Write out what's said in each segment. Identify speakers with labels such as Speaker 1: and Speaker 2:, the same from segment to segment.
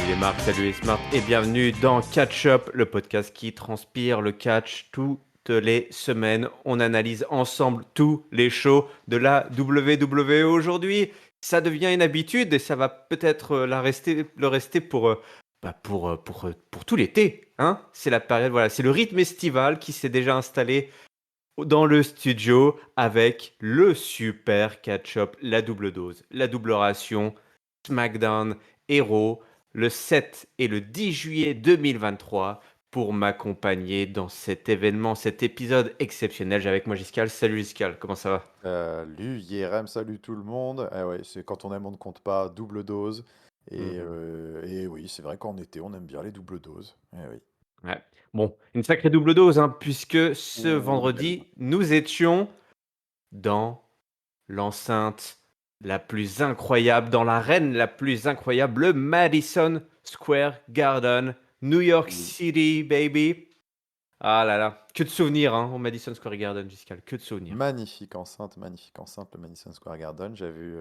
Speaker 1: les marques, salut les Smart et bienvenue dans Catch Up, le podcast qui transpire le catch toutes les semaines. On analyse ensemble tous les shows de la WWE aujourd'hui. Ça devient une habitude et ça va peut-être le rester pour tout l'été. Hein, c'est la période, voilà, c'est le rythme estival qui s'est déjà installé dans le studio avec le super catch-up, la double dose, la double ration, SmackDown, Hero, le 7 et le 10 juillet 2023 pour m'accompagner dans cet événement, cet épisode exceptionnel. J'ai avec moi Giscal. Salut Giscal, comment ça va?
Speaker 2: Salut IRM, salut tout le monde. Ah ouais, c'est quand on aime, on ne compte pas, double dose.
Speaker 1: Mhm.
Speaker 2: Et oui, c'est vrai qu'en été, on aime bien les doubles doses. Eh oui.
Speaker 1: Ouais. Bon, une sacrée double dose, hein, puisque ce
Speaker 2: Ouh là là.
Speaker 1: vendredi, nous étions dans l'enceinte la plus incroyable, dans l'arène la plus incroyable, le Madison Square Garden, New York
Speaker 2: Oui.
Speaker 1: City, baby. Ah là là, que de souvenirs hein, au Madison Square Garden, Giscal, que de souvenirs.
Speaker 2: Magnifique enceinte, le Madison Square Garden. J'avais eu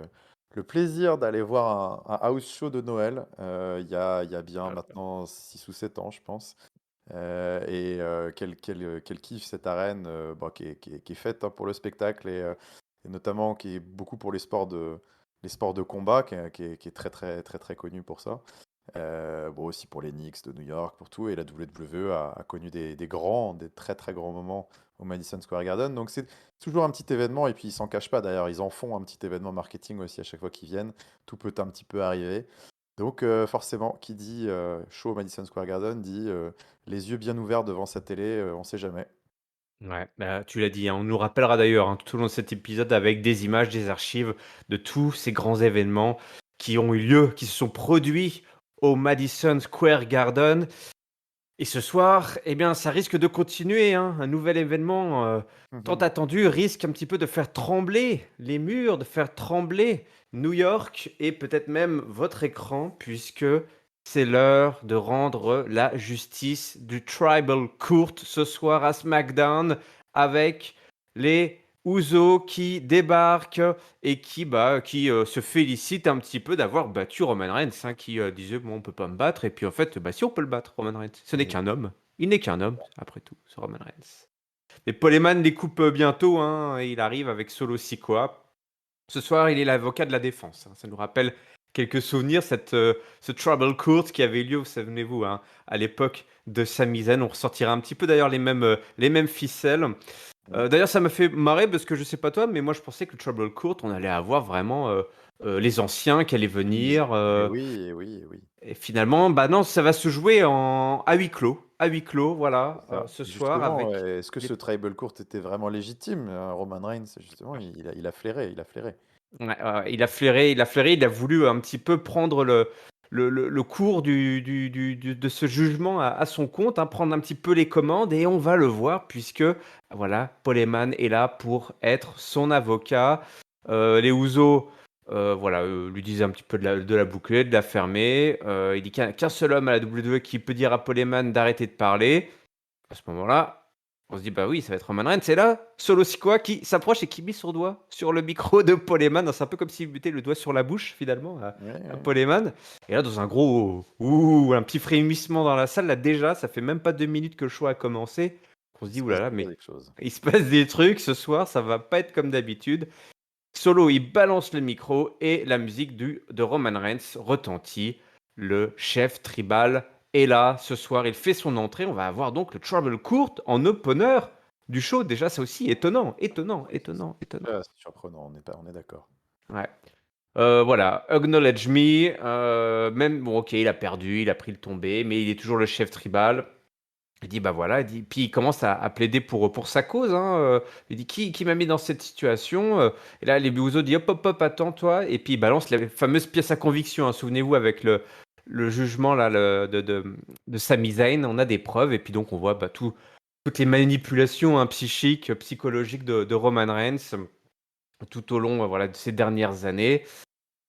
Speaker 2: le plaisir d'aller voir un house show de Noël il y a bien maintenant 6 ou 7 ans, je pense. Quel kiff cette arène bon, qui est faite hein, pour le spectacle et notamment qui est beaucoup pour les sports de combat, qui est très très très très connu pour ça. Bon, aussi pour les Knicks de New York, pour tout. Et la WWE a connu des très très grands moments au Madison Square Garden. Donc c'est toujours un petit événement. Et puis ils s'en cachent pas d'ailleurs. Ils en font un petit événement marketing aussi à chaque fois qu'ils viennent. Tout peut un petit peu arriver. Donc forcément, qui dit show au Madison Square Garden dit les yeux bien ouverts devant sa télé, on sait jamais.
Speaker 1: Ouais, bah, tu l'as dit, hein, on nous rappellera d'ailleurs hein, tout au long de cet épisode avec des images, des archives de tous ces grands événements qui ont eu lieu, qui se sont produits au Madison Square Garden. Et ce soir, eh bien, ça risque de continuer, hein. Un nouvel événement tant attendu risque un petit peu de faire trembler les murs, de faire trembler New York et peut-être même votre écran, puisque c'est l'heure de rendre la justice du Tribal Court ce soir à SmackDown avec les Usos qui débarquent et qui se félicite un petit peu d'avoir battu Roman Reigns, hein, qui disait bon, on peut pas me battre, et puis en fait, bah si on peut le battre, Roman Reigns. Ce n'est
Speaker 2: Et
Speaker 1: qu'un homme. Il n'est qu'un homme, après tout, ce Roman Reigns. Et Paul Heyman les coupe bientôt, hein, et il arrive avec Solo Sikoa. Ce soir, il est l'avocat de la défense. Hein. Ça nous rappelle quelques souvenirs, ce Trouble Court qui avait eu lieu, vous souvenez-vous, hein, à l'époque de Sami Zayn. On ressortira un petit peu d'ailleurs les mêmes ficelles.
Speaker 2: oui,
Speaker 1: D'ailleurs, ça m'a fait marrer parce que je sais pas toi, mais moi je pensais que le Trouble Court, on allait avoir vraiment les anciens qui allaient
Speaker 2: oui,
Speaker 1: venir.
Speaker 2: et oui, et oui, et oui.
Speaker 1: Et finalement, bah non, ça va se jouer à huis clos. À huis clos,
Speaker 2: C'est
Speaker 1: voilà,
Speaker 2: ça.
Speaker 1: ce soir
Speaker 2: Justement,
Speaker 1: avec
Speaker 2: est-ce que
Speaker 1: des...
Speaker 2: ce tribal court était vraiment légitime? Roman Reigns, justement, il a flairé, il a flairé.
Speaker 1: Ouais, ouais, ouais, il a voulu un petit peu prendre le cours de ce jugement à son compte, hein, prendre un petit peu les commandes, et on va le voir, puisque voilà, Paul Heyman est là pour être son avocat. Les Ouzo voilà, lui disent un petit peu de la boucler, de la fermer. Il dit qu'un seul homme à la WWE qui peut dire à Paul Heyman d'arrêter de parler. À ce moment-là, on se dit, bah oui, ça va être Roman Reigns. C'est là, Solo Sikoa qui s'approche et qui met son doigt sur le micro de Paul Heyman. C'est un peu comme s'il mettait le doigt sur la bouche, finalement,
Speaker 2: Ouais,
Speaker 1: à
Speaker 2: ouais.
Speaker 1: Paul Heyman. Et là, dans un gros ouh, un petit frémissement dans la salle, là, déjà, ça fait même pas 2 minutes que le show a commencé. On se
Speaker 2: Il
Speaker 1: dit,
Speaker 2: se passe
Speaker 1: oulala,
Speaker 2: déjà
Speaker 1: mais
Speaker 2: quelque chose.
Speaker 1: il se passe des trucs ce soir, ça va pas être comme d'habitude. Solo, il balance le micro et la musique de Roman Reigns retentit. Le chef tribal est là ce soir, il fait son entrée. On va avoir donc le Trouble Court en opener du show. Déjà, c'est aussi étonnant, étonnant,
Speaker 2: Oui,
Speaker 1: étonnant, étonnant.
Speaker 2: c'est surprenant, on est d'accord.
Speaker 1: Ouais. Voilà, acknowledge me. Même, bon, ok, il a perdu, il a pris le tombé, mais il est toujours le chef tribal. Il dit, bah voilà, puis il commence à plaider pour sa cause. Hein, il dit, qui m'a mis dans cette situation Et là, les Buzo dit, hop, hop, hop, attends, toi. Et puis il balance la fameuse pièce à conviction. Hein, souvenez-vous, avec le jugement là, de Sami Zayn, on a des preuves. Et puis donc, on voit bah, toutes les manipulations hein, psychiques, psychologiques de Roman Reigns tout au long voilà, de ces dernières années.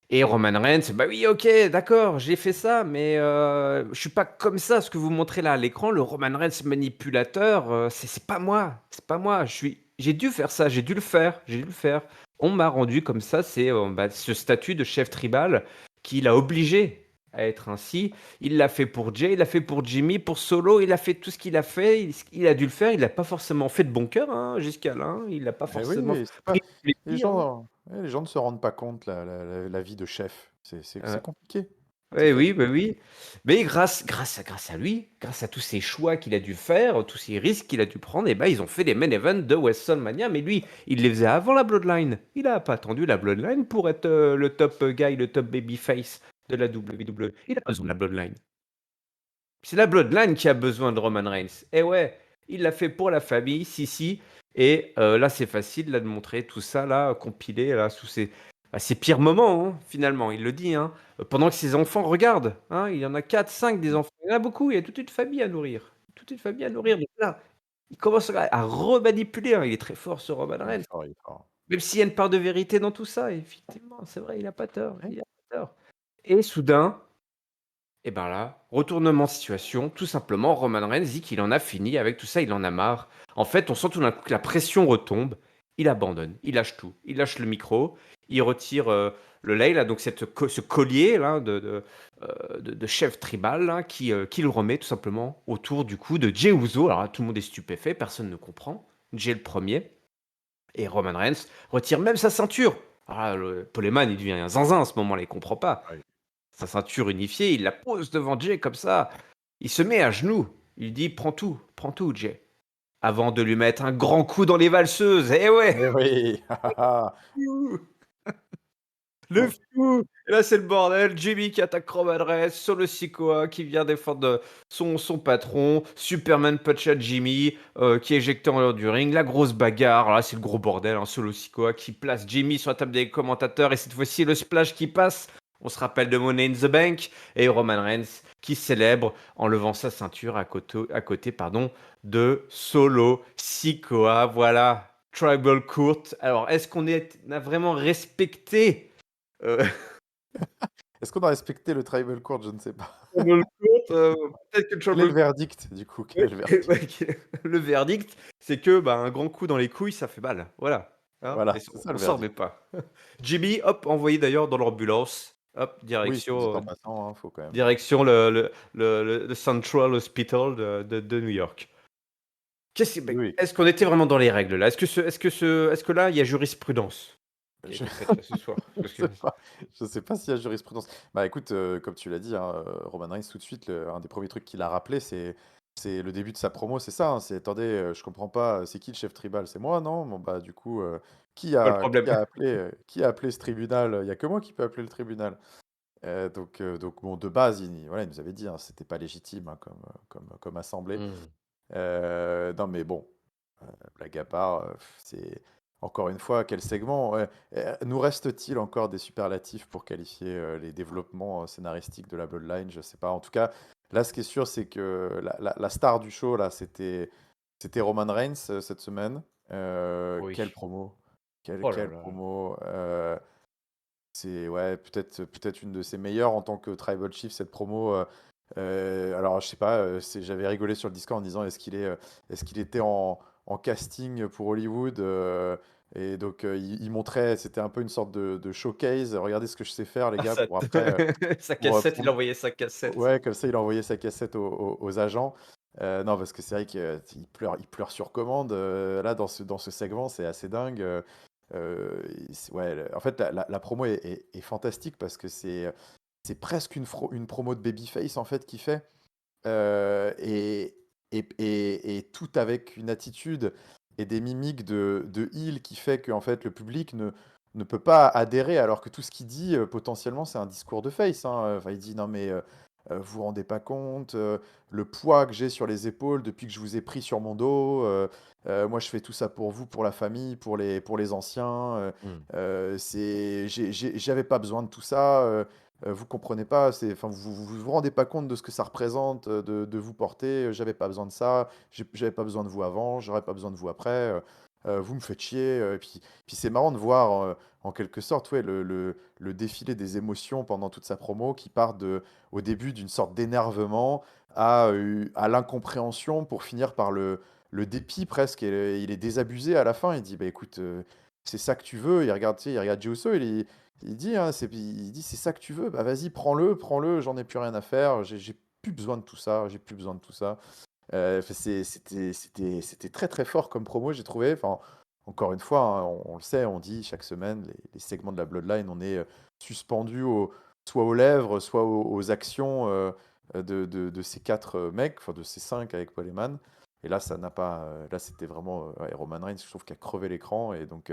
Speaker 1: Et Roman Reigns, bah oui, ok, d'accord, j'ai fait ça, mais je suis pas comme ça. Ce que vous montrez là à l'écran, le Roman Reigns manipulateur, c'est pas moi, c'est pas moi. J'ai dû faire ça, j'ai dû le faire, j'ai dû le faire. On m'a rendu comme ça, c'est ce statut de chef tribal qui l'a obligé à être ainsi. Il l'a fait pour Jay, il l'a fait pour Jimmy, pour Solo, il a fait tout ce qu'il a fait, il a dû le faire, il l'a pas forcément fait de bon cœur, hein, jusqu'à là, hein, il a pas
Speaker 2: Eh oui,
Speaker 1: forcément
Speaker 2: c'est pas
Speaker 1: pris du plaisir, hein.
Speaker 2: les gens ne se rendent pas compte la vie de chef. C'est
Speaker 1: Heu,
Speaker 2: compliqué. C'est
Speaker 1: ouais, oui,
Speaker 2: fatigant.
Speaker 1: bah, oui, mais grâce à lui, grâce à tous ces choix qu'il a dû faire, tous ces risques qu'il a dû prendre et bah, ils ont fait les main events de WrestleMania, mais lui, il les faisait avant la Bloodline. Il a pas attendu la Bloodline pour être, le top, guy, le top babyface de la WWE. Il a pas besoin de la Bloodline. C'est la Bloodline qui a besoin de Roman Reigns. Et ouais, il l'a fait pour la famille, si, si. Et là, c'est facile là, de montrer tout ça, là, compilé là, sous ses pires moments, hein, finalement. Il le dit, hein, pendant que ses enfants regardent. Hein, il y en a 4, 5 des enfants. Il y en a beaucoup, il y a toute une famille à nourrir. Toute une famille à nourrir. Donc là, il commence à remanipuler. Hein. Il est très fort, ce Roman
Speaker 2: Il est
Speaker 1: Reigns.
Speaker 2: fort, il est fort.
Speaker 1: Même s'il y a une part de vérité dans tout ça, effectivement, c'est vrai, il n'a pas tort.
Speaker 2: Ouais.
Speaker 1: Il a pas tort. Et soudain, et ben là, retournement de situation, tout simplement, Roman Reigns dit qu'il en a fini avec tout ça, il en a marre. En fait, on sent tout d'un coup que la pression retombe, il abandonne, il lâche tout, il lâche le micro, il retire le lei, là, donc ce collier là, de chef tribal là, qui le remet tout simplement autour du cou de Jey Uso. Alors là, tout le monde est stupéfait, personne ne comprend. Jey le premier, et Roman Reigns retire même sa ceinture. Alors là, le Poleman, il devient un zinzin à ce moment-là, il comprend pas
Speaker 2: Ouais.
Speaker 1: sa ceinture unifiée, il la pose devant Jay comme ça. Il se met à genoux. Il dit prends tout, Jay. Avant de lui mettre un grand coup dans les valseuses. Eh ouais,
Speaker 2: Eh oui!
Speaker 1: le fou. Et là, c'est le bordel. Jimmy qui attaque Roman Reigns, Solo Sikoa qui vient défendre son patron, Superman punch à Jimmy qui est éjecté en dehors du ring, la grosse bagarre. Là, c'est le gros bordel. Hein. Solo Sikoa qui place Jimmy sur la table des commentateurs et cette fois-ci, le splash qui passe. On se rappelle de Money in the Bank et Roman Reigns qui célèbre en levant sa ceinture à côté pardon, de Solo Sikoa. Voilà, Tribal Court. Alors, est-ce qu'on a vraiment respecté euh,
Speaker 2: Est-ce qu'on a respecté le tribal court? Je ne sais pas.
Speaker 1: Tribal Court peut-être que
Speaker 2: Quel est
Speaker 1: Tribal
Speaker 2: le verdict, du coup? Quel est le verdict?
Speaker 1: ouais, le verdict, c'est que bah, un grand coup dans les couilles, ça fait mal. Voilà. Hein
Speaker 2: Voilà,
Speaker 1: mais
Speaker 2: c'est ça
Speaker 1: on
Speaker 2: le
Speaker 1: s'en remet
Speaker 2: verdict.
Speaker 1: pas. Jimmy, hop, envoyé d'ailleurs dans l'ambulance. Hop,
Speaker 2: Oui, soit dit en passant, hein, faut quand même.
Speaker 1: direction le Central Hospital de New York.
Speaker 2: Oui, oui.
Speaker 1: Est-ce qu'on était vraiment dans les règles là? Est-ce que là, il y a jurisprudence qui a
Speaker 2: Je
Speaker 1: été faite là ce soir?
Speaker 2: je sais pas. Je sais pas s'il y a jurisprudence. Bah, écoute, comme tu l'as dit, hein, Roman Reigns, tout de suite, un des premiers trucs qu'il a rappelé, c'est le début de sa promo, c'est ça, hein, c'est: «Attendez, je comprends pas, c'est qui le chef tribal? C'est moi, non? Bon, bah, du coup,
Speaker 1: Pas le problème.
Speaker 2: qui a appelé ce tribunal? Il y a que moi qui peux appeler le tribunal». Donc bon, de base, voilà, il nous avait dit, hein, c'était pas légitime, hein, comme assemblée.
Speaker 1: Mmh.
Speaker 2: Non, mais bon, blague à part, c'est encore une fois, quel segment? Ouais, nous reste-t-il encore des superlatifs pour qualifier, les développements, scénaristiques de la Bloodline? Je sais pas. En tout cas, là, ce qui est sûr, c'est que la star du show, là, c'était Roman Reigns, cette semaine.
Speaker 1: Oui.
Speaker 2: Quelle promo!
Speaker 1: Oh là
Speaker 2: Quelle
Speaker 1: là.
Speaker 2: promo! C'est ouais, peut-être une de ses meilleures en tant que tribal chief, cette promo, alors je sais pas, j'avais rigolé sur le Discord en disant: est-ce qu'il était en casting pour Hollywood?» Et donc il montrait, c'était un peu une sorte de showcase: «Regardez ce que je sais faire les
Speaker 1: Ah
Speaker 2: gars»,
Speaker 1: ça
Speaker 2: pour après,
Speaker 1: sa cassette, il a envoyé sa cassette.
Speaker 2: ouais, comme ça il a envoyé sa cassette aux agents. Non, parce que c'est vrai qu'il pleure sur commande, là dans ce segment, c'est assez dingue. Ouais, en fait la promo est fantastique parce que c'est presque une promo de babyface en fait qu'il fait, et tout avec une attitude et des mimiques de heel qui fait qu'en fait le public ne peut pas adhérer alors que tout ce qu'il dit, potentiellement c'est un discours de face, hein. Enfin il dit: «Non mais, vous vous rendez pas compte, le poids que j'ai sur les épaules depuis que je vous ai pris sur mon dos, moi je fais tout ça pour vous, pour la famille, pour les anciens,
Speaker 1: Mmh.
Speaker 2: j'avais pas besoin de tout ça, vous comprenez pas, enfin, vous rendez pas compte de ce que ça représente, de vous porter, j'avais pas besoin de ça, j'avais pas besoin de vous avant, j'aurais pas besoin de vous après, vous me faites chier, et puis c'est marrant de voir, en quelque sorte, ouais, le défilé des émotions pendant toute sa promo qui part au début d'une sorte d'énervement à l'incompréhension pour finir par le dépit presque, et il est désabusé à la fin. Il dit: «Bah, écoute, c'est ça que tu veux. Il regarde, tu sais, il regarde Jey Uso, il dit, hein, il dit, c'est ça que tu veux, bah vas-y, prends-le, j'en ai plus rien à faire, j'ai plus besoin de tout ça, j'ai plus besoin de tout ça. Enfin, c'était très très fort comme promo, j'ai trouvé. Enfin, encore une fois, hein, on le sait, on dit chaque semaine, les segments de la Bloodline, on est suspendu soit aux lèvres, soit aux actions de ces quatre mecs, enfin de ces cinq avec Paul Heyman. Et là, ça n'a pas. Là, c'était vraiment ouais, Roman Reigns, je trouve, qui a crevé l'écran. Et donc,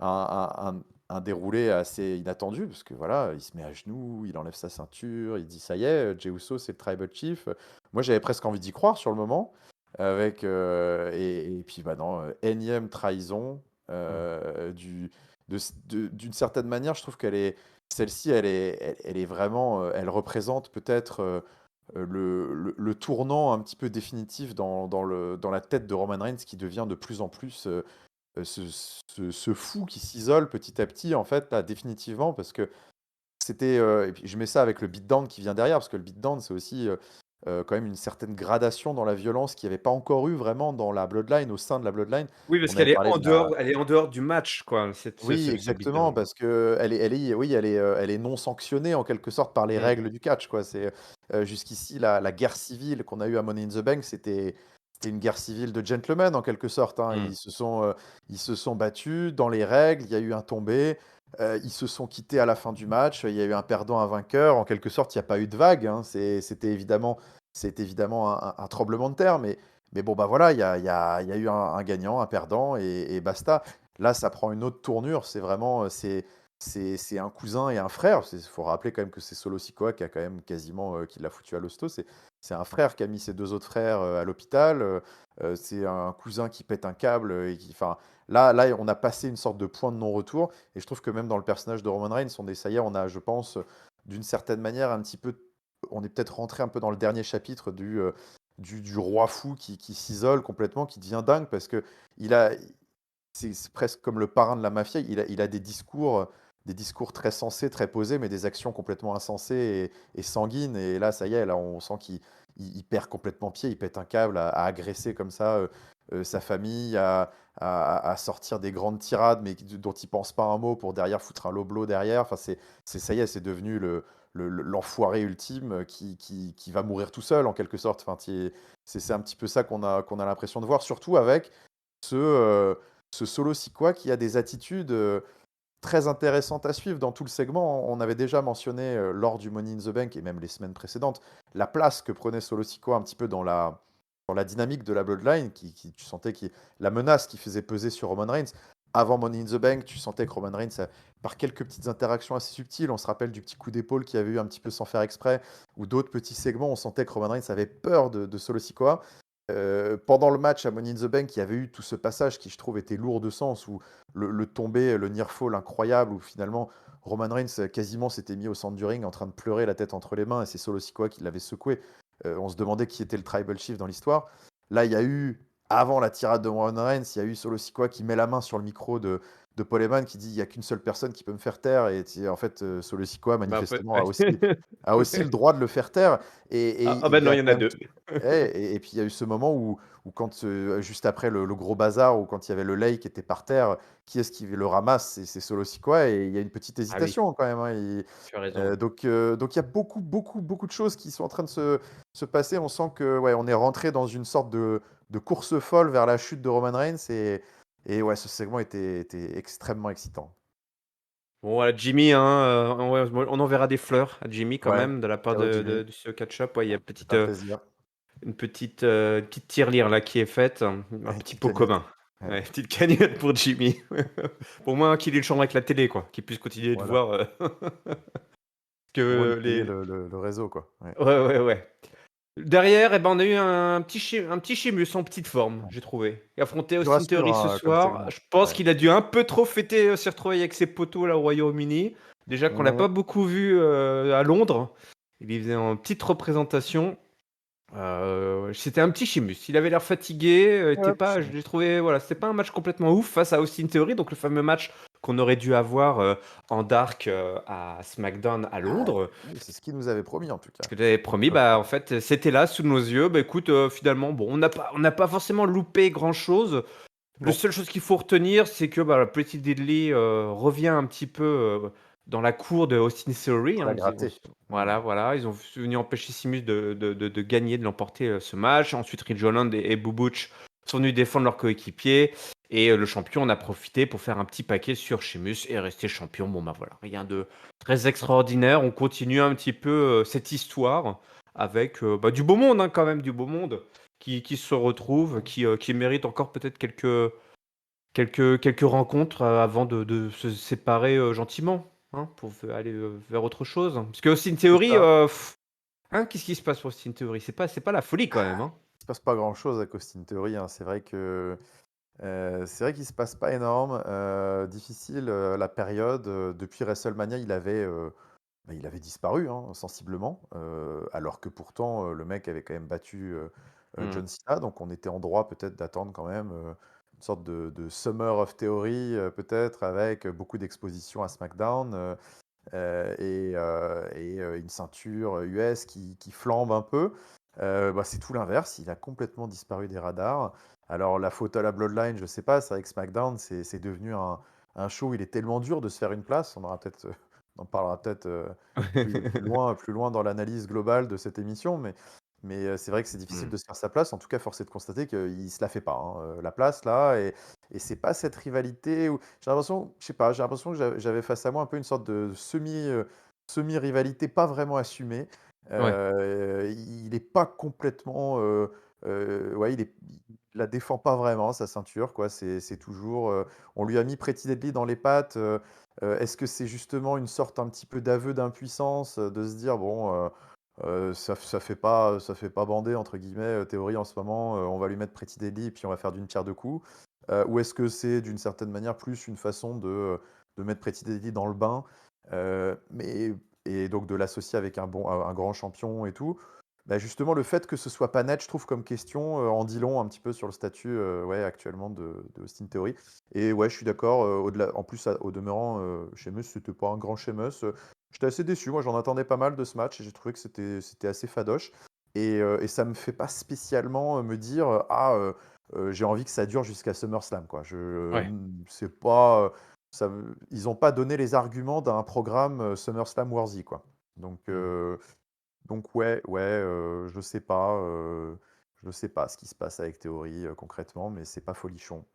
Speaker 2: un déroulé assez inattendu, parce que voilà, il se met à genoux, il enlève sa ceinture, il dit ça y est, Jey Uso, c'est le Tribal Chief. Moi, j'avais presque envie d'y croire sur le moment. Et puis, bah non, énième trahison.
Speaker 1: Mmh.
Speaker 2: D'une certaine manière, je trouve celle-ci, elle est vraiment, elle représente peut-être le tournant un petit peu définitif dans la tête de Roman Reigns qui devient de plus en plus ce, ce fou qui s'isole petit à petit, en fait, là, définitivement, parce que et puis je mets ça avec le beatdown qui vient derrière, parce que le beatdown, c'est aussi quand même une certaine gradation dans la violence qu'il n'y avait pas encore eu vraiment dans la Bloodline, au sein de la Bloodline.
Speaker 1: Oui, parce
Speaker 2: On avait
Speaker 1: qu'elle est
Speaker 2: parlé
Speaker 1: en
Speaker 2: de la...
Speaker 1: dehors elle est en dehors du match, quoi, cette ce
Speaker 2: Oui,
Speaker 1: ce ce
Speaker 2: exactement,
Speaker 1: beatdown.
Speaker 2: parce que oui, elle est non sanctionnée en quelque sorte par les
Speaker 1: Mmh.
Speaker 2: règles du catch, quoi. C'est jusqu'ici la guerre civile qu'on a eue à Money in the Bank, c'était une guerre civile de gentlemen en quelque sorte, hein.
Speaker 1: Mmh.
Speaker 2: Ils se sont battus dans les règles. Il y a eu un tombé. Ils se sont quittés à la fin du match. Il y a eu un perdant, un vainqueur. En quelque sorte, il n'y a pas eu de vague, hein. C'était évidemment un tremblement de terre, mais bon, bah voilà, il y a eu un gagnant, un perdant, et basta. Là, ça prend une autre tournure. C'est vraiment, c'est un cousin et un frère. Il faut rappeler quand même que c'est Solo Sikoa qui a quand même quasiment, qui l'a foutu à l'hosto. C'est un frère qui a mis ses deux autres frères à l'hôpital. C'est un cousin qui pète un câble enfin, là, on a passé une sorte de point de non-retour. Et je trouve que même dans le personnage de Roman Reigns, ça y est, on a, je pense, d'une certaine manière, un petit peu, on est peut-être rentré un peu dans le dernier chapitre du roi fou qui s'isole complètement, qui devient dingue parce que il a, c'est presque comme le parrain de la mafia. Il a des discours très sensés, très posés, mais des actions complètement insensées et sanguines. Et là, ça y est, là, on sent qu'il perd complètement pied. Il pète un câble à agresser comme ça sa famille, à sortir des grandes tirades, mais dont il pense pas un mot pour derrière foutre un low blow derrière. Enfin, ça y est, c'est devenu l'enfoiré ultime qui va mourir tout seul en quelque sorte. Enfin, c'est un petit peu ça qu'on a l'impression de voir, surtout avec ce, euh, ce Solo Sikoa qui a des attitudes très intéressantes à suivre dans tout le segment. On avait déjà mentionné lors du Money in the Bank et même les semaines précédentes la place que prenait Solo Sikoa un petit peu dans la dynamique de la Bloodline, tu sentais la menace qui faisait peser sur Roman Reigns. Avant Money in the Bank, tu sentais que Roman Reigns, par quelques petites interactions assez subtiles, on se rappelle du petit coup d'épaule qu'il y avait eu un petit peu sans faire exprès, ou d'autres petits segments, on sentait que Roman Reigns avait peur de Solo Sikoa. Pendant le match à Money in the Bank, il y avait eu tout ce passage qui, je trouve, était lourd de sens, où le tombé, le near fall incroyable, où finalement Roman Reigns quasiment s'était mis au centre du ring en train de pleurer la tête entre les mains, et c'est Solo Sikoa qui l'avait secoué. On se demandait qui était le Tribal Chief dans l'histoire. Là, il y a eu, avant la tirade de Roman Reigns, il y a eu Solo Sikoa qui met la main sur le micro de Paul Heyman qui dit il n'y a qu'une seule personne qui peut me faire taire. Et en fait, Solo Sikoa,
Speaker 1: Bah, en fait,
Speaker 2: manifestement,
Speaker 1: ouais.
Speaker 2: a aussi le droit de le faire taire. Et
Speaker 1: Ah, ah bah,
Speaker 2: il y
Speaker 1: non,
Speaker 2: a
Speaker 1: il y en
Speaker 2: quand
Speaker 1: a
Speaker 2: même
Speaker 1: 2.
Speaker 2: et puis il y a eu ce moment où quand, juste après le gros bazar, où quand il y avait le lei qui était par terre, qui est-ce qui le ramasse? C'est Solo Sikoa, et il y a une petite
Speaker 1: Ah oui,
Speaker 2: hésitation quand même, hein.
Speaker 1: tu as raison.
Speaker 2: Donc il y a beaucoup, beaucoup, beaucoup de choses qui sont en train de se passer. On sent que ouais, on est rentré dans une sorte de course folle vers la chute de Roman Reigns, et ouais, ce segment était extrêmement excitant.
Speaker 1: Bon, voilà, Jimmy, hein, ouais, on enverra des fleurs à Jimmy quand
Speaker 2: Ouais,
Speaker 1: même de la part
Speaker 2: ciao
Speaker 1: de
Speaker 2: Jimmy,
Speaker 1: de ce catch-up. Ouais, il y a
Speaker 2: c'est un plaisir.
Speaker 1: une petite tirelire là qui est faite, un
Speaker 2: Une
Speaker 1: petit
Speaker 2: petite
Speaker 1: pot
Speaker 2: cagnotte.
Speaker 1: commun.
Speaker 2: Ouais,
Speaker 1: Ouais, petite cagnotte pour Jimmy. Pour moi, qu'il ait une chambre avec la télé, quoi, qu'il puisse continuer de
Speaker 2: voilà.
Speaker 1: voir,
Speaker 2: Au moins lui
Speaker 1: que
Speaker 2: payer
Speaker 1: les
Speaker 2: le réseau, quoi. Ouais.
Speaker 1: ouais, ouais, ouais. Derrière, eh ben, on a eu un petit Sheamus en petite forme,
Speaker 2: Ouais.
Speaker 1: j'ai trouvé. Il affrontait
Speaker 2: Dur à
Speaker 1: Austin
Speaker 2: suivre,
Speaker 1: Theory ce
Speaker 2: hein, comme
Speaker 1: soir.
Speaker 2: segment.
Speaker 1: Je pense
Speaker 2: Ouais.
Speaker 1: qu'il a dû un peu trop fêter, ses retrouvailles avec ses potos là au Royaume-Uni. Déjà qu'on l'a
Speaker 2: Mmh.
Speaker 1: pas beaucoup vu, à Londres. Il y faisait en petite représentation. C'était un petit Sheamus. Il avait l'air fatigué, était
Speaker 2: Ouais,
Speaker 1: pas je l'ai trouvé voilà, c'était pas un match complètement ouf face à Austin Theory, donc le fameux match qu'on aurait dû avoir, en dark, à SmackDown à
Speaker 2: ah,
Speaker 1: Londres.
Speaker 2: oui, c'est ce qu'il nous avait promis en tout
Speaker 1: Ce
Speaker 2: cas.
Speaker 1: que tu avais promis, bah, en fait, c'était là sous nos yeux. Bah, écoute, finalement, bon, on n'a pas forcément loupé grand-chose. Le
Speaker 2: Bon,
Speaker 1: seule chose qu'il faut retenir, c'est que bah, Pretty Deadly revient un petit peu dans la cour de Austin Theory.
Speaker 2: on
Speaker 1: Hein.
Speaker 2: l'a gratté. Hmm.
Speaker 1: Voilà, ils ont venu empêcher Simus de gagner, de l'emporter ce match. Ensuite, Ridge Holland et Boo Butch sont venus défendre leur coéquipier. Et le champion en a profité pour faire un petit paquet sur Sheamus et rester champion. Bon, bah voilà, rien de très extraordinaire. On continue un petit peu cette histoire avec bah, du beau monde, hein, quand même, du beau monde qui se retrouve, qui mérite encore peut-être quelques rencontres avant de se séparer gentiment, hein, pour aller vers autre chose. Parce que Austin
Speaker 2: C'est
Speaker 1: Theory,
Speaker 2: ça.
Speaker 1: hein, qu'est-ce qui se passe pour Austin Theory? C'est pas la folie quand même, hein.
Speaker 2: Il se passe pas grand-chose avec Austin Theory, hein. C'est vrai qu'il se passe pas énorme. Difficile la période. Depuis WrestleMania, il avait disparu, hein, sensiblement. Alors que pourtant, le mec avait quand même battu
Speaker 1: Hmm.
Speaker 2: John Cena. Donc on était en droit peut-être d'attendre quand même une sorte de Summer of Theory, peut-être, avec beaucoup d'expositions à SmackDown. Une ceinture US qui flambe un peu. Bah, c'est tout l'inverse, il a complètement disparu des radars. Alors la faute à la Bloodline, je sais pas, c'est vrai que SmackDown, c'est devenu un show où il est tellement dur de se faire une place, on en parlera peut-être plus loin dans l'analyse globale de cette émission, mais c'est vrai que c'est difficile
Speaker 1: Hmm.
Speaker 2: de se faire sa place. En tout cas, force est de constater qu'il se la fait pas, hein, la place là, et c'est pas cette rivalité où j'ai l'impression, je sais pas, j'ai l'impression que j'avais face à moi un peu une sorte de semi-rivalité pas vraiment assumée.
Speaker 1: Ouais.
Speaker 2: Il est pas complètement, ouais, il la défend pas vraiment sa ceinture, quoi. C'est toujours, on lui a mis Pretty Deadly dans les pattes. Est-ce que c'est justement une sorte un petit peu d'aveu d'impuissance, de se dire: «Bon, ça fait pas bander entre guillemets, Théorie en ce moment, on va lui mettre Pretty Deadly et puis on va faire d'une pierre deux coups». Ou est-ce que c'est d'une certaine manière plus une façon de mettre Pretty Deadly dans le bain, mais et donc de l'associer avec un grand champion et tout? Bah, justement le fait que ce soit pas net, je trouve comme question, en dit long un petit peu sur le statut, ouais actuellement de Austin Theory. Et ouais, je suis d'accord, au-delà en plus, au demeurant, Sheamus, c'était pas un grand Sheamus. J'étais assez déçu, moi j'en attendais pas mal de ce match et j'ai trouvé que c'était assez fadoche, et ça me fait pas spécialement, me dire, «Ah, j'ai envie que ça dure jusqu'à SummerSlam», quoi.
Speaker 1: Ouais.
Speaker 2: C'est pas, ils ont pas donné les arguments d'un programme, SummerSlam worthy, quoi. Donc
Speaker 1: Hmm.
Speaker 2: heu, donc ouais, je sais pas ce qui se passe avec Theory, concrètement, mais c'est pas folichon.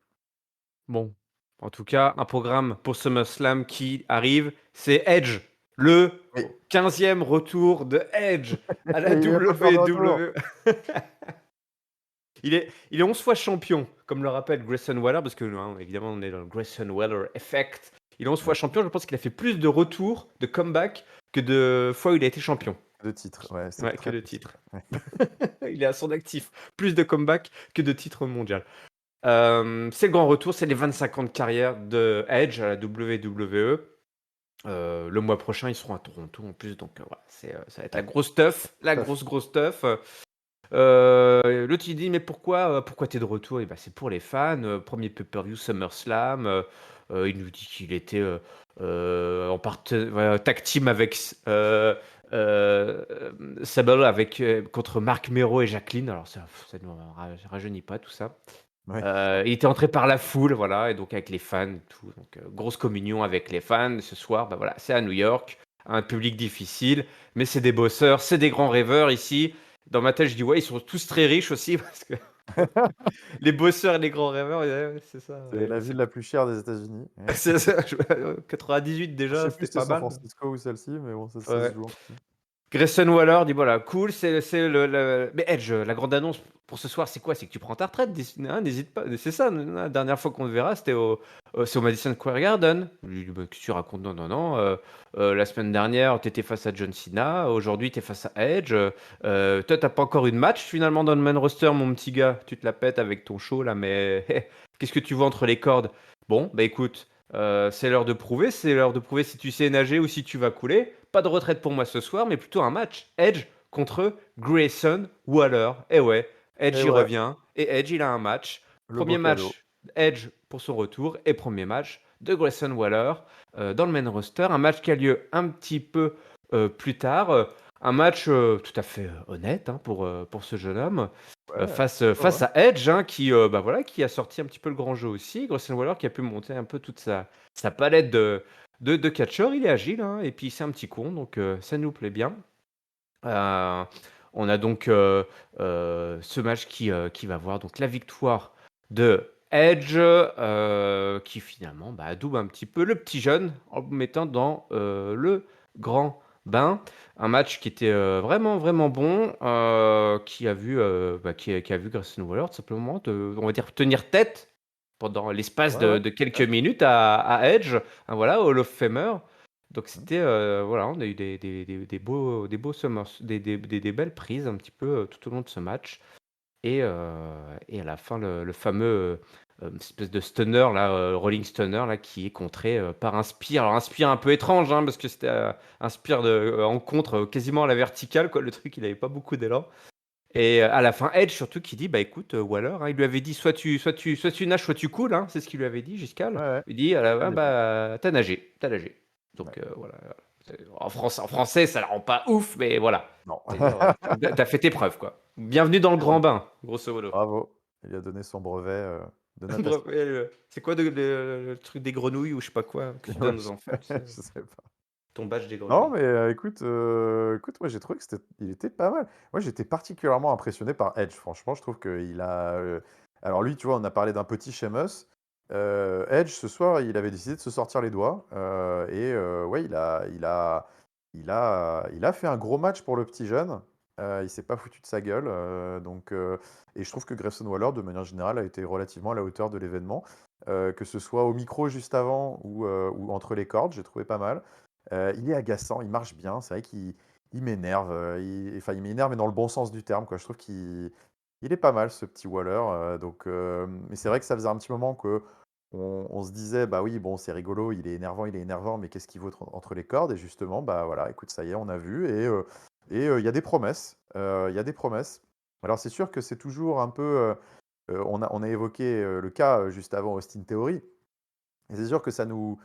Speaker 1: Bon, en tout cas, un programme pour SummerSlam qui arrive, c'est Edge, le
Speaker 2: Oui,
Speaker 1: 15e retour de Edge à la
Speaker 2: il est encore de retour!
Speaker 1: WWE. Il est 11 fois champion, comme le rappelle Grayson Waller, parce que hein, évidemment on est dans le Grayson Waller effect. Il est 11 fois
Speaker 2: Ouais,
Speaker 1: champion, je pense qu'il a fait plus de retours, de comeback, que de fois où il a été champion.
Speaker 2: 2 titres, ouais, c'est
Speaker 1: Ouais, que
Speaker 2: très
Speaker 1: de
Speaker 2: possible.
Speaker 1: titres.
Speaker 2: Ouais.
Speaker 1: Il est à son actif. Plus de comeback que de titres mondiaux. C'est le grand retour, c'est les 25 ans de carrière de Edge à la WWE. Le mois prochain, ils seront à Toronto en plus, donc voilà, ça va être la
Speaker 2: Ouais,
Speaker 1: grosse stuff, la
Speaker 2: tout à fait.
Speaker 1: grosse stuff. L'autre il dit mais pourquoi t'es de retour? Et bah c'est pour les fans. Premier pay-per-view SummerSlam. Il nous dit qu'il était voilà, tag team avec euh, Sable avec contre Marc Mero et Jacqueline. Alors ça ne rajeunit pas tout ça.
Speaker 2: Ouais.
Speaker 1: Il était entré par la foule, voilà, et donc avec les fans, et tout. Donc grosse communion avec les fans. Ce soir, bah voilà, c'est à New York, un public difficile, mais c'est des bosseurs, c'est des grands rêveurs ici. Dans ma tête, je dis ouais, ils sont tous très riches aussi parce que les bosseurs et les grands rêveurs, ouais, c'est ça.
Speaker 2: C'est la ville la plus chère des États-Unis. Ouais.
Speaker 1: C'est ça. 98
Speaker 2: Je
Speaker 1: déjà,
Speaker 2: sais plus
Speaker 1: c'était
Speaker 2: si c'était
Speaker 1: pas
Speaker 2: San
Speaker 1: mal.
Speaker 2: Francisco ou celle-ci, mais bon, ça se
Speaker 1: Ouais.
Speaker 2: joue en tout cas.
Speaker 1: Grayson Waller dit voilà, cool, c'est mais Edge, la grande annonce pour ce soir, c'est quoi? C'est que tu prends ta retraite, hein, n'hésite pas. C'est ça, la dernière fois qu'on te verra, c'est au Madison Square Garden. Je lui dis bah, qu'est-ce que tu racontes? Non, non, non. La semaine dernière, tu étais face à John Cena. Aujourd'hui, tu es face à Edge. Toi, t'as pas encore eu de match finalement dans le main roster, mon petit gars. Tu te la pètes avec ton show là, mais qu'est-ce que tu vois entre les cordes? Bon, bah écoute, c'est l'heure de prouver. C'est l'heure de prouver si tu sais nager ou si tu vas couler. Pas de retraite pour moi ce soir, mais plutôt un match. Edge contre Grayson Waller. Et ouais, Edge
Speaker 2: Et
Speaker 1: y
Speaker 2: ouais,
Speaker 1: revient. Et Edge, il a un match.
Speaker 2: le beau
Speaker 1: Premier
Speaker 2: cadeau.
Speaker 1: match, Edge pour son retour. Et premier match de Grayson Waller dans le main roster. Un match qui a lieu un petit peu plus tard. Un match tout à fait honnête hein, pour ce jeune homme.
Speaker 2: Ouais, pourquoi
Speaker 1: face
Speaker 2: pas.
Speaker 1: à Edge, hein, qui, bah, voilà, qui a sorti un petit peu le grand jeu aussi. Grayson Waller qui a pu monter un peu toute sa palette de catcheurs. Il est agile, hein, et puis c'est un petit con, donc ça nous plaît bien. Heu, on a donc, ce match qui va voir donc la victoire de Edge, qui finalement, bah, adoube un petit peu le petit jeune en le mettant dans, le grand bain. Un match qui était, vraiment, vraiment bon, qui a vu, bah, qui a vu Grayson Waller tout simplement on va dire tenir tête pendant l'espace
Speaker 2: Ouais, ouais,
Speaker 1: de quelques
Speaker 2: ouais.
Speaker 1: minutes à Edge, hein, voilà, Hall of Famer. Donc
Speaker 2: Mmh.
Speaker 1: c'était, voilà, on a eu des beaux summers des belles prises un petit peu, tout au long de ce match et à la fin le fameux, espèce de stunner là, rolling stunner là qui est contré, par un spear. Alors un spear un peu étrange, hein, parce que c'était, un spear en contre, quasiment à la verticale quoi, le truc il avait pas beaucoup d'élan et à la fin Edge surtout qui dit: «Bah écoute, Waller», hein, il lui avait dit: «Soit tu nages, soit tu coules», hein, c'est ce qu'il lui avait dit
Speaker 2: Ouais,
Speaker 1: Giscard.
Speaker 2: ouais.
Speaker 1: Il dit:
Speaker 2: Très
Speaker 1: «Ah
Speaker 2: bien dit.
Speaker 1: bah, tu nagé, t'as nagé».
Speaker 2: Ouais.
Speaker 1: Donc voilà, en français ça la rend pas ouf, mais voilà.
Speaker 2: Non.
Speaker 1: C'est-à-dire, tu fait tes preuves quoi. Bienvenue dans le
Speaker 2: C'est
Speaker 1: grand
Speaker 2: vrai.
Speaker 1: bain, grosso modo.
Speaker 2: Bravo. Il lui a donné son brevet, de natation.
Speaker 1: Brevet, c'est quoi le truc des grenouilles ou je sais pas quoi que tu
Speaker 2: Ouais,
Speaker 1: donnes aux enfants, tu sais?
Speaker 2: je sais pas.
Speaker 1: Ton badge des
Speaker 2: Non,
Speaker 1: grenouilles.
Speaker 2: mais écoute, moi j'ai trouvé que il était pas mal. Moi j'étais particulièrement impressionné par Edge. Franchement, je trouve qu'il a. Alors lui, tu vois, on a parlé d'un petit Sheamus. Edge, ce soir, il avait décidé de se sortir les doigts. Ouais, il a fait un gros match pour le petit jeune. Il s'est pas foutu de sa gueule. Et je trouve que Grayson Waller, de manière générale, a été relativement à la hauteur de l'événement. Que ce soit au micro juste avant ou entre les cordes, j'ai trouvé pas mal. Il est agaçant, il marche bien. C'est vrai qu'il m'énerve. Enfin, il m'énerve, mais dans le bon sens du terme, quoi. Je trouve qu'il est pas mal, ce petit Waller. Mais c'est vrai que ça faisait un petit moment que on se disait, bah oui, bon, c'est rigolo, il est énervant, mais qu'est-ce qu'il vaut entre les cordes? Et justement, bah voilà, écoute, ça y est, on a vu. Il y a des promesses. Il y a des promesses. Alors, c'est sûr que c'est toujours un peu. On a évoqué le cas juste avant Austin Theory. Et c'est sûr que ça nous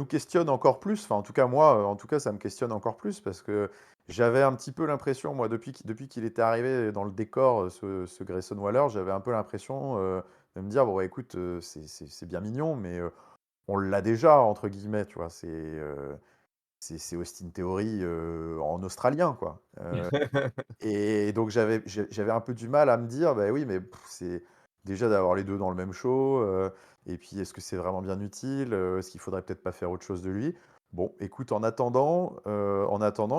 Speaker 2: questionne encore plus. Enfin, en tout cas, moi, en tout cas, ça me questionne encore plus parce que j'avais un petit peu l'impression, moi, depuis qu'il était arrivé dans le décor, ce Grayson Waller, j'avais un peu l'impression de me dire, bon, ouais, écoute, c'est bien mignon, mais on l'a déjà, entre guillemets, tu vois. C'est Austin Theory en australien, quoi. Et donc j'avais un peu du mal à me dire: «Bah oui, mais c'est déjà d'avoir les 2 dans le même show, et puis est-ce que c'est vraiment bien utile? Est-ce qu'il faudrait peut-être pas faire autre chose de lui?» Bon, écoute, en attendant,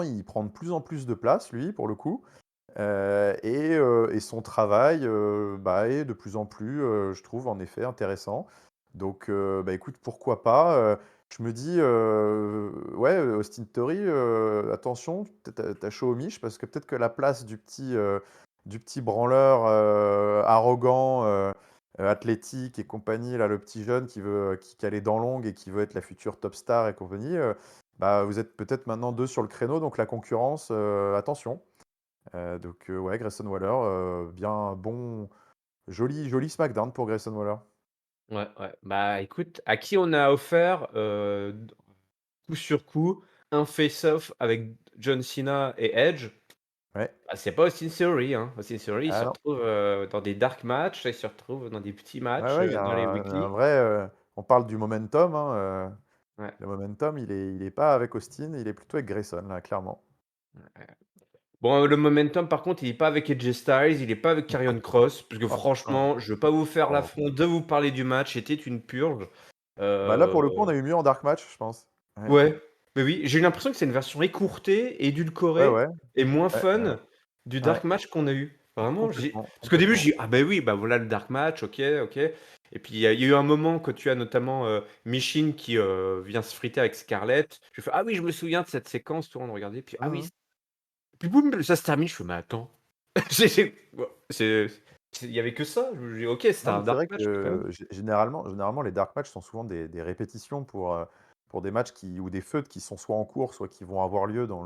Speaker 2: il prend de plus en plus de place, lui, pour le coup, et son travail, bah, est de plus en plus, je trouve, en effet, intéressant. Donc bah, écoute, pourquoi pas, je me dis, ouais, Austin Theory, attention, tu chaud aux miches parce que peut-être que la place du petit branleur, arrogant, athlétique et compagnie, là, le petit jeune qui a les dents longues et qui veut être la future top star et compagnie, bah, vous êtes peut-être maintenant 2 sur le créneau, donc la concurrence, attention. Ouais, Grayson Waller, bien bon, joli joli SmackDown pour Grayson Waller.
Speaker 1: Ouais, ouais. Bah, écoute, à qui on a offert, coup sur coup, un face-off avec John Cena et Edge.
Speaker 2: Ouais.
Speaker 1: Ah, c'est pas Austin Theory, hein. Austin Theory, il se
Speaker 2: Ah non.
Speaker 1: retrouve, dans des dark matchs, il se retrouve dans des petits
Speaker 2: Ouais,
Speaker 1: matchs,
Speaker 2: ouais, il y a
Speaker 1: dans les
Speaker 2: un
Speaker 1: weekly.
Speaker 2: vrai, on parle du momentum, hein,
Speaker 1: Ouais,
Speaker 2: le momentum, il est pas avec Austin, il est plutôt avec Grayson, là, clairement.
Speaker 1: ouais. Bon, le momentum, par contre, il est pas avec AJ Styles, il est pas avec Karrion Kross, parce que
Speaker 2: Oh putain,
Speaker 1: franchement, je veux pas vous faire
Speaker 2: oh.
Speaker 1: l'affront de vous parler du match, c'était une purge.
Speaker 2: Bah, là,
Speaker 1: Heu,
Speaker 2: pour le coup, on a eu mieux en dark match, je pense. Ouais.
Speaker 1: ouais, mais oui, j'ai eu l'impression que c'est une version écourtée,
Speaker 2: Ouais,
Speaker 1: édulcorée
Speaker 2: ouais,
Speaker 1: et moins
Speaker 2: ouais, ouais,
Speaker 1: fun du
Speaker 2: ouais.
Speaker 1: dark match qu'on a eu. Vraiment,
Speaker 2: Complètement,
Speaker 1: parce qu'au début,
Speaker 2: complètement.
Speaker 1: j'ai dit: «Ah bah oui, bah voilà le dark match, OK, OK», et puis il y a eu un moment que tu as notamment, Michin qui, vient se friter avec Scarlett. Je fais: «Ah oui, je me souviens de cette séquence», tout le monde regardait, puis: «Ah
Speaker 2: Mmh
Speaker 1: oui».
Speaker 2: mh.
Speaker 1: Puis boum, ça se termine, je fais: «Mais attends». J'ai ouais, il y avait que ça. Je me dis: «OK, c'était
Speaker 2: Non, mais
Speaker 1: un
Speaker 2: c'est
Speaker 1: dark
Speaker 2: vrai
Speaker 1: match, mais quand même».
Speaker 2: que généralement, les dark matchs sont souvent des répétitions pour des matchs ou des feuds qui sont soit en cours, soit qui vont avoir lieu dans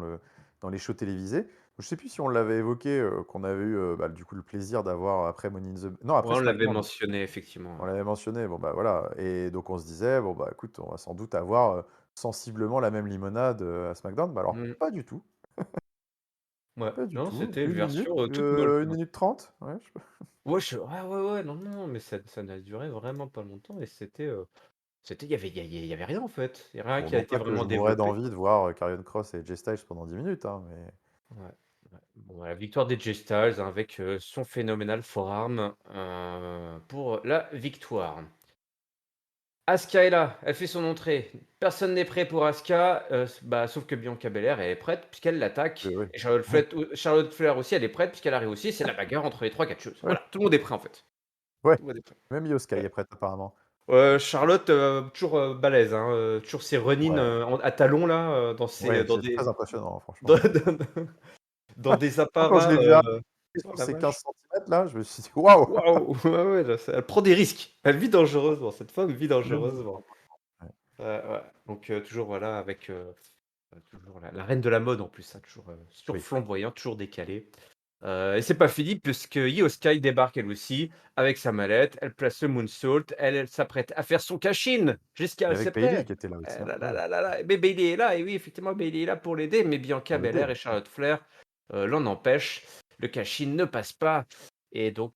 Speaker 2: les shows télévisés. Je sais plus si on l'avait évoqué, qu'on avait eu, bah, du coup, le plaisir d'avoir après Money in the non,
Speaker 1: Ouais,
Speaker 2: après
Speaker 1: on l'avait
Speaker 2: SmackDown.
Speaker 1: mentionné effectivement,
Speaker 2: On
Speaker 1: ouais.
Speaker 2: l'avait mentionné, bon, bah, voilà, et donc on se disait: «Bon, bah, écoute, on va sans doute avoir, sensiblement la même limonade, à SmackDown». Bah, alors
Speaker 1: Mmh.
Speaker 2: pas du tout.
Speaker 1: Ouais,
Speaker 2: Pas du
Speaker 1: non,
Speaker 2: tout.
Speaker 1: c'était une
Speaker 2: Une minute,
Speaker 1: version, toute molle,
Speaker 2: 1
Speaker 1: quoi.
Speaker 2: minute 30, ouais, je
Speaker 1: Ouais, ouais, ouais, non, non, mais ça n'a duré vraiment pas longtemps et c'était il y avait rien, en fait. Il y a rien
Speaker 2: bon,
Speaker 1: qui a
Speaker 2: non
Speaker 1: été
Speaker 2: pas que
Speaker 1: vraiment
Speaker 2: je mourrais
Speaker 1: développé.
Speaker 2: d'envie de voir, Karrion Kross et Jay Styles pendant 10 minutes, hein, mais
Speaker 1: Ouais, ouais. Bon, la victoire des J-Styles avec, son phénoménal forearm, pour la victoire. Asuka est là, elle fait son entrée. Personne n'est prêt pour Asuka, bah, sauf que Bianca Belair, elle est prête puisqu'elle l'attaque
Speaker 2: oui.
Speaker 1: et Charlotte Flair aussi, elle est prête puisqu'elle arrive aussi. C'est la bagarre entre les trois catcheuses.
Speaker 2: Ouais,
Speaker 1: Voilà, tout le monde est prêt, en fait.
Speaker 2: ouais,
Speaker 1: Tout le monde est prêt.
Speaker 2: même Io Sky
Speaker 1: Ouais.
Speaker 2: est prête apparemment.
Speaker 1: Charlotte, toujours, balèze, hein, toujours ses run-in,
Speaker 2: Ouais,
Speaker 1: à talons là,
Speaker 2: ouais, c'est très impressionnant, hein,
Speaker 1: dans
Speaker 2: franchement.
Speaker 1: dans des
Speaker 2: Moi, quand je
Speaker 1: apparats,
Speaker 2: l'ai vu arriver
Speaker 1: oh
Speaker 2: sur
Speaker 1: la
Speaker 2: ces 15
Speaker 1: vache!
Speaker 2: centimètres là, je me suis dit: «Waouh!»
Speaker 1: Waouh! Ouais, ouais, là, elle prend des risques. Elle vit dangereusement, cette femme vit
Speaker 2: Le mouvement,
Speaker 1: dangereusement.
Speaker 2: ouais.
Speaker 1: Ouais, ouais. Donc toujours voilà avec, toujours la reine de la mode en plus, hein, toujours
Speaker 2: Oui,
Speaker 1: flamboyante, toujours décalée. Et c'est pas fini puisque Io Sky débarque elle aussi avec sa mallette, elle place le moonsault, elle s'apprête à faire son cash-in
Speaker 2: et
Speaker 1: jusqu'à
Speaker 2: avec
Speaker 1: c'est
Speaker 2: Bayley
Speaker 1: prêt.
Speaker 2: qui était là
Speaker 1: Eh
Speaker 2: aussi, hein,
Speaker 1: là là
Speaker 2: ouais,
Speaker 1: là là là, mais Bayley est là et oui effectivement Bayley est là pour l'aider, mais Bianca
Speaker 2: pour
Speaker 1: Belair
Speaker 2: l'aider.
Speaker 1: et Charlotte Flair, l'en empêchent. Le cash-in ne passe pas et donc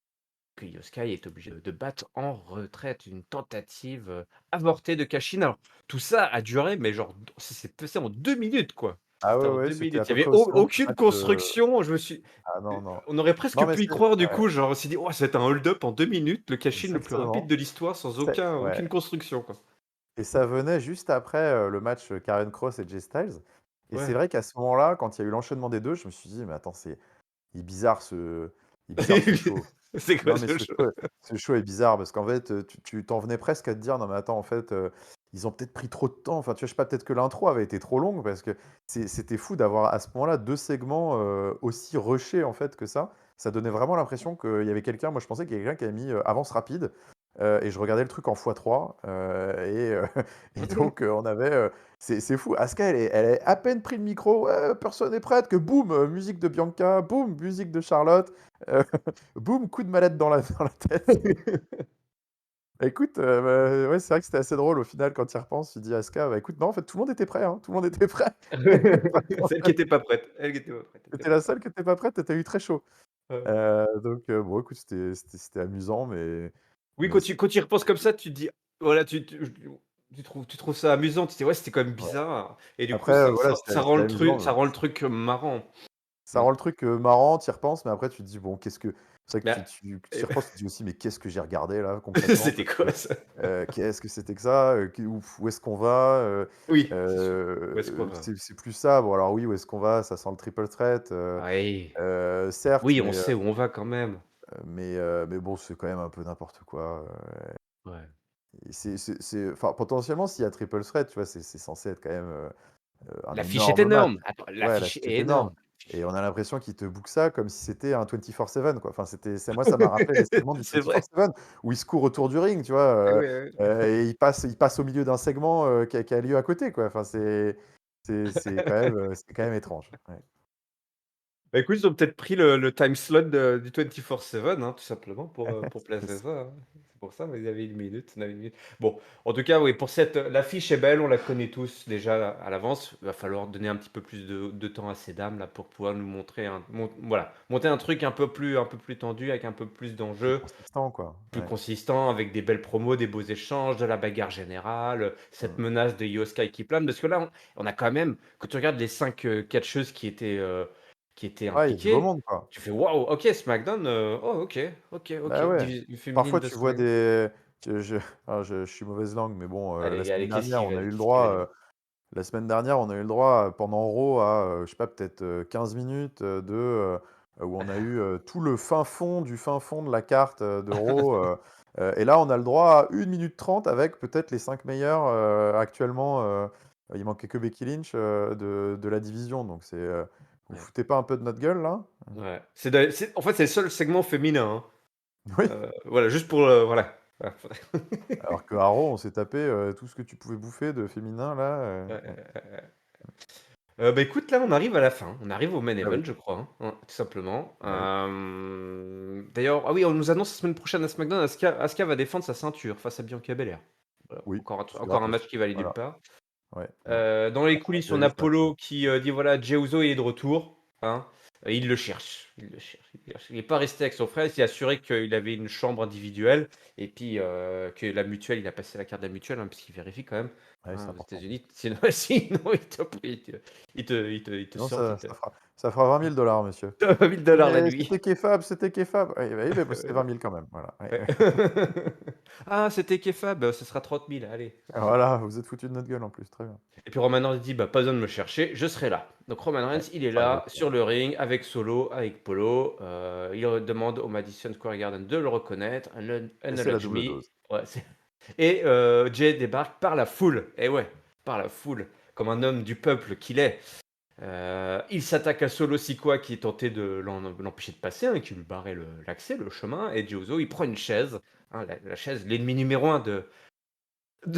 Speaker 1: que Yoskai est obligé de battre en retraite, une tentative, avortée de cash-in. Alors, tout ça a duré, mais genre, c'est passé en 2 minutes, quoi.
Speaker 2: Ah
Speaker 1: C'était
Speaker 2: ouais,
Speaker 1: en
Speaker 2: ouais,
Speaker 1: 2
Speaker 2: c'était à
Speaker 1: minutes. Il
Speaker 2: peu
Speaker 1: y avait
Speaker 2: près aussi long que le
Speaker 1: aucune
Speaker 2: match,
Speaker 1: construction.
Speaker 2: ah non, non.
Speaker 1: On aurait presque
Speaker 2: Non mais
Speaker 1: pu y
Speaker 2: c'est
Speaker 1: croire du
Speaker 2: ouais,
Speaker 1: coup, genre, on s'est dit: «Oh, c'est un hold-up en 2 minutes, le cash-in le plus rapide
Speaker 2: exactement.
Speaker 1: de l'histoire sans
Speaker 2: C'est ouais
Speaker 1: aucune construction, quoi».
Speaker 2: et ça venait juste après, le match, Karrion Kross et Jay Styles et c'est
Speaker 1: Ouais.
Speaker 2: vrai qu'à ce moment-là, quand il y a eu l'enchaînement des 2, je me suis dit: «Mais attends, il est bizarre ce show».
Speaker 1: C'est quoi
Speaker 2: Non, mais
Speaker 1: ce jeu?
Speaker 2: ce show est bizarre parce qu'en fait, tu t'en venais presque à te dire: «Non, mais attends, en fait, ils ont peut-être pris trop de temps». Enfin, tu vois, je sais pas, peut-être que l'intro avait été trop longue parce que c'était fou d'avoir à ce moment-là 2 segments, aussi rushés, en fait, que ça. Ça donnait vraiment l'impression qu'il y avait quelqu'un moi, je pensais qu'il y avait quelqu'un qui avait mis, avance rapide, et je regardais le truc en x3, et donc, on avait, c'est fou. Asuka, elle est à peine pris le micro: «Ouais, personne n'est prête», que boum, musique de Bianca, boum, musique de Charlotte, heu boum, coup de mallette dans la tête. Écoute, bah, ouais, c'est vrai que c'était assez drôle au final quand tu y repenses, tu dis à Asuka: «Bah, écoute, non, en fait, tout le monde était prêt, hein, tout le monde était prêt». Pas toi.
Speaker 1: Celle qui était pas prête, elle qui était pas prête,
Speaker 2: Tu
Speaker 1: elle était
Speaker 2: la
Speaker 1: pas prête.
Speaker 2: seule qui était pas prête et tu eu très chaud.
Speaker 1: Ouais.
Speaker 2: Donc bon, écoute, c'était amusant,
Speaker 1: Oui,
Speaker 2: mais c'est
Speaker 1: quand tu y repenses comme ça, tu te dis voilà, tu trouves ça amusant, tu te dis: «Ouais, c'était quand même
Speaker 2: ouais.
Speaker 1: bizarre» et du coup,
Speaker 2: Après, voilà, c'était amusant,
Speaker 1: ça rend le truc, marrant.
Speaker 2: ça
Speaker 1: Mmh.
Speaker 2: rend le truc, marrant, tu y repenses, mais après tu te dis: «Bon, qu'est-ce que» c'est vrai que
Speaker 1: Bah,
Speaker 2: tu y repenses, tu te dis aussi: «Mais qu'est-ce que j'ai regardé là concrètement?»
Speaker 1: c'était
Speaker 2: parce
Speaker 1: quoi
Speaker 2: que,
Speaker 1: ça?
Speaker 2: qu'est-ce que c'était que ça? Où est-ce qu'on va?
Speaker 1: Oui, c'est sûr. Où est-ce qu'on va?
Speaker 2: C'est plus ça. Bon alors oui, où est-ce qu'on va? Ça sent le triple threat,
Speaker 1: Oui,
Speaker 2: certes,
Speaker 1: oui, on sait où on va quand même.
Speaker 2: mais bon, c'est quand même un peu n'importe quoi,
Speaker 1: Ouais.
Speaker 2: et c'est enfin, potentiellement, s'il y a triple threat, tu vois, c'est censé être quand même, un
Speaker 1: L'affiche est
Speaker 2: énorme match.
Speaker 1: énorme. Attends,
Speaker 2: Ouais,
Speaker 1: l'affiche
Speaker 2: l'affiche est
Speaker 1: est
Speaker 2: énorme
Speaker 1: énorme. L'affiche
Speaker 2: et on
Speaker 1: est
Speaker 2: a l'impression qu'ils te bookent ça comme si c'était un 24/7 quoi. Enfin, c'est moi, ça m'a rappelé les segments du
Speaker 1: c'est vrai.
Speaker 2: 24/7 où ils se courent autour du ring, tu vois?
Speaker 1: Ah ouais, ouais.
Speaker 2: Et ils passent au milieu d'un segment, qui a lieu à côté, quoi. Enfin, c'est quand même étrange. Ouais.
Speaker 1: Bah, écoute, ils ont peut-être pris le time slot de du 24/7, hein, tout simplement pour
Speaker 2: C'est
Speaker 1: placer
Speaker 2: possible.
Speaker 1: ça, hein. C'est pour ça, ils avaient 1 minute, on avait 1 minute. Bon, en tout cas, oui, pour cette, l'affiche est belle, on la connaît tous déjà à l'avance. Il va falloir donner un petit peu plus de temps à ces dames là pour pouvoir nous montrer voilà, monter un truc un peu plus tendu avec un peu plus
Speaker 2: Plus
Speaker 1: d'enjeux,
Speaker 2: consistant, quoi.
Speaker 1: plus
Speaker 2: Ouais.
Speaker 1: consistant avec des belles promos, des beaux échanges, de la bagarre générale, cette
Speaker 2: Mmh.
Speaker 1: menace de Io Sky qui plane. Parce que là, on a quand même quand tu regardes les 5 catcheuses qui étaient
Speaker 2: Ouais, il y a du beau
Speaker 1: impliquées,
Speaker 2: monde, quoi.
Speaker 1: tu fais: «Waouh, OK, SmackDown, oh OK, OK, OK,
Speaker 2: Bah, ouais.
Speaker 1: divi féminine
Speaker 2: Parfois,
Speaker 1: de
Speaker 2: tu vois
Speaker 1: SmackDown».
Speaker 2: des je alors je suis mauvaise langue, mais bon,
Speaker 1: Allez, qu'est-ce qu'il va
Speaker 2: la
Speaker 1: dire?
Speaker 2: semaine dernière, on a eu le droit, pendant Raw à, je sais pas, peut-être, 15 minutes, où on a eu, tout le fin fond de la carte, de Raw, et là, on a le droit à 1 minute 30 avec peut-être les 5 meilleurs, actuellement, il manquait que Becky Lynch, de la division, donc vous
Speaker 1: Ouais,
Speaker 2: foutez pas un peu de notre gueule, là?
Speaker 1: ouais. C'est en fait, c'est le seul segment féminin,
Speaker 2: Oui,
Speaker 1: hein, voilà, juste pour, voilà. Voilà.
Speaker 2: alors qu'à Raw, on s'est tapé, tout ce que tu pouvais bouffer de féminin là,
Speaker 1: Ouais,
Speaker 2: ouais.
Speaker 1: bah, écoute, là, on arrive à la fin. On arrive au main
Speaker 2: Ah
Speaker 1: event,
Speaker 2: oui,
Speaker 1: je crois, tout simplement.
Speaker 2: bah oui.
Speaker 1: D'ailleurs, ah oui, on nous annonce la semaine prochaine à SmackDown, Asuka va défendre sa ceinture face à Bianca Belair. Voilà,
Speaker 2: Oui, c'est
Speaker 1: encore un
Speaker 2: gratos.
Speaker 1: match qui va aller nulle
Speaker 2: Voilà,
Speaker 1: part.
Speaker 2: ouais, ouais.
Speaker 1: Dans les
Speaker 2: On a
Speaker 1: coulisses,
Speaker 2: déjà
Speaker 1: on
Speaker 2: vu
Speaker 1: a
Speaker 2: ce match, ouais.
Speaker 1: Polo qui dit voilà, Jey Uso il est de retour, hein. Il le cherche, il le cherche, il le cherche. Il est pas resté avec son frère, il s'est assuré qu'il avait une chambre individuelle et puis, que la mutuelle il a passé la carte de la mutuelle, hein, puisqu'il vérifie quand même,
Speaker 2: Ouais, c'est
Speaker 1: hein, aux
Speaker 2: important.
Speaker 1: États-Unis. Sinon sinon il te
Speaker 2: Non,
Speaker 1: sortent,
Speaker 2: ça fera 20 000 $ monsieur.
Speaker 1: 20 000 la nuit.
Speaker 2: C'était Kefab, c'était Kefab. Oui, oui, mais bon, c'était 20 000 quand même, voilà. Ouais,
Speaker 1: Ouais.
Speaker 2: ouais.
Speaker 1: «Ah, c'était Kefab, ce sera 30 000, allez».
Speaker 2: Voilà, vous êtes foutus de notre gueule en plus, très bien.
Speaker 1: Et puis Roman Reigns dit: «Bah, pas besoin de me chercher, je serai là». Donc Roman
Speaker 2: Ouais,
Speaker 1: Reigns, il est
Speaker 2: ça arrive
Speaker 1: là
Speaker 2: aussi,
Speaker 1: sur
Speaker 2: hein.
Speaker 1: le ring avec Solo, avec Polo, il demande au Madison Square Garden de le reconnaître,
Speaker 2: Et c'est la
Speaker 1: acknowledge
Speaker 2: double
Speaker 1: me.
Speaker 2: dose.
Speaker 1: Ouais, et Jay débarque par la foule, et ouais, par la foule, comme un homme du peuple qu'il est. Il s'attaque à Solo Sikoa qui tentait de l'empêcher de passer, hein, qui lui barrait l'accès, le chemin, et Jey Uso, il prend une chaise, hein, la chaise, l'ennemi numéro un de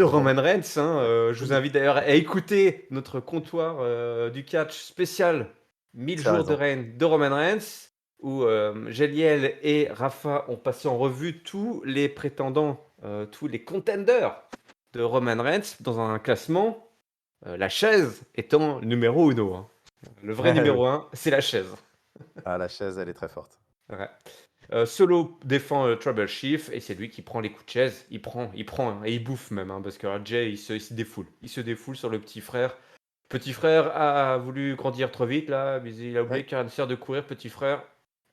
Speaker 2: Romain,
Speaker 1: Roman Reigns, hein,
Speaker 2: ouais,
Speaker 1: je vous invite d'ailleurs à écouter notre comptoir du catch spécial 1000
Speaker 2: tu as
Speaker 1: jours de
Speaker 2: raison.
Speaker 1: règne de Roman Reigns, où Géliel et Rafa ont passé en revue tous les prétendants, tous les contenders de Roman Reigns dans un classement, la chaise étant le numéro uno, hein. Le vrai
Speaker 2: Ouais, oui.
Speaker 1: numéro un, c'est la chaise.
Speaker 2: Ah, la chaise, elle est très forte.
Speaker 1: Ouais. Solo défend Tribal Chief et c'est lui qui prend les coups de chaise. Il prend hein, et il bouffe même, hein, parce que Jay il se défoule. Il se défoule sur le petit frère. Petit frère a voulu grandir trop vite là, mais il a oublié
Speaker 2: Ouais,
Speaker 1: qu'il y a une sœur de courir. Petit frère,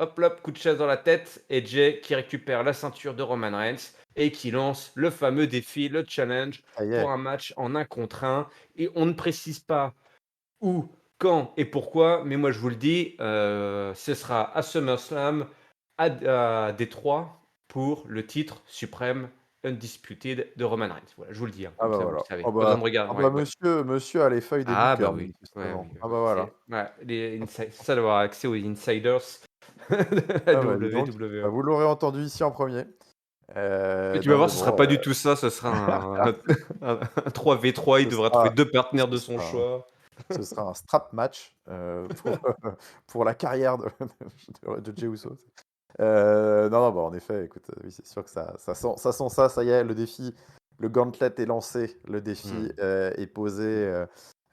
Speaker 1: hop hop, coup de chaise dans la tête et Jay qui récupère la ceinture de Roman Reigns et qui lance le fameux défi, le challenge
Speaker 2: ça y
Speaker 1: pour
Speaker 2: est.
Speaker 1: un match en 1 contre 1. Et on ne précise pas où, quand et pourquoi, mais moi je vous le dis, ce sera à SummerSlam, à Détroit, pour le titre suprême Undisputed de Roman Reigns. Voilà, je vous le dis, hein,
Speaker 2: Ah
Speaker 1: comme
Speaker 2: bah
Speaker 1: ça vous le
Speaker 2: voilà.
Speaker 1: savez. Pas besoin de regarder.
Speaker 2: Ah
Speaker 1: Ouais,
Speaker 2: bah
Speaker 1: ouais.
Speaker 2: monsieur a les feuilles des
Speaker 1: Ah bah
Speaker 2: bookers
Speaker 1: oui, ouais, oui,
Speaker 2: manifestement. Ah bah voilà.
Speaker 1: c'est ouais, c'est ça d'avoir accès aux insiders de la
Speaker 2: Ah bah dis donc. Bah,
Speaker 1: WWE.
Speaker 2: vous l'aurez entendu ici en premier.
Speaker 1: Et tu vas
Speaker 2: Non
Speaker 1: voir,
Speaker 2: mais
Speaker 1: ce sera
Speaker 2: bon,
Speaker 1: pas du tout ça, ce sera un 3v3, il
Speaker 2: ce
Speaker 1: devra trouver
Speaker 2: sera
Speaker 1: 2 partenaires
Speaker 2: ce
Speaker 1: de son
Speaker 2: sera
Speaker 1: choix.
Speaker 2: ce sera un strap match, pour la carrière de Jey Uso. Non, non, bah, en effet, écoute, oui, c'est sûr que ça sent ça, ça y est, le défi, le gauntlet est lancé, le défi,
Speaker 1: Mmh.
Speaker 2: est posé,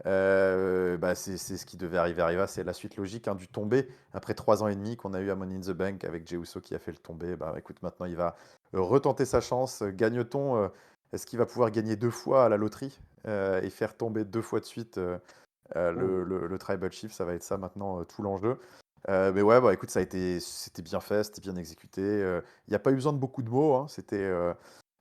Speaker 2: bah, c'est ce qui devait arriva, c'est la suite logique, hein, du tombé. Après 3 ans et demi qu'on a eu à Money in the Bank avec Jey Uso qui a fait le tombé, bah, écoute, maintenant il va, retenter sa chance. Gagne-t-on, est-ce qu'il va pouvoir gagner 2 fois à la loterie, et faire tomber 2 fois de suite,
Speaker 1: Ouh,
Speaker 2: le Tribal Chief? Ça va être ça maintenant, tout l'enjeu. Mais ouais, bah, écoute, c'était bien fait, c'était bien exécuté, il y a pas eu besoin de beaucoup de mots, hein. C'était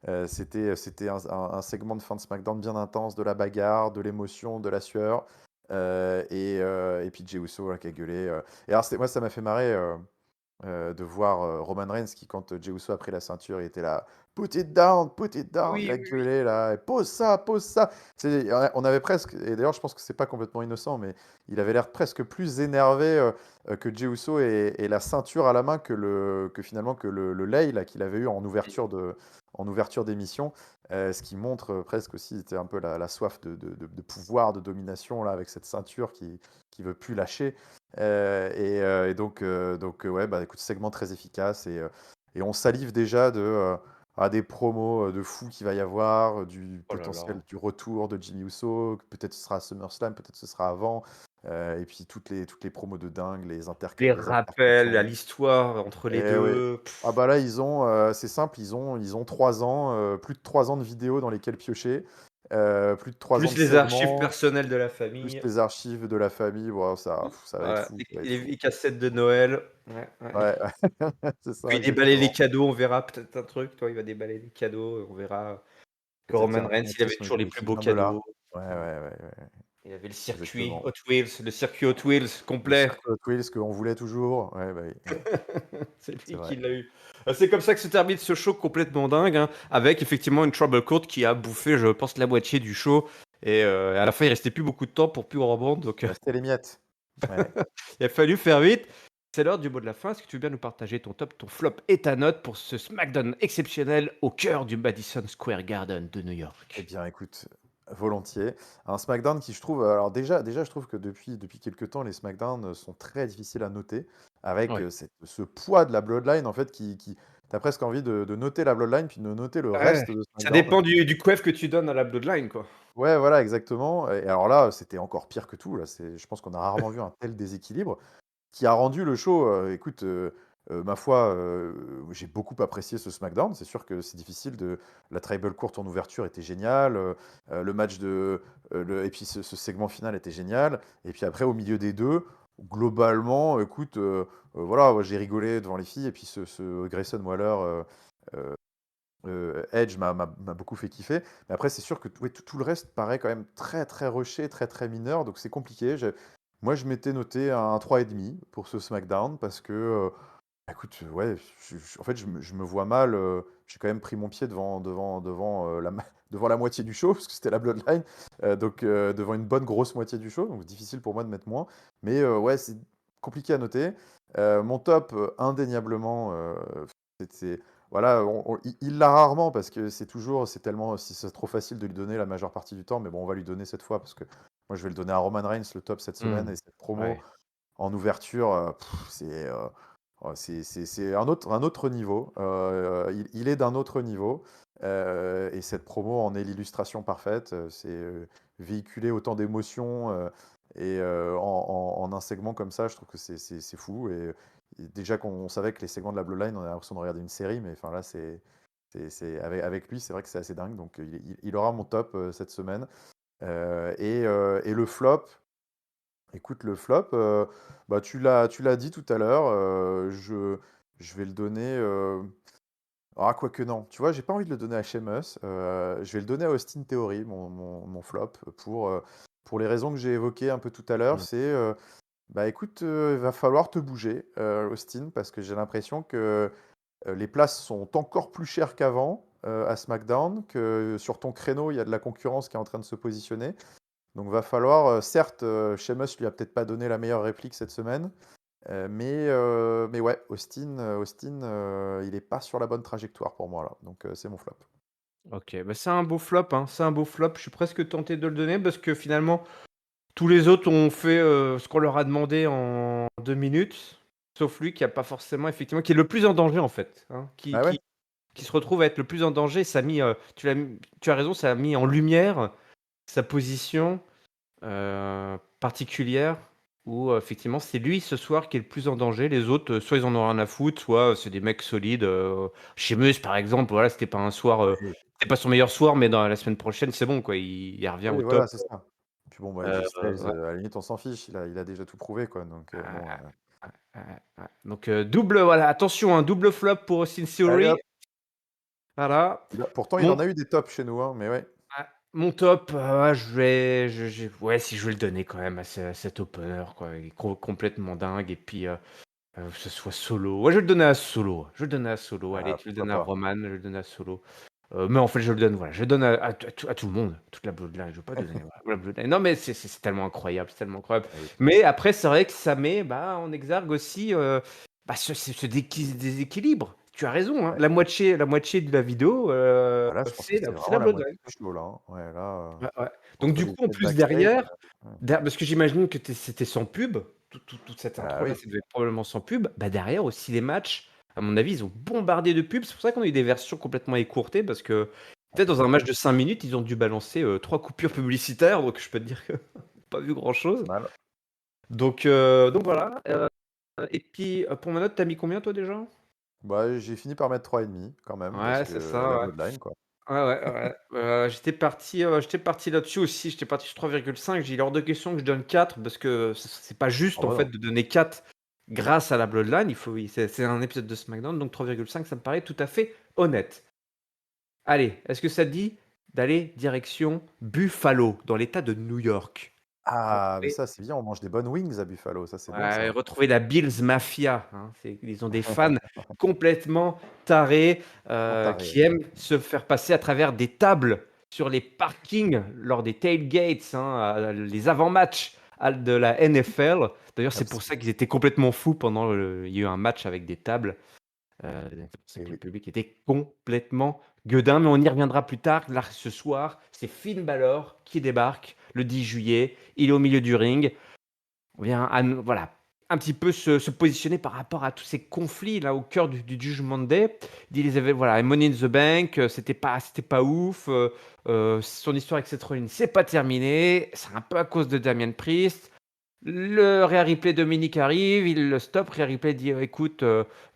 Speaker 2: un segment de fin de SmackDown bien intense, de la bagarre, de l'émotion, de la sueur, et puis Jey Uso, là, qui a gueulé, et alors moi ça m'a fait marrer, de voir, Roman Reigns qui, quand, Jey Uso a pris la ceinture, il était là: put it down!» Il
Speaker 1: oui,
Speaker 2: a
Speaker 1: oui, oui.
Speaker 2: gueulé là: «Pose ça, pose ça!» Tu on avait presque, et d'ailleurs je pense que c'est pas complètement innocent, mais il avait l'air presque plus énervé, que Jey Uso ait la ceinture à la main que finalement que le lei là qu'il avait eu en ouverture d'émission, ce qui montre, presque aussi, tu un peu la soif de pouvoir, de domination là avec cette ceinture qui veut plus lâcher. Et donc, ouais, bah, écoute, segment très efficace, et on salive déjà des promos, de fou qu'il va y avoir, du
Speaker 1: Oh là là.
Speaker 2: potentiel du retour de Jimmy Uso, que peut-être ce sera à SummerSlam, peut-être ce sera avant, et puis toutes les promos de dingue,
Speaker 1: Les
Speaker 2: les
Speaker 1: rappels à
Speaker 2: intercations.
Speaker 1: l'histoire entre les
Speaker 2: Eh oui.
Speaker 1: 2.
Speaker 2: Ah bah là, c'est simple, ils ont 3 ans, plus de 3 ans de vidéos dans lesquelles piocher, plus de 3 ans
Speaker 1: Plus
Speaker 2: de
Speaker 1: les archives
Speaker 2: segments,
Speaker 1: personnelles de la
Speaker 2: plus
Speaker 1: famille.
Speaker 2: les archives de la famille. Waouh,
Speaker 1: Ouf,
Speaker 2: ça va être
Speaker 1: voilà,
Speaker 2: fou, ça va être
Speaker 1: les
Speaker 2: fou.
Speaker 1: vieilles cassettes de Noël. Ouais, ouais.
Speaker 2: Ouais, c'est
Speaker 1: Quand
Speaker 2: ça
Speaker 1: il déballait les
Speaker 2: exactement.
Speaker 1: cadeaux, on verra peut-être un truc, toi, il va déballer les cadeaux, on verra que
Speaker 2: Peut-être qu'il y
Speaker 1: Roman
Speaker 2: a un
Speaker 1: Reigns, il avait
Speaker 2: traumatisme
Speaker 1: toujours les plus
Speaker 2: qui
Speaker 1: beaux
Speaker 2: vient de là.
Speaker 1: cadeaux.
Speaker 2: Ouais, ouais, ouais, ouais,
Speaker 1: Il avait
Speaker 2: exactement.
Speaker 1: Le circuit Hot Wheels
Speaker 2: Le
Speaker 1: complet.
Speaker 2: circle Hot Wheels qu'on voulait toujours. Ouais, bah oui, ouais,
Speaker 1: C'est
Speaker 2: c'est
Speaker 1: lui
Speaker 2: vrai.
Speaker 1: qui l'a eu. C'est comme ça que se termine ce show complètement dingue, hein, avec effectivement une Trouble Court qui a bouffé, je pense, la moitié du show. Et à la fin, il restait plus beaucoup de temps pour plus rebondir, donc
Speaker 2: Il restait les miettes. Ouais.
Speaker 1: il a fallu faire vite. C'est l'heure du mot de la fin. Est-ce que tu veux bien nous partager ton top, ton flop et ta note pour ce SmackDown exceptionnel au cœur du Madison Square Garden de New
Speaker 2: Eh
Speaker 1: York?
Speaker 2: bien, écoute, volontiers. Un SmackDown qui, je trouve, alors déjà, je trouve que depuis quelque temps, les SmackDown, sont très difficiles à noter, avec,
Speaker 1: Ouais.
Speaker 2: ce poids de la Bloodline, en fait, qui tu as presque envie de noter la Bloodline, puis de noter le
Speaker 1: Ouais,
Speaker 2: reste de
Speaker 1: ça
Speaker 2: SmackDown.
Speaker 1: dépend du coef que tu donnes à la Bloodline, quoi.
Speaker 2: Ouais, voilà, exactement, et alors là, c'était encore pire que tout, là, je pense qu'on a rarement vu un tel déséquilibre. qui a rendu le show, écoute, ma foi, j'ai beaucoup apprécié ce SmackDown. C'est sûr que c'est difficile de la tribal court en ouverture était géniale, le match et puis ce segment final était génial et puis après au milieu des 2, globalement, écoute, voilà, moi j'ai rigolé devant les filles et puis ce Grayson Waller, heu Edge m'a beaucoup fait kiffer. Mais après, c'est sûr que ouais, tout le reste paraît quand même très, très rushé, très, très mineur. Donc c'est compliqué. Moi, je m'étais noté un 3,5 pour ce SmackDown parce que, écoute, ouais, en fait, je me vois mal. J'ai quand même pris mon pied devant devant la moitié du show, parce que c'était la Bloodline. Donc, devant une bonne grosse moitié du show. Donc, difficile pour moi de mettre moins. Mais ouais, c'est compliqué à noter. Mon top, indéniablement, c'est voilà, il l'a rarement parce que c'est tellement, si c'est trop facile de lui donner la majeure partie du temps, mais bon, on va lui donner cette fois parce que moi je vais le donner à Roman Reigns le top cette semaine
Speaker 1: Mmh.
Speaker 2: et cette promo
Speaker 1: Ouais.
Speaker 2: en ouverture, c'est un autre niveau. Il est d'un autre niveau et cette promo en est l'illustration parfaite. C'est véhiculer autant d'émotions et en un segment comme ça, je trouve que c'est fou. Et déjà qu'on savait que les segments de la Bloodline, on a l'impression de regarder une série, mais enfin là, avec lui, c'est vrai que c'est assez dingue. Donc il aura mon top cette semaine. Et le flop, écoute, le flop, bah, tu l'as dit tout à l'heure, je vais le donner, ah quoique non, tu vois? J'ai pas envie de le donner à Sheamus, je vais le donner à Austin Theory, mon flop, pour les raisons que j'ai évoquées un peu tout à l'heure.
Speaker 1: Mmh.
Speaker 2: Bah, écoute, il va falloir te bouger, Austin, parce que j'ai l'impression que, les places sont encore plus chères qu'avant, à SmackDown, que sur ton créneau, il y a de la concurrence qui est en train de se positionner. Donc va falloir, certes, Sheamus lui a peut-être pas donné la meilleure réplique cette semaine, mais ouais, Austin, il est pas sur la bonne trajectoire pour moi là, donc c'est mon flop.
Speaker 1: OK, bah, c'est un beau flop, hein, c'est un beau flop. Je suis presque tenté de le donner parce que finalement, tous les autres ont fait, ce qu'on leur a demandé en 2 minutes, sauf lui qui a pas forcément effectivement qui est le plus en danger en fait, hein,
Speaker 2: Ah ouais?
Speaker 1: qui se retrouve à être le plus en danger. Ça a mis, tu as raison, ça a mis en lumière sa position, particulière où, effectivement, c'est lui ce soir qui est le plus en danger. Les autres, soit ils en ont rien à foutre, soit c'est des mecs solides, Sheamus par exemple, voilà, c'était pas un soir,
Speaker 2: Oui.
Speaker 1: c'était pas son meilleur soir, mais dans la semaine prochaine, c'est bon quoi, il revient
Speaker 2: Oui,
Speaker 1: au top.
Speaker 2: voilà, c'est ça. Puis bon, bah, AJ Styles,
Speaker 1: Ouais.
Speaker 2: à la limite, on s'en fiche, il a déjà tout prouvé quoi, donc bon,
Speaker 1: Ouais. Donc, double voilà, attention, un double flop pour Austin
Speaker 2: allez
Speaker 1: Theory.
Speaker 2: hop!
Speaker 1: Voilà.
Speaker 2: Pourtant il
Speaker 1: Mon
Speaker 2: en a eu des tops chez nous, hein, mais ouais.
Speaker 1: mon top, ouais, ouais, si je vais le donner quand même à cet opener quoi, il est complètement dingue et puis, que ce soit Solo. Ouais, je vais le donner à Solo. Je vais le donner à Solo. Allez,
Speaker 2: Ah,
Speaker 1: tu le
Speaker 2: pourquoi
Speaker 1: donnes à
Speaker 2: pas?
Speaker 1: Roman, je vais le donner à Solo. Mais en fait, je le donne, voilà, je le donne à tout le monde, toute la Bloodline. Je veux pas donner voilà, la Bloodline. Non, mais c'est tellement incroyable, c'est tellement incroyable.
Speaker 2: Eh oui.
Speaker 1: Mais après, c'est vrai que ça met, bah, en exergue aussi, bah, ce déséquilibre. Tu as raison, hein.
Speaker 2: Ouais.
Speaker 1: La moitié de la vidéo,
Speaker 2: Ah là, je pense que
Speaker 1: c'est
Speaker 2: c'est
Speaker 1: la
Speaker 2: vraiment la moitié
Speaker 1: Bloodline.
Speaker 2: du show là, hein. Ouais, là,
Speaker 1: Ouais, ouais. Donc
Speaker 2: entre
Speaker 1: du
Speaker 2: les
Speaker 1: coup, en
Speaker 2: têtes
Speaker 1: plus
Speaker 2: backstage,
Speaker 1: derrière,
Speaker 2: ouais.
Speaker 1: parce que j'imagine que c'était sans pub, toute cette
Speaker 2: Bah
Speaker 1: intro là,
Speaker 2: oui.
Speaker 1: ça devait être probablement sans pub. Bah, derrière aussi les matchs, à mon avis, ils ont bombardé de pubs. C'est pour ça qu'on a eu des versions complètement écourtées parce que
Speaker 2: Ah
Speaker 1: peut-être dans un
Speaker 2: peut-être,
Speaker 1: match de 5 minutes, ils ont dû balancer, 3 coupures publicitaires, donc je peux te dire que pas vu grand
Speaker 2: pas
Speaker 1: chose.
Speaker 2: mal.
Speaker 1: Donc voilà, et puis, pour ma note, tu as mis combien toi déjà?
Speaker 2: Bah, j'ai fini par mettre 3,5 quand même parce
Speaker 1: Ouais, c'est
Speaker 2: que la
Speaker 1: ça, ouais.
Speaker 2: Bloodline quoi.
Speaker 1: Ouais, ouais, ouais, j'étais parti là-dessus aussi, j'étais parti sur 3,5. J'ai dit: «Hors de question que je donne 4 parce que c'est pas
Speaker 2: Ah
Speaker 1: juste en
Speaker 2: bah
Speaker 1: fait
Speaker 2: non.
Speaker 1: de donner 4 grâce à la Bloodline». C'est un épisode de SmackDown, donc 3,5 ça me paraît tout à fait honnête. Allez, est-ce que ça te dit d'aller direction Buffalo, dans l'État de New York?
Speaker 2: Ah, mais
Speaker 1: Retrouver
Speaker 2: ça c'est bien, on mange des bonnes wings à Buffalo, ça c'est bien
Speaker 1: Ouais,
Speaker 2: ça.
Speaker 1: retrouver la Bills Mafia, hein. Ils ont des fans complètement tarés,
Speaker 2: Complètement taré,
Speaker 1: qui aiment se faire passer à travers des tables sur les parkings lors des tailgates, hein, les avant-matchs de la NFL. D'ailleurs, c'est pour ça
Speaker 2: absolument.
Speaker 1: qu'ils étaient complètement fous pendant il y a eu un match avec des tables. C'est pour ça
Speaker 2: Et
Speaker 1: que le
Speaker 2: oui.
Speaker 1: public était complètement gueudin, mais on y reviendra plus tard. Là, ce soir, c'est Finn Balor qui débarque le 10 juillet. Il est au milieu du ring. On vient voilà, un petit peu se positionner par rapport à tous ces conflits là au cœur du Judgment Day. Il dit les avait voilà, Money in the Bank, c'était pas ouf, son histoire avec Seth Rollins, c'est pas terminé, c'est un peu à cause de Damien Priest. Le Rhea Ripley Dominique arrive, il le stoppe. Rhea Ripley dit écoute,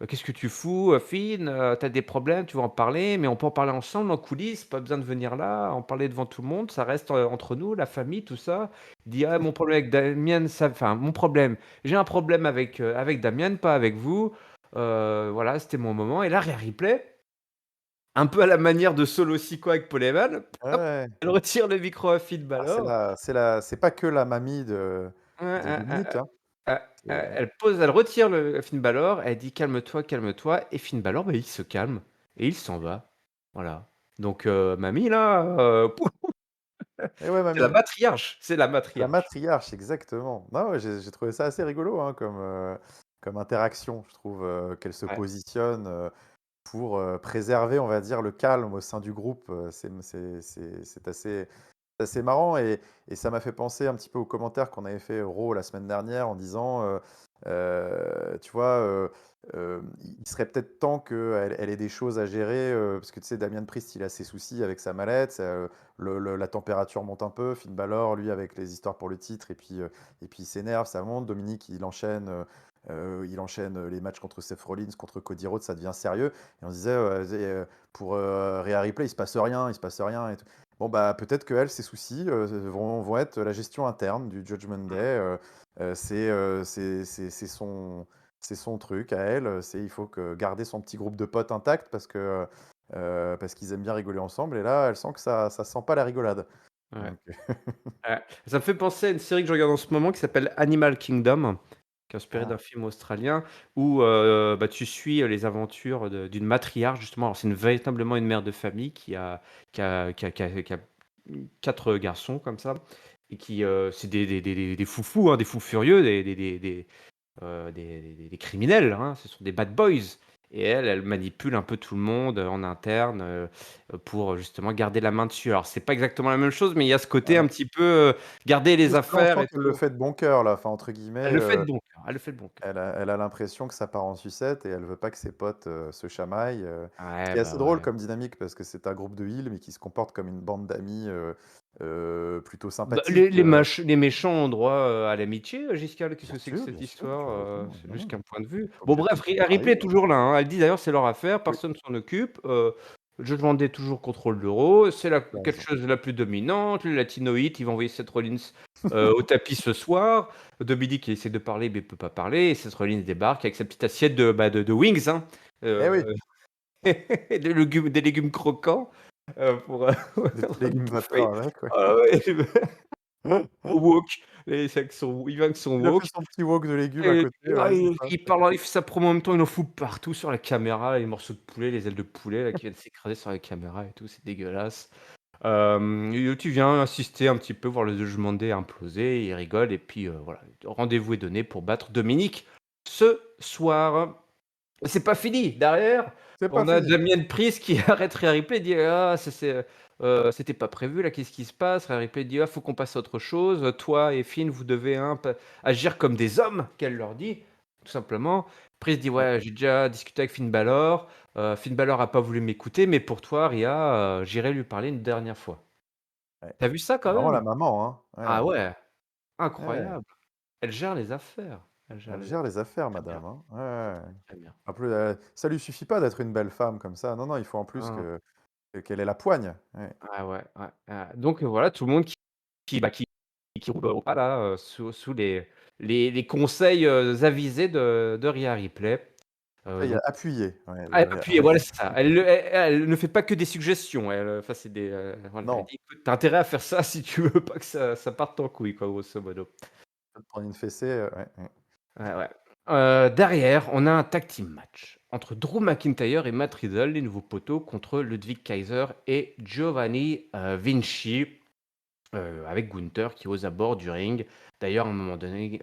Speaker 1: qu'est-ce que tu fous, Finn, t'as des problèmes, tu veux en parler, mais on peut en parler ensemble en coulisses, pas besoin de venir là, en parler devant tout le monde, ça reste entre nous, la famille, tout ça. Il dit ah, mon problème avec Damien, enfin, mon problème, j'ai un problème avec Damien, pas avec vous. Voilà, c'était mon moment. Et là, Rhea Ripley, un peu à la manière de Solo Sikoa avec Paul Heyman, hop,
Speaker 2: Ouais,
Speaker 1: elle retire le micro à Finn
Speaker 2: ah, c'est
Speaker 1: Balor.
Speaker 2: la c'est la c'est pas que la mamie
Speaker 1: Ouais,
Speaker 2: de Dominique, hein.
Speaker 1: heu,
Speaker 2: C'est,
Speaker 1: elle retire le Finn Balor, elle dit: «Calme-toi, calme-toi» et Finn Balor, bah, il se calme et il s'en va. Voilà. Donc mamie là, pouf,
Speaker 2: eh ouais,
Speaker 1: c'est la
Speaker 2: mamie,
Speaker 1: matriarche, c'est la
Speaker 2: la
Speaker 1: matriarche.
Speaker 2: matriarche, exactement. Non, ouais, j'ai trouvé ça assez rigolo, hein, comme interaction. Je trouve, qu'elle se
Speaker 1: Ouais,
Speaker 2: positionne, pour, préserver, on va dire, le calme au sein du groupe, c'est assez marrant et ça m'a fait penser un petit peu aux commentaires qu'on avait fait Raw la semaine dernière en disant, tu vois, il serait peut-être temps qu'elle ait des choses à gérer, parce que tu sais, Damien Priest, il a ses soucis avec sa mallette, la température monte un peu, Finn Balor, lui, avec les histoires pour le titre et puis il s'énerve, ça monte. Dominique, il enchaîne les matchs contre Seth Rollins, contre Cody Rhodes, ça devient sérieux et on se disait, pour, Rhea Ripley, il se passe rien et tout. Bon, bah, peut-être qu'elle, ses soucis, vont être la gestion interne du Judgment Day, c'est son truc à elle, il faut garder son petit groupe de potes intact parce qu'ils aiment bien rigoler ensemble et là, elle sent que ça sent pas la rigolade.
Speaker 1: ouais,
Speaker 2: Donc
Speaker 1: ouais. Ça me fait penser à une série que je regarde en ce moment qui s'appelle Animal Kingdom, qui est inspirée
Speaker 2: ah,
Speaker 1: d'un film australien où, bah, tu suis, les aventures d'une matriarche justement. Alors c'est véritablement une mère de famille qui a 4 garçons comme ça et qui, c'est des foufous, hein, des fous furieux, des criminels, hein, ce sont des bad boys. Et elle manipule un peu tout le monde en interne pour justement garder la main dessus. Alors, c'est pas exactement la même chose, mais il y a ce côté un
Speaker 2: ouais.
Speaker 1: petit peu garder
Speaker 2: Oui,
Speaker 1: les
Speaker 2: ça, on
Speaker 1: affaires
Speaker 2: sent
Speaker 1: et
Speaker 2: qu'elle le
Speaker 1: tout.
Speaker 2: fait de bon cœur là, enfin, entre guillemets,
Speaker 1: Elle le fait de bon cœur. Elle le fait de bon cœur.
Speaker 2: elle a l'impression que ça part en sucette et elle veut pas que ses potes, se chamaillent, ce
Speaker 1: Ouais,
Speaker 2: qui est assez
Speaker 1: bah
Speaker 2: drôle
Speaker 1: ouais.
Speaker 2: comme dynamique parce que c'est un groupe de heels mais qui se comporte comme une bande d'amis, plutôt
Speaker 1: Bah,
Speaker 2: sympathiques,
Speaker 1: les méchants ont droit à l'amitié, Giscard. Qu'est-ce que c'est que cette
Speaker 2: bien sûr,
Speaker 1: histoire
Speaker 2: tu as raison.
Speaker 1: C'est
Speaker 2: Non, non,
Speaker 1: juste
Speaker 2: mais
Speaker 1: qu'un point de vue.
Speaker 2: pas
Speaker 1: Bon,
Speaker 2: obligé de
Speaker 1: bref,
Speaker 2: penser
Speaker 1: Ripley
Speaker 2: pareil.
Speaker 1: est toujours là, hein. Elle dit d'ailleurs, c'est leur affaire,
Speaker 2: Oui,
Speaker 1: personne s'en occupe. Judgment Day toujours contrôle l'euro. C'est
Speaker 2: tu as
Speaker 1: quelque
Speaker 2: raison.
Speaker 1: chose de la plus dominante. Les Latinoïdes, ils vont envoyer Seth Rollins au tapis ce soir. Dominique, il essaie de parler, mais il peut pas parler. Et Seth Rollins débarque avec sa petite assiette de wings, hein,
Speaker 2: Eh oui,
Speaker 1: euh, des légumes croquants pour
Speaker 2: des petits légumes
Speaker 1: bouffer.
Speaker 2: vapeur avec, ouais.
Speaker 1: Ah ouais, au wok. Et c'est avec il va avec son
Speaker 2: Il a fait
Speaker 1: wok.
Speaker 2: son petit wok de légumes à
Speaker 1: Et
Speaker 2: côté,
Speaker 1: là,
Speaker 2: ouais, c'est
Speaker 1: il
Speaker 2: ça.
Speaker 1: il parle, il fait sa promo en même temps, il en fout partout sur la caméra, les morceaux de poulet, les ailes de poulet là, qui viennent s'écraser sur la caméra et tout, c'est dégueulasse. Tu viens assister un petit peu, voir le jugement Day imploser, il rigole et puis voilà, rendez-vous est donné pour battre Dominique ce soir. C'est pas fini. Derrière,
Speaker 2: C'est pas
Speaker 1: on a
Speaker 2: fini.
Speaker 1: Damien Priest qui arrête Rhea Ripley et dit: «Ah, c'était pas prévu là, qu'est-ce qui se passe?» Rhea Ripley dit: «Ah, faut qu'on passe à autre chose. Toi et Finn, vous devez, hein, agir comme des hommes», qu'elle leur dit, tout simplement. Priest dit:
Speaker 2: Ouais,
Speaker 1: «Ouais, j'ai déjà discuté avec Finn Balor. Finn Balor a pas voulu m'écouter, mais pour toi, Rhea, j'irai lui parler une dernière fois».
Speaker 2: ouais.
Speaker 1: T'as vu ça
Speaker 2: C'est
Speaker 1: quand
Speaker 2: vraiment la
Speaker 1: même?
Speaker 2: maman, hein.
Speaker 1: Ah
Speaker 2: Ouais,
Speaker 1: ouais,
Speaker 2: ouais.
Speaker 1: incroyable. Elle gère les affaires. Elle gère
Speaker 2: Elle
Speaker 1: les
Speaker 2: gère
Speaker 1: affaires.
Speaker 2: les affaires
Speaker 1: Très bien,
Speaker 2: madame, hein. Ouais, ouais, ouais.
Speaker 1: très bien.
Speaker 2: En plus, ça lui suffit pas d'être une belle femme comme ça. Non, non, il faut en plus
Speaker 1: Hein.
Speaker 2: qu'elle ait la poigne. Ouais.
Speaker 1: Ah ouais, ouais, donc voilà, tout le monde qui roule au pas là, sous les conseils, avisés de Rhea Ripley.
Speaker 2: Il a
Speaker 1: Donc
Speaker 2: appuyé, ouais,
Speaker 1: appuyez, voilà, c'est ça. Elle ne fait pas que des suggestions, enfin c'est voilà, elle
Speaker 2: non,
Speaker 1: dit: «Écoute, tu as intérêt à faire ça si tu veux pas que ça parte en couille quoi, grosso modo».
Speaker 2: de prendre une fessée, ouais, ouais.
Speaker 1: Ouais, ouais. Derrière, on a un tag team match entre Drew McIntyre et Matt Riddle, les nouveaux poteaux, contre Ludwig Kaiser et Giovanni, Vinci. Avec Gunther qui est aux abords du ring. D'ailleurs, à un moment donné,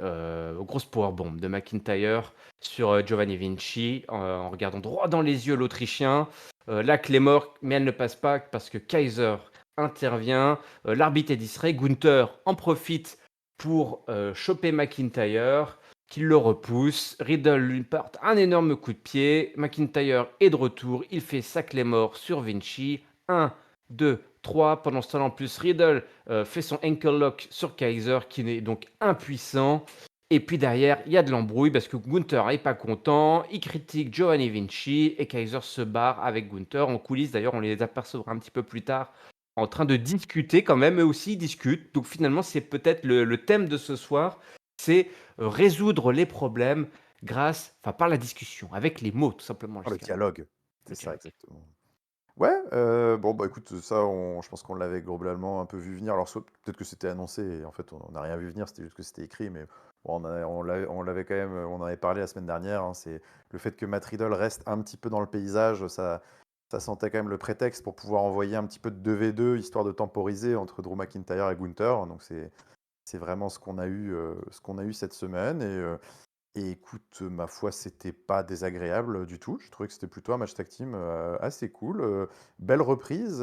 Speaker 1: grosse powerbomb de McIntyre sur Giovanni Vinci en regardant droit dans les yeux l'Autrichien. La clé mort, mais elle ne passe pas parce que Kaiser intervient. L'arbitre est distrait. Gunther en profite pour choper McIntyre, qui le repousse. Riddle lui porte un énorme coup de pied. McIntyre est de retour. Il fait sa clé mort sur Vinci. 1, 2, 3. Pendant ce temps-là, en plus, Riddle fait son ankle lock sur Kaiser, qui est donc impuissant. Et puis derrière, il y a de l'embrouille parce que Gunther n'est pas content. Il critique Giovanni Vinci et Kaiser se barre avec Gunther. En coulisses, d'ailleurs, on les apercevra un petit peu plus tard en train de discuter quand même. Eux aussi, ils discutent. Donc finalement, c'est peut-être le thème de ce soir. C'est résoudre les problèmes par la discussion, avec les mots, tout simplement,
Speaker 2: Oh, le
Speaker 1: jusqu'à maintenant.
Speaker 2: dialogue,
Speaker 1: Le
Speaker 2: c'est ça
Speaker 1: dialogue.
Speaker 2: exactement. Ouais, bon, bah, écoute, ça, je pense qu'on l'avait globalement un peu vu venir. Alors soit peut-être que c'était annoncé et en fait, on n'a rien vu venir, c'était juste que c'était écrit, mais bon, on l'avait quand même, on en avait parlé la semaine dernière, hein, c'est le fait que Matt Riddle reste un petit peu dans le paysage, ça sentait quand même le prétexte pour pouvoir envoyer un petit peu de 2v2, histoire de temporiser entre Drew McIntyre et Gunther. Donc c'est vraiment ce qu'on a eu cette semaine. Et écoute, ma foi, c'était pas désagréable du tout. Je trouvais que c'était plutôt un match tag team assez cool. Belle reprise,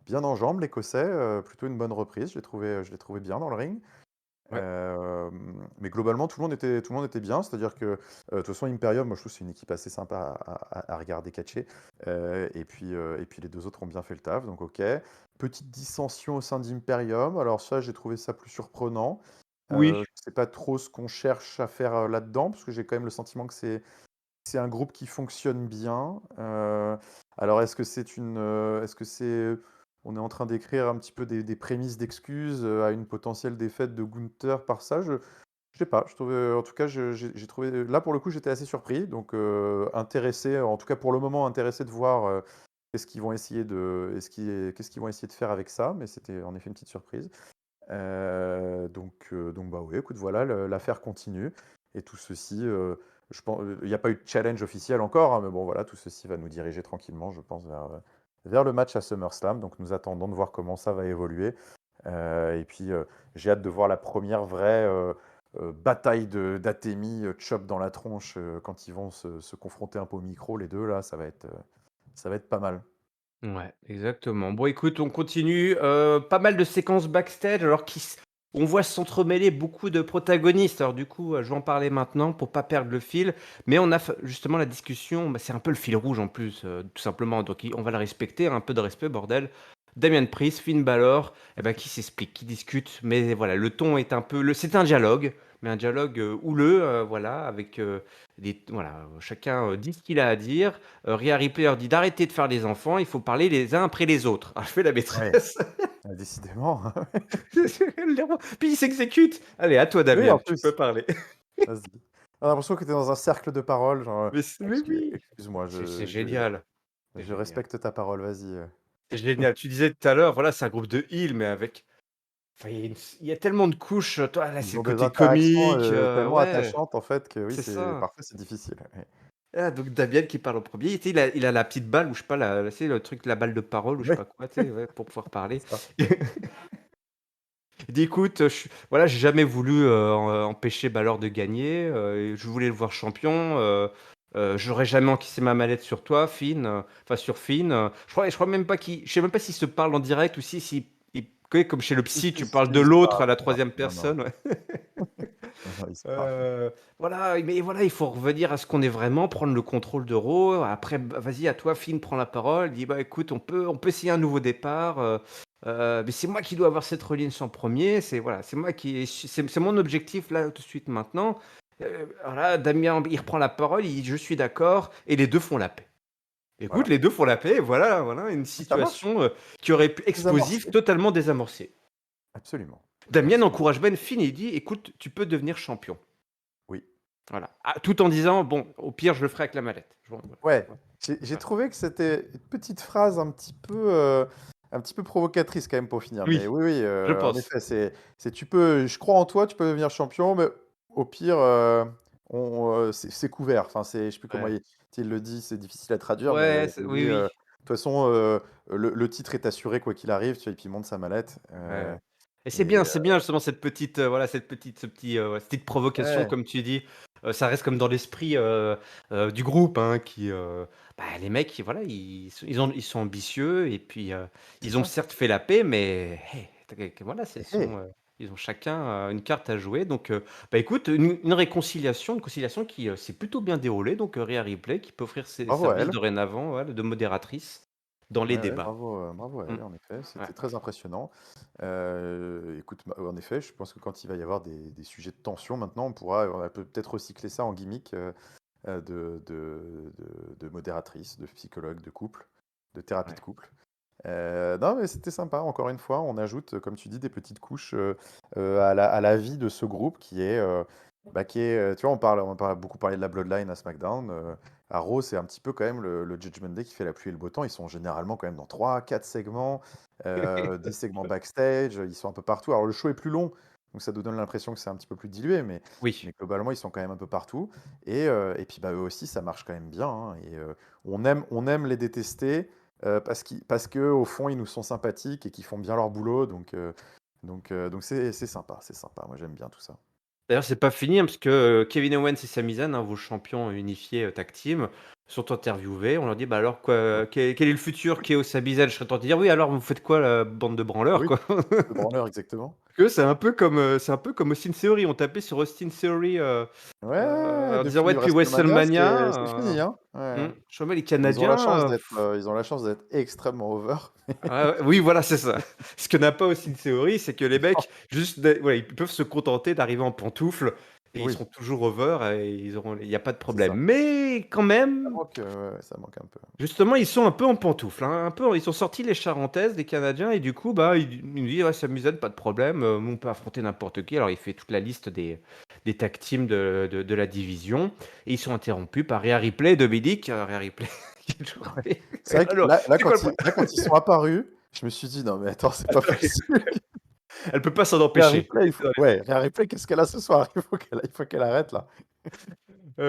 Speaker 2: bien en jambes, l'Écossais. Plutôt une bonne reprise. Je l'ai trouvé bien dans le ring.
Speaker 1: Ouais.
Speaker 2: Mais globalement, tout le monde était bien. C'est-à-dire que, de toute façon, Imperium, moi, je trouve que c'est une équipe assez sympa à regarder catcher. Et puis les deux autres ont bien fait le taf, donc ok. Petite dissension au sein d'Imperium. Alors ça, j'ai trouvé ça plus surprenant.
Speaker 1: Oui.
Speaker 2: Je ne sais pas trop ce qu'on cherche à faire là-dedans, parce que j'ai quand même le sentiment que c'est un groupe qui fonctionne bien. Alors, on est en train d'écrire un petit peu des prémices d'excuses à une potentielle défaite de Gunther par ça. Je sais pas. Je trouvais, en tout cas, j'ai trouvé. Là, pour le coup, j'étais assez surpris. Donc, intéressé, en tout cas pour le moment, intéressé de voir qu'est-ce qu'ils vont essayer de faire avec ça. Mais c'était en effet une petite surprise. Donc bah oui, écoute, voilà, l'affaire continue. Et tout ceci, il n'y a pas eu de challenge officiel encore, hein, mais bon, voilà, tout ceci va nous diriger tranquillement, je pense, vers le match à SummerSlam. Donc nous attendons de voir comment ça va évoluer. Et puis, j'ai hâte de voir la première vraie bataille d'Atemi, chop dans la tronche, quand ils vont se confronter un peu au micro, les deux, là, ça va être pas mal.
Speaker 1: Ouais, exactement. Bon, écoute, on continue. Pas mal de séquences backstage, alors on voit s'entremêler beaucoup de protagonistes. Alors, du coup, je vais en parler maintenant pour pas perdre le fil. Mais on a justement la discussion. Bah, c'est un peu le fil rouge en plus, tout simplement. Donc, on va le respecter. Un peu de respect, bordel. Damien Priest, Finn Balor, eh ben, qui s'explique, qui discute. Mais voilà, le ton est un peu. C'est un dialogue, mais un dialogue houleux, voilà, avec voilà, chacun dit ce qu'il a à dire. Rhea Ripley leur dit d'arrêter de faire les enfants, il faut parler les uns après les autres. Alors je fais la
Speaker 2: Ouais,
Speaker 1: maîtresse.
Speaker 2: décidément.
Speaker 1: Puis il s'exécute. Allez, à toi
Speaker 2: Oui,
Speaker 1: Damien,
Speaker 2: en
Speaker 1: tu peux
Speaker 2: plus.
Speaker 1: parler.
Speaker 2: Vas-y. On a l'impression que tu es dans un cercle de parole, genre,
Speaker 1: Mais oui,
Speaker 2: excuse-moi,
Speaker 1: c'est
Speaker 2: je je je
Speaker 1: génial, c'est
Speaker 2: je
Speaker 1: génial.
Speaker 2: respecte ta parole, vas-y.
Speaker 1: C'est génial. Tu disais tout à l'heure, voilà, c'est un groupe de heels, mais avec enfin, il y a tellement de couches, toi, là, c'est
Speaker 2: Ils
Speaker 1: le
Speaker 2: ont des
Speaker 1: côté
Speaker 2: interactions,
Speaker 1: comique,
Speaker 2: tellement
Speaker 1: ouais,
Speaker 2: attachantes, en fait, que oui,
Speaker 1: c'est ça.
Speaker 2: parfois c'est difficile, ouais.
Speaker 1: Ah, donc Damien qui parle en premier, tu sais, il a la petite balle ou je sais pas, tu sais, le truc, la balle de parole ou je sais
Speaker 2: Ouais,
Speaker 1: pas quoi, tu sais, ouais, pour pouvoir parler.
Speaker 2: c'est ça.
Speaker 1: Il dit: «Écoute, voilà, j'ai jamais voulu, empêcher Balor de gagner, et je voulais le voir champion, j'aurais jamais encaissé ma mallette sur toi, Finn, enfin sur Finn», je crois même pas je sais même pas s'ils se parlent en direct ou si ils tu sais, comme chez le
Speaker 2: Si,
Speaker 1: psy,
Speaker 2: si,
Speaker 1: tu
Speaker 2: si,
Speaker 1: parles de
Speaker 2: ils se
Speaker 1: l'autre à
Speaker 2: parlent,
Speaker 1: la
Speaker 2: ils se parlent.
Speaker 1: troisième
Speaker 2: Non, non,
Speaker 1: personne, ouais.
Speaker 2: non, non, ils se parlent.
Speaker 1: Heu, voilà, mais voilà, il faut revenir à ce qu'on est vraiment, prendre le contrôle de Raw. Après, vas-y, à toi, Finn, prends la parole. Dis: «Bah, écoute, on peut essayer un nouveau départ, mais c'est moi qui dois avoir cette reliance en premier. C'est voilà, c'est moi qui c'est mon objectif là, tout de suite, maintenant». Voilà, Damien, il reprend la parole, il dit: «Je suis d'accord» et les 2 font la paix. Écoute,
Speaker 2: Voilà.
Speaker 1: les 2 font la paix et voilà une
Speaker 2: Ça marche,
Speaker 1: situation, qui aurait pu explosive,
Speaker 2: désamorcé.
Speaker 1: totalement désamorcée.
Speaker 2: Absolument,
Speaker 1: Damien
Speaker 2: absolument.
Speaker 1: encourage Ben Finn et il dit: «Écoute, tu peux devenir champion».
Speaker 2: Oui.
Speaker 1: Voilà. Ah, tout en disant: «Bon, au pire, je le ferai avec la mallette». Je vois, voilà.
Speaker 2: Ouais,
Speaker 1: Ouais,
Speaker 2: j'ai
Speaker 1: ouais.
Speaker 2: trouvé que c'était une petite phrase un petit peu provocatrice quand même pour finir. Mais
Speaker 1: Oui,
Speaker 2: oui, oui,
Speaker 1: je
Speaker 2: en
Speaker 1: pense.
Speaker 2: effet, je crois en toi, tu peux devenir champion, mais au pire, c'est couvert. Enfin, je sais plus comment
Speaker 1: Ouais.
Speaker 2: il le dit, c'est difficile à traduire, mais
Speaker 1: Ouais,
Speaker 2: il
Speaker 1: oui,
Speaker 2: dit,
Speaker 1: oui.
Speaker 2: de toute façon, le titre est assuré quoi qu'il arrive, tu vois? Et puis il monte sa mallette,
Speaker 1: Ouais et
Speaker 2: et
Speaker 1: c'est bien justement cette petite, voilà, cette petite provocation
Speaker 2: ouais,
Speaker 1: comme tu dis. Ça reste comme dans l'esprit, du groupe, hein, bah, les mecs, voilà, ils sont ambitieux et puis,
Speaker 2: c'est
Speaker 1: ils ont
Speaker 2: ça.
Speaker 1: certes fait la paix, mais hey, voilà,
Speaker 2: Hé, hé!
Speaker 1: ils ont chacun, une carte à jouer donc, bah, écoute, une conciliation qui, s'est plutôt bien déroulée donc, Rhea Ripley qui peut offrir ses
Speaker 2: Bravo à
Speaker 1: services
Speaker 2: elle.
Speaker 1: dorénavant, ouais, de modératrice. dans les
Speaker 2: Ouais, ouais,
Speaker 1: débats.
Speaker 2: bravo à
Speaker 1: Mmh.
Speaker 2: elle, en effet,
Speaker 1: Ouais.
Speaker 2: c'était très impressionnant. Écoute, en effet, je pense que quand il va y avoir des sujets de tension maintenant, on peut peut-être recycler ça en gimmick, de modératrice, de psychologue de couple, de thérapie de
Speaker 1: Ouais.
Speaker 2: couple. Non, mais c'était sympa, encore une fois, on ajoute, comme tu dis, des petites couches, à la vie de ce groupe tu vois, on a beaucoup parlé de la Bloodline à SmackDown, à Raw, c'est un petit peu quand même le Judgment Day qui fait la pluie et le beau temps. Ils sont généralement quand même dans 3, 4 segments, des segments backstage, ils sont un peu partout. Alors le show est plus long, donc ça nous donne l'impression que c'est un petit peu plus dilué,
Speaker 1: Oui.
Speaker 2: mais globalement, ils sont quand même un peu partout et puis, eux aussi, ça marche quand même bien, hein on aime les détester, parce que au fond, ils nous sont sympathiques et qu'ils font bien leur boulot, donc c'est sympa, c'est sympa. Moi, j'aime bien tout ça.
Speaker 1: D'ailleurs, c'est pas fini, hein, parce que, Kevin Owens et Sami Zayn, hein, vos champions unifiés, tag team, sont interviewés. On leur dit: «Bah, alors
Speaker 2: Ouais.
Speaker 1: quoi, quel est le futur? Qui est au Sami Zayn?» Je serais tenté de dire: «Oui, alors vous faites quoi, la bande de branleurs,
Speaker 2: Oui,
Speaker 1: quoi?»
Speaker 2: le branleur, exactement.
Speaker 1: Que c'est un peu comme Austin Theory. On tapait sur Austin Theory,
Speaker 2: Ouais,
Speaker 1: en disant: «Ouais,
Speaker 2: depuis
Speaker 1: depuis
Speaker 2: WrestleMania, c'est
Speaker 1: WrestleMania,
Speaker 2: fini, hein. Ouais.
Speaker 1: je vois les
Speaker 2: Ils ont la chance
Speaker 1: Canadiens,
Speaker 2: d'être, ils ont la chance d'être extrêmement over.
Speaker 1: ah ouais, oui, voilà, c'est ça. Ce que n'a pas Austin Theory, c'est que les mecs, juste, voilà, ils peuvent se contenter d'arriver en pantoufles et ils
Speaker 2: Oui,
Speaker 1: seront toujours over et il y a pas de
Speaker 2: c'est
Speaker 1: problème.
Speaker 2: ça.
Speaker 1: Mais quand
Speaker 2: Ça
Speaker 1: même,
Speaker 2: manque, ouais, ça manque un peu.
Speaker 1: justement, ils sont un peu en pantoufles, hein, un peu, ils sont sortis les charentaises, les Canadiens, et du coup, bah, ils nous disent: «Ouais, ça m'usine, pas de problème, on peut affronter n'importe qui». Alors, il fait toute la liste des tag teams de la division et ils sont interrompus par Rhea Ripley et Dominique, Rhea Ripley qui est toujours
Speaker 2: Ouais. C'est vrai que
Speaker 1: alors,
Speaker 2: là,
Speaker 1: c'est quoi le
Speaker 2: quand ils sont apparus, je me suis dit: «Non, mais attends, c'est pas
Speaker 1: problème?
Speaker 2: possible».
Speaker 1: Elle peut pas s'en
Speaker 2: Rhea
Speaker 1: empêcher.
Speaker 2: Ripley, Rhea Ripley, qu'est-ce qu'elle a ce soir? Il faut qu'elle arrête là.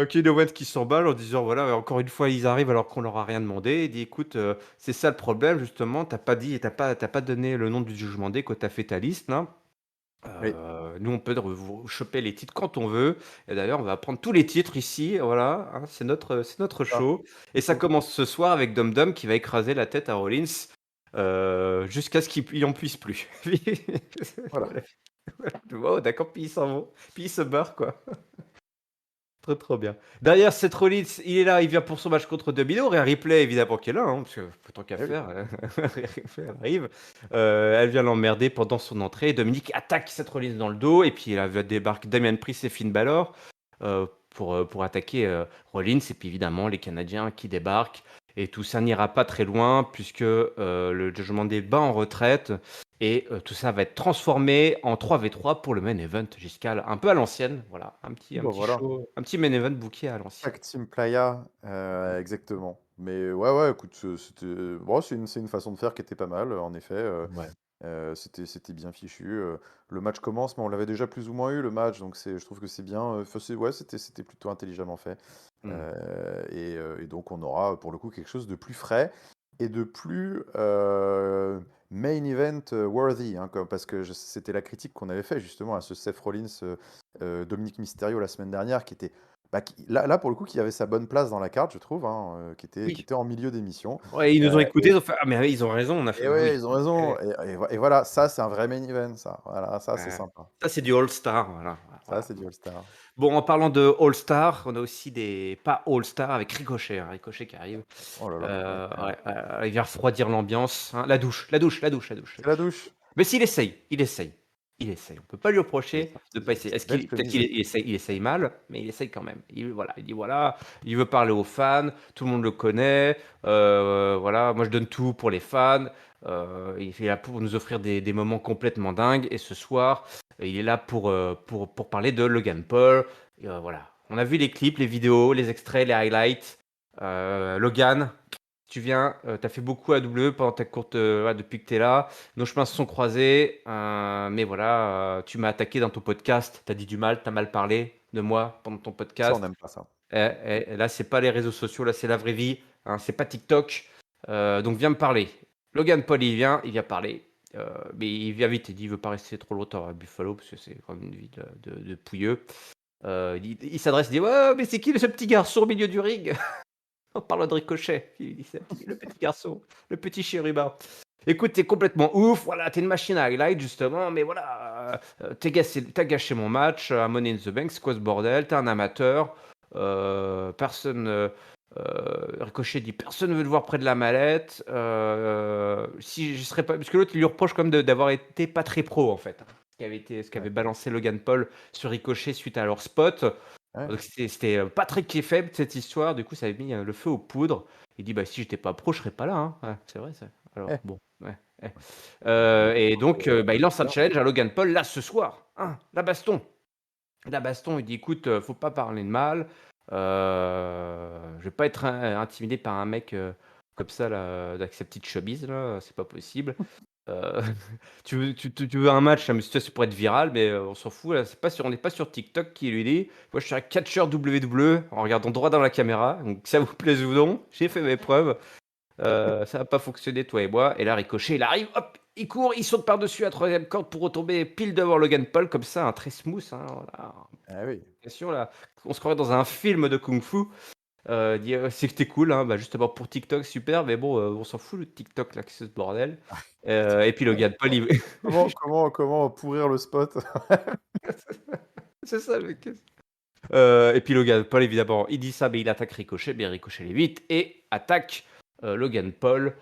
Speaker 1: Kevin Owens qui s'emballe en disant voilà, encore une fois, ils arrivent alors qu'on leur a rien demandé. Il dit écoute, c'est ça le problème justement, t'as pas donné le nom du jugement day quand tu as fait ta liste là.
Speaker 2: Oui,
Speaker 1: Nous on peut vous choper les titres quand on veut et d'ailleurs on va prendre tous les titres ici, voilà, hein, c'est notre
Speaker 2: c'est ça.
Speaker 1: show et ça commence ce soir avec Dom Dom qui va écraser la tête à Rollins, jusqu'à ce qu'il en puisse plus.
Speaker 2: Voilà.
Speaker 1: Voilà. Oh d'accord, puis ils s'en vont, puis ils se barrent quoi. Trop, trop bien. Derrière, Seth Rollins, il est là, il vient pour son match contre Domino. Rhea Ripley, évidemment, qui est là, hein, parce que tant qu'à
Speaker 2: Eh oui.
Speaker 1: faire, Rhea Ripley, elle arrive. Elle vient l'emmerder pendant son entrée. Dominique attaque Seth Rollins dans le dos, et puis là débarque Damian Priest et Finn Balor pour attaquer Rollins, et puis évidemment, les Canadiens qui débarquent. Et tout ça n'ira pas très loin, puisque le Judgment Day bat en retraite. Et tout ça va être transformé en 3v3 pour le main event, Giscal, un peu à l'ancienne, voilà, un petit, un
Speaker 2: Bon,
Speaker 1: petit
Speaker 2: voilà.
Speaker 1: show, un petit main event booké à l'ancienne.
Speaker 2: Tag Team Playa, exactement. Mais ouais, ouais, écoute, c'était bon, c'est une façon de faire qui était pas mal, en effet,
Speaker 1: Ouais.
Speaker 2: c'était bien fichu, le match commence, mais on l'avait déjà plus ou moins eu le match, donc je trouve que c'est bien, enfin, ouais, c'était plutôt intelligemment fait,
Speaker 1: Mm.
Speaker 2: et donc on aura, pour le coup, quelque chose de plus frais et de plus, main event, worthy, hein, parce que c'était la critique qu'on avait fait justement à ce Seth Rollins, Dominic Mysterio la semaine dernière qui était là, pour le coup, qui avait sa bonne place dans la carte, je trouve, hein, qui
Speaker 1: Oui.
Speaker 2: était en milieu d'émission.
Speaker 1: Ouais, ils nous ont écoutés,
Speaker 2: Et
Speaker 1: ils ont fait ah mais ils ont raison, on a fait
Speaker 2: et
Speaker 1: bah
Speaker 2: ouais,
Speaker 1: oui.
Speaker 2: ils ont
Speaker 1: Eh,
Speaker 2: raison et voilà, ça, c'est un vrai main event, ça. Voilà, ça, c'est
Speaker 1: ouais.
Speaker 2: sympa.
Speaker 1: Ça c'est du All Star, voilà,
Speaker 2: Ça,
Speaker 1: voilà.
Speaker 2: c'est du All-Star.
Speaker 1: Bon, en parlant de All Star, on a aussi des pas All Star avec Ricochet, hein, Ricochet qui arrive.
Speaker 2: Oh là là, incroyable.
Speaker 1: Ouais, il vient refroidir l'ambiance, hein. La douche, la douche, la douche, la douche.
Speaker 2: C'est la douche.
Speaker 1: Mais s'il essaye, il essaye, il essaye. On peut pas lui
Speaker 2: Et
Speaker 1: reprocher de pas essayer.
Speaker 2: cette
Speaker 1: Est-ce
Speaker 2: belle
Speaker 1: qu'il peut-être
Speaker 2: chemise.
Speaker 1: qu'il essaye mal, mais il essaye quand même. Il dit voilà, il veut parler aux fans, tout le monde le connaît. Voilà, moi je donne tout pour les fans. Il est là pour nous offrir des moments complètement dingues. Et ce soir, il est là pour parler de Logan Paul. Et, voilà, on a vu les clips, les vidéos, les extraits, les highlights. Logan, tu viens, tu as fait beaucoup à W pendant ta courte, depuis que tu es là. Nos chemins se sont croisés, mais voilà, tu m'as attaqué dans ton podcast, tu as dit du mal, tu as mal parlé de moi pendant ton
Speaker 2: Ça, on
Speaker 1: podcast.
Speaker 2: n'aime pas ça.
Speaker 1: Là, c'est pas les réseaux sociaux, là, c'est la vraie vie, hein, c'est pas TikTok. Donc viens me parler. Logan Paul, il vient parler. Mais il vient vite, il dit il veut pas rester trop longtemps à Buffalo, parce que c'est quand même une vie de pouilleux. Il s'adresse, il dit ouais, mais c'est qui ce petit garçon au milieu du ring? On parle de Ricochet. Il dit c'est le petit garçon, le petit chérubin. Écoute, t'es complètement ouf, voilà, t'es une machine à highlight justement, mais voilà, t'as gâché mon match à Money in the Bank, c'est quoi ce bordel? T'es un amateur, personne, Ricochet dit: «Personne ne veut le voir près de la mallette, si je serais pas» parce que l'autre, il lui reproche quand même d'avoir été pas très pro, en fait, hein. Ce
Speaker 2: Ouais.
Speaker 1: qu'avait balancé Logan Paul sur Ricochet suite à leur spot.
Speaker 2: Ouais.
Speaker 1: Donc c'était, pas très faible cette histoire, du coup ça avait mis, le feu aux poudres. Il dit: «Bah, si j'étais pas pro, je serais pas là, hein». Ouais, c'est vrai ça. Alors
Speaker 2: Eh,
Speaker 1: bon, ouais, eh.
Speaker 2: il
Speaker 1: Et
Speaker 2: faut
Speaker 1: donc, bah, il lance un
Speaker 2: bien.
Speaker 1: challenge à Logan Paul, là, ce soir, hein, la baston. La baston, il dit: «Écoute, faut pas parler de mal, je vais pas être intimidé par un mec, comme ça là, avec sa petite chemise là, c'est pas possible. Heu, tu veux un match, mais ça pourrait être viral, mais on s'en fout là, c'est pas sur on n'est pas sur TikTok», qui lui dit: «Moi je suis un catcheur WWE», en regardant droit dans la caméra, donc que ça vous plaise ou non, j'ai fait mes preuves. Ça va pas fonctionner toi et moi. Et là, Ricochet, il arrive, hop, il court, il saute par-dessus la troisième corde pour retomber pile devant Logan Paul, comme ça, un très smooth, hein, voilà.
Speaker 2: Ah oui.
Speaker 1: Attention là, on se croirait dans un film de kung-fu. Dit, c'était cool, hein, bah, justement pour TikTok, super, mais bon, on s'en fout le TikTok là, que c'est ce bordel. Et puis Logan Paul, il
Speaker 2: Comment pourrir le spot?
Speaker 1: c'est ça le truc. Et puis Logan Paul, évidemment, il dit ça, mais il attaque Ricochet, mais Ricochet l'évite et attaque Logan Paul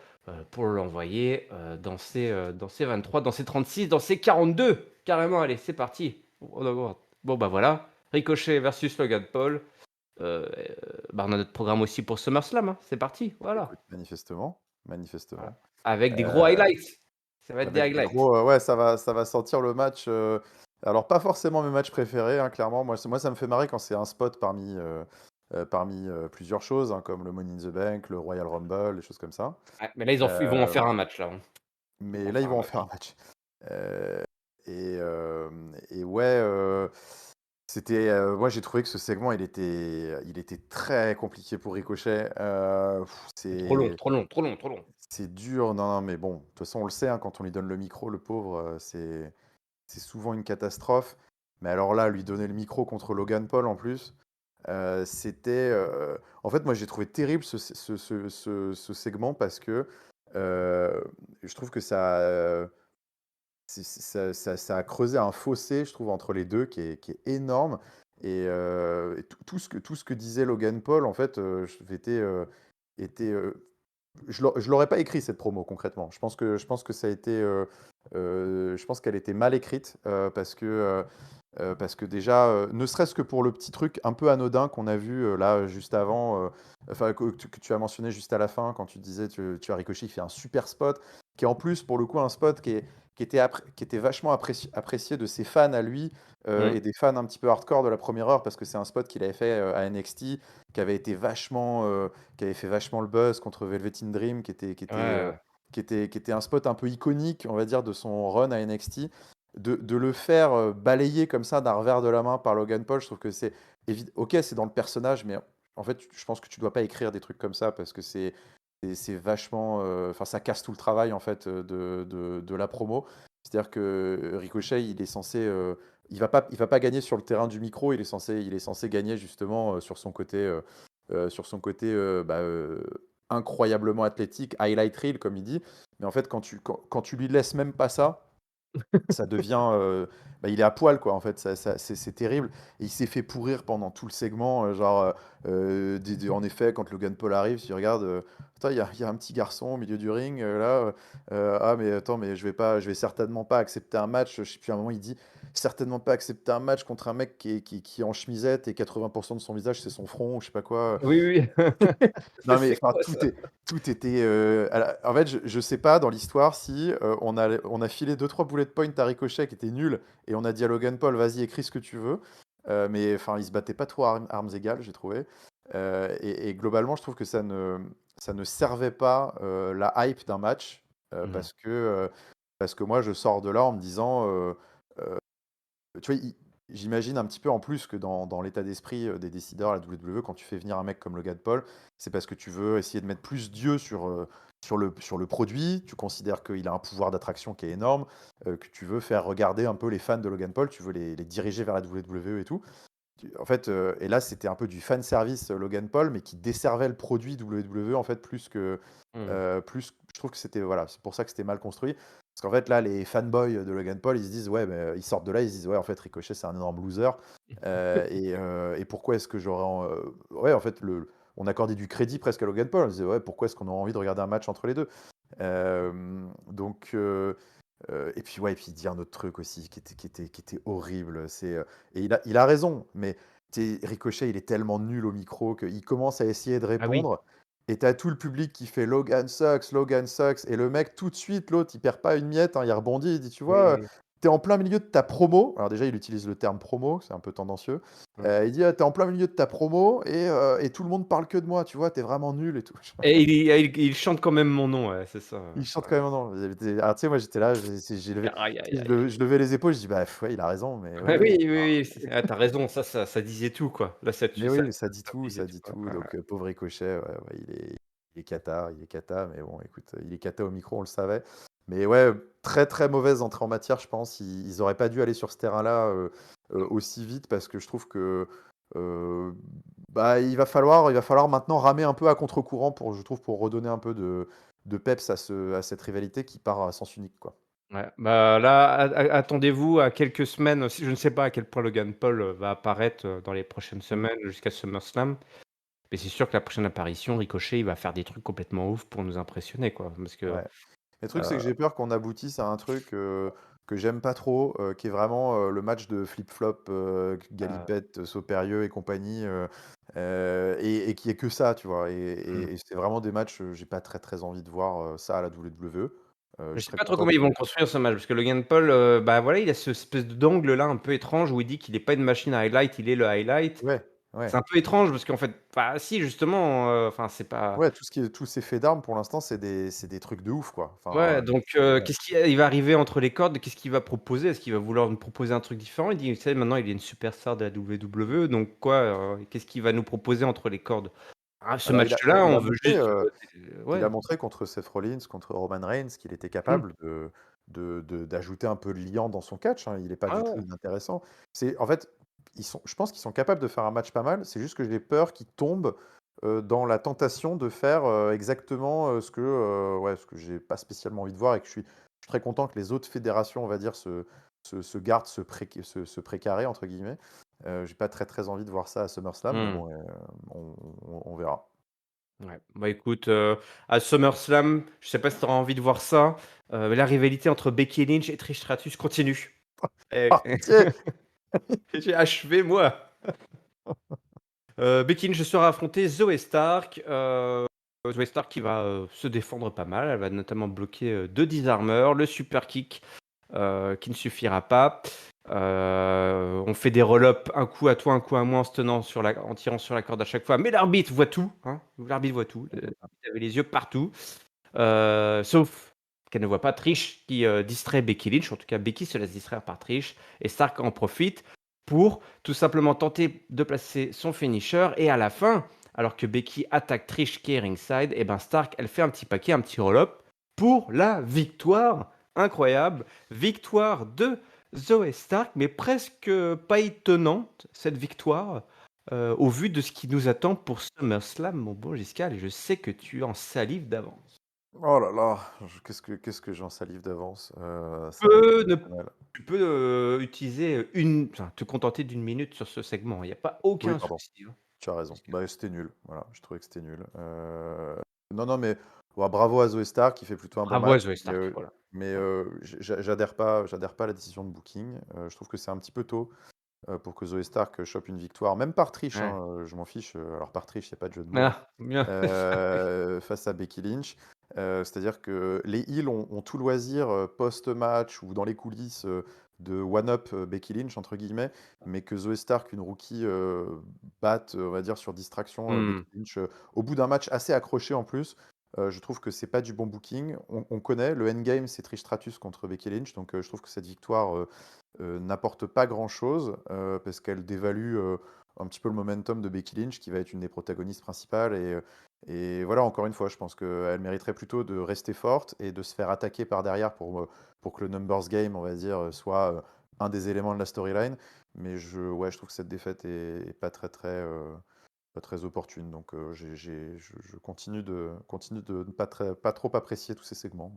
Speaker 1: pour l'envoyer dans ses 23, dans ses 36, dans ses 42. Carrément, allez, c'est parti. Bon, bah voilà. Ricochet versus Logan Paul. Euh, Bah, on a notre programme aussi pour SummerSlam, hein. C'est parti,
Speaker 2: Écoute,
Speaker 1: voilà.
Speaker 2: manifestement,
Speaker 1: Voilà.
Speaker 2: manifestement.
Speaker 1: Avec des gros
Speaker 2: Heu,
Speaker 1: highlights. Ça va être des
Speaker 2: avec des
Speaker 1: highlights.
Speaker 2: gros, ouais, ça va sentir le match, alors pas forcément mes matchs préférés, hein, clairement. Moi, ça me fait marrer quand c'est un spot parmi plusieurs choses, hein, comme le Money in the Bank, le Royal Rumble, des choses comme ça.
Speaker 1: Ouais, mais là, ils vont en faire
Speaker 2: Hem,
Speaker 1: un match, là, hein. Ils vont
Speaker 2: mais
Speaker 1: en
Speaker 2: là, ils
Speaker 1: faire un
Speaker 2: vont en faire un
Speaker 1: match.
Speaker 2: match. Heu et ouais, c'était, moi, j'ai trouvé que ce segment, il était très compliqué pour Ricochet.
Speaker 1: Trop long,
Speaker 2: C'est
Speaker 1: trop long, trop long, trop long.
Speaker 2: c'est dur. Non, non, mais bon, de toute façon, on le sait, hein, quand on lui donne le micro, le pauvre, c'est souvent une catastrophe. Mais alors là, lui donner le micro contre Logan Paul en plus, c'était, en fait, moi, j'ai trouvé terrible ce segment parce que, je trouve que ça a creusé un fossé, je trouve, entre les 2 qui est énorme. Et tout ce que disait Logan Paul, en fait, était, je l'aurais pas écrit cette promo concrètement. Je pense que ça a été, je pense qu'elle était mal écrite, parce que déjà, ne serait-ce que pour le petit truc un peu anodin qu'on a vu, là, juste avant, enfin que tu as mentionné juste à la fin quand tu disais tu as Ricochet, il fait un super spot, qui est en plus pour le coup un spot qui était vachement apprécié de ses fans à lui,
Speaker 1: Mmh.
Speaker 2: et des fans un petit peu hardcore de la première heure parce que c'est un spot qu'il avait fait, à NXT, qui avait été vachement, qui avait fait vachement le buzz contre Velvet in Dream,
Speaker 1: Ouais, ouais.
Speaker 2: qui était un spot un peu iconique, on va dire, de son run à NXT. De le faire balayer comme ça d'un revers de la main par Logan Paul, je trouve que c'est ok, c'est dans le personnage, mais en fait, je pense que tu dois pas écrire des trucs comme ça parce que c'est vachement, enfin, ça casse tout le travail en fait de la promo. C'est-à-dire que Ricochet, il est censé, il va pas gagner sur le terrain du micro, il est censé gagner justement sur son côté incroyablement athlétique, highlight reel comme il dit. Mais en fait, quand tu lui laisses même pas ça devient, il est à poil quoi en fait, c'est terrible. Et il s'est fait pourrir pendant tout le segment, genre, en effet quand Logan Paul arrive, tu regardes, attends il y a un petit garçon au milieu du ring, là, ah mais attends, mais je vais certainement pas accepter un match, je sais plus, à un moment il dit: «Certainement pas accepter un match contre un mec qui est en chemisette et 80 de son visage c'est son front», ou je sais pas quoi.
Speaker 1: Oui, oui.
Speaker 2: Non, mais
Speaker 1: C'est
Speaker 2: enfin,
Speaker 1: quoi ça?
Speaker 2: tout était, en fait, je sais pas dans l'histoire si, on a filé deux trois bullet points à Ricochet qui étaient nuls et on a dit à Logan Paul: «Vas-y, écris ce que tu veux». Mais enfin, ils se battaient pas trop à armes égales, j'ai trouvé. Et globalement, je trouve que ça ne servait pas, la hype d'un match,
Speaker 1: Mmh.
Speaker 2: parce que moi, je sors de là en me disant, tu vois, j'imagine un petit peu en plus que dans l'état d'esprit, des décideurs à la WWE, quand tu fais venir un mec comme Logan Paul, c'est parce que tu veux essayer de mettre plus d'yeux sur le produit. Tu considères qu'il a un pouvoir d'attraction qui est énorme, que tu veux faire regarder un peu les fans de Logan Paul, tu veux les diriger vers la WWE et tout. En fait, et là, c'était un peu du fan service, Logan Paul, mais qui desservait le produit WWE, en fait,
Speaker 1: Mmh.
Speaker 2: je trouve que c'était, voilà, c'est pour ça que c'était mal construit. Parce qu'en fait, là, les fanboys de Logan Paul, ils se disent: «Ouais, mais», ils sortent de là, ils se disent: «Ouais, en fait, Ricochet, c'est un énorme loser». Et pourquoi est-ce que j'aurais en ouais, en fait, on accordait du crédit presque à Logan Paul. On disait: «Ouais, pourquoi est-ce qu'on aurait envie de regarder un match entre les 2?» Donc et puis ouais, et puis il dit un autre truc aussi qui était horrible, et il a raison, mais tu sais, Ricochet, il est tellement nul au micro qu'il commence à essayer de
Speaker 1: Ah oui,
Speaker 2: répondre et tu tout le public qui fait: Logan sucks» et le mec tout de suite, l'autre, il perd pas une miette, hein, il rebondit, il dit: «Tu vois,
Speaker 1: oui,
Speaker 2: tu en plein milieu de ta promo». Alors déjà, il utilise le terme promo, c'est un peu tendancieux.
Speaker 1: mmh.
Speaker 2: Il dit: «Tu en plein milieu de ta promo et tout le monde parle que de moi, tu vois? T'es vraiment nul et tout».
Speaker 1: Et il chante quand même mon nom, ouais, c'est ça,
Speaker 2: Il chante quand
Speaker 1: ouais.
Speaker 2: même non. Alors tu sais, moi j'étais là, j'ai levé
Speaker 1: Aïe,
Speaker 2: tu
Speaker 1: aïe,
Speaker 2: sais,
Speaker 1: aïe.
Speaker 2: je levais les épaules, je dis: «Bah, ouais, il a raison, mais
Speaker 1: Ouais,
Speaker 2: ouais,
Speaker 1: oui,
Speaker 2: ouais».
Speaker 1: oui, oui, tu raison, ça disait tout, quoi. Là, ça
Speaker 2: Mais
Speaker 1: tu ça
Speaker 2: oui, ça dit
Speaker 1: ça
Speaker 2: tout,
Speaker 1: disait
Speaker 2: ça
Speaker 1: tout,
Speaker 2: dit
Speaker 1: quoi.
Speaker 2: tout.
Speaker 1: Ouais,
Speaker 2: Donc pauvre Ricochet, ouais, ouais, il est cata, mais bon, écoute, il est cata au micro, on le savait. Mais ouais, très, très mauvaise entrée en matière, je pense. Ils auraient pas dû aller sur ce terrain-là, aussi vite parce que je trouve que, heu, bah, il va falloir maintenant ramer un peu à contre-courant pour je trouve, pour redonner un peu de peps à cette rivalité qui part à sens unique, quoi.
Speaker 1: ouais. Bah, là, attendez-vous à quelques semaines, je ne sais pas à quel point Logan Paul, va apparaître, dans les prochaines
Speaker 2: Mmh.
Speaker 1: semaines jusqu'à SummerSlam, mais c'est sûr que la prochaine apparition, Ricochet, il va faire des trucs complètement ouf pour nous impressionner, quoi. Parce que,
Speaker 2: Ouais. Le truc, c'est
Speaker 1: heu
Speaker 2: que j'ai peur qu'on aboutisse à un truc, que j'aime pas trop, qui est vraiment, le match de flip-flop,
Speaker 1: heu,
Speaker 2: Galipette, Saut-Périlleux et compagnie, et qui est que ça, tu vois? Et
Speaker 1: mmh.
Speaker 2: et c'est vraiment des matchs, j'ai pas très, très envie de voir, ça à la WWE. Je
Speaker 1: Je sais
Speaker 2: serais
Speaker 1: pas trop
Speaker 2: content
Speaker 1: comment ils vont
Speaker 2: que
Speaker 1: le construire ce match, parce que Logan Paul, bah, voilà, il a ce espèce d'angle là un peu étrange où il dit qu'il est pas une machine à highlight, il est le highlight.
Speaker 2: ouais,
Speaker 1: C'est
Speaker 2: ouais.
Speaker 1: un peu étrange parce qu'en fait, bah, si justement, enfin c'est pas
Speaker 2: Ouais, tous ces faits d'armes pour l'instant, c'est des trucs de ouf, quoi.
Speaker 1: ouais,
Speaker 2: Enfin,
Speaker 1: donc
Speaker 2: ouais.
Speaker 1: qu'est-ce qui il va arriver entre les cordes, qu'est-ce qu'il va proposer? Est-ce qu'il va vouloir nous proposer un truc différent? Il dit: «Tu sais, maintenant il est une superstar de la WWE, donc quoi, qu'est-ce qu'il va nous proposer entre les cordes?» Ah, ce
Speaker 2: Alors
Speaker 1: match-là,
Speaker 2: il
Speaker 1: on
Speaker 2: a
Speaker 1: veut
Speaker 2: montré,
Speaker 1: juste,
Speaker 2: il a
Speaker 1: ouais.
Speaker 2: montré contre Seth Rollins, contre Roman Reigns qu'il était
Speaker 1: Mmh.
Speaker 2: capable d'ajouter un peu de liant dans son catch, hein. Il est pas
Speaker 1: Ouais,
Speaker 2: du tout
Speaker 1: ouais.
Speaker 2: inintéressant. En fait, je pense qu'ils sont capables de faire un match pas mal, c'est juste que j'ai peur qu'ils tombent, dans la tentation de faire, exactement, ouais, ce que j'ai pas spécialement envie de voir et que je suis très content que les autres fédérations, on va dire, se gardent ce «précaré» entre guillemets. J'ai pas très, très envie de voir ça à SummerSlam, mais
Speaker 1: Mmh.
Speaker 2: bon, on verra.
Speaker 1: Ouais. Bah, écoute, à SummerSlam, je sais pas si tu auras envie de voir ça, la rivalité entre Becky Lynch et Trish Stratus continue. Et
Speaker 2: Ah! Tiens!
Speaker 1: j'ai achevé moi. Becky Lynch sera affronter Zoey Stark, Zoey Stark qui va, se défendre pas mal. Elle va notamment bloquer, 2 disarmeurs, le super kick, qui ne suffira pas. On fait des roll-up, un coup à toi, un coup à moi, en tirant sur la corde à chaque fois. Mais l'arbitre voit tout, hein, l'arbitre voit tout. L'arbitre avait les yeux partout. Sauf qu'elle ne voit pas Trish qui, distrait Becky Lynch. En tout cas, Becky se laisse distraire par Trish et Stark en profite pour tout simplement tenter de placer son finisher et à la fin, alors que Becky attaque Trish qui est ringside et ben Stark, elle fait un petit paquet, un petit roll-up pour la victoire. Incroyable, victoire de Zoey Stark, mais presque, pas étonnante cette victoire, au vu de ce qui nous attend pour SummerSlam, mon bon Giscard et je sais que tu en salives d'avance.
Speaker 2: Oh là là, qu'est-ce que j'en salive d'avance, ça va être
Speaker 1: Peux ne
Speaker 2: exceptionnel.
Speaker 1: Tu peux, utiliser, te contenter d'une minute sur ce segment, il y a pas
Speaker 2: Oui,
Speaker 1: aucun
Speaker 2: pardon,
Speaker 1: souci, hein.
Speaker 2: tu as raison.
Speaker 1: Parce que
Speaker 2: Bah, c'était nul, voilà, je trouvais que c'était nul. Non, non, mais bah, bravo à Zoé Stark qui fait plutôt un bon
Speaker 1: bravo à
Speaker 2: match,
Speaker 1: Zoey
Speaker 2: mais
Speaker 1: Stark, voilà. Ouais.
Speaker 2: j'adhère pas à la décision de booking. Je trouve que c'est un petit peu tôt, pour que Zoé Stark, chope une victoire, même par triche,
Speaker 1: Ouais.
Speaker 2: hein, je m'en fiche, alors par triche, il y a pas de jeu de mots,
Speaker 1: Ah, bien.
Speaker 2: face à Becky Lynch. C'est-à-dire que les heels ont tout loisir, post-match ou dans les coulisses, de one up, Becky Lynch entre guillemets, mais que Zoey Stark, une rookie, batte, on va dire sur distraction,
Speaker 1: Mmh.
Speaker 2: Becky Lynch, au bout d'un match assez accroché en plus, je trouve que c'est pas du bon booking. On connaît le endgame, c'est Trish Stratus contre Becky Lynch, donc je trouve que cette victoire, n'apporte pas grand-chose, parce qu'elle dévalue, un petit peu le momentum de Becky Lynch qui va être une des protagonistes principales et voilà, encore une fois, je pense qu'elle mériterait plutôt de rester forte et de se faire attaquer par derrière pour que le numbers game, on va dire, soit, un des éléments de la storyline. Mais ouais, je trouve que cette défaite est pas très opportune. Donc, je continue de ne pas trop apprécier tous ces segments,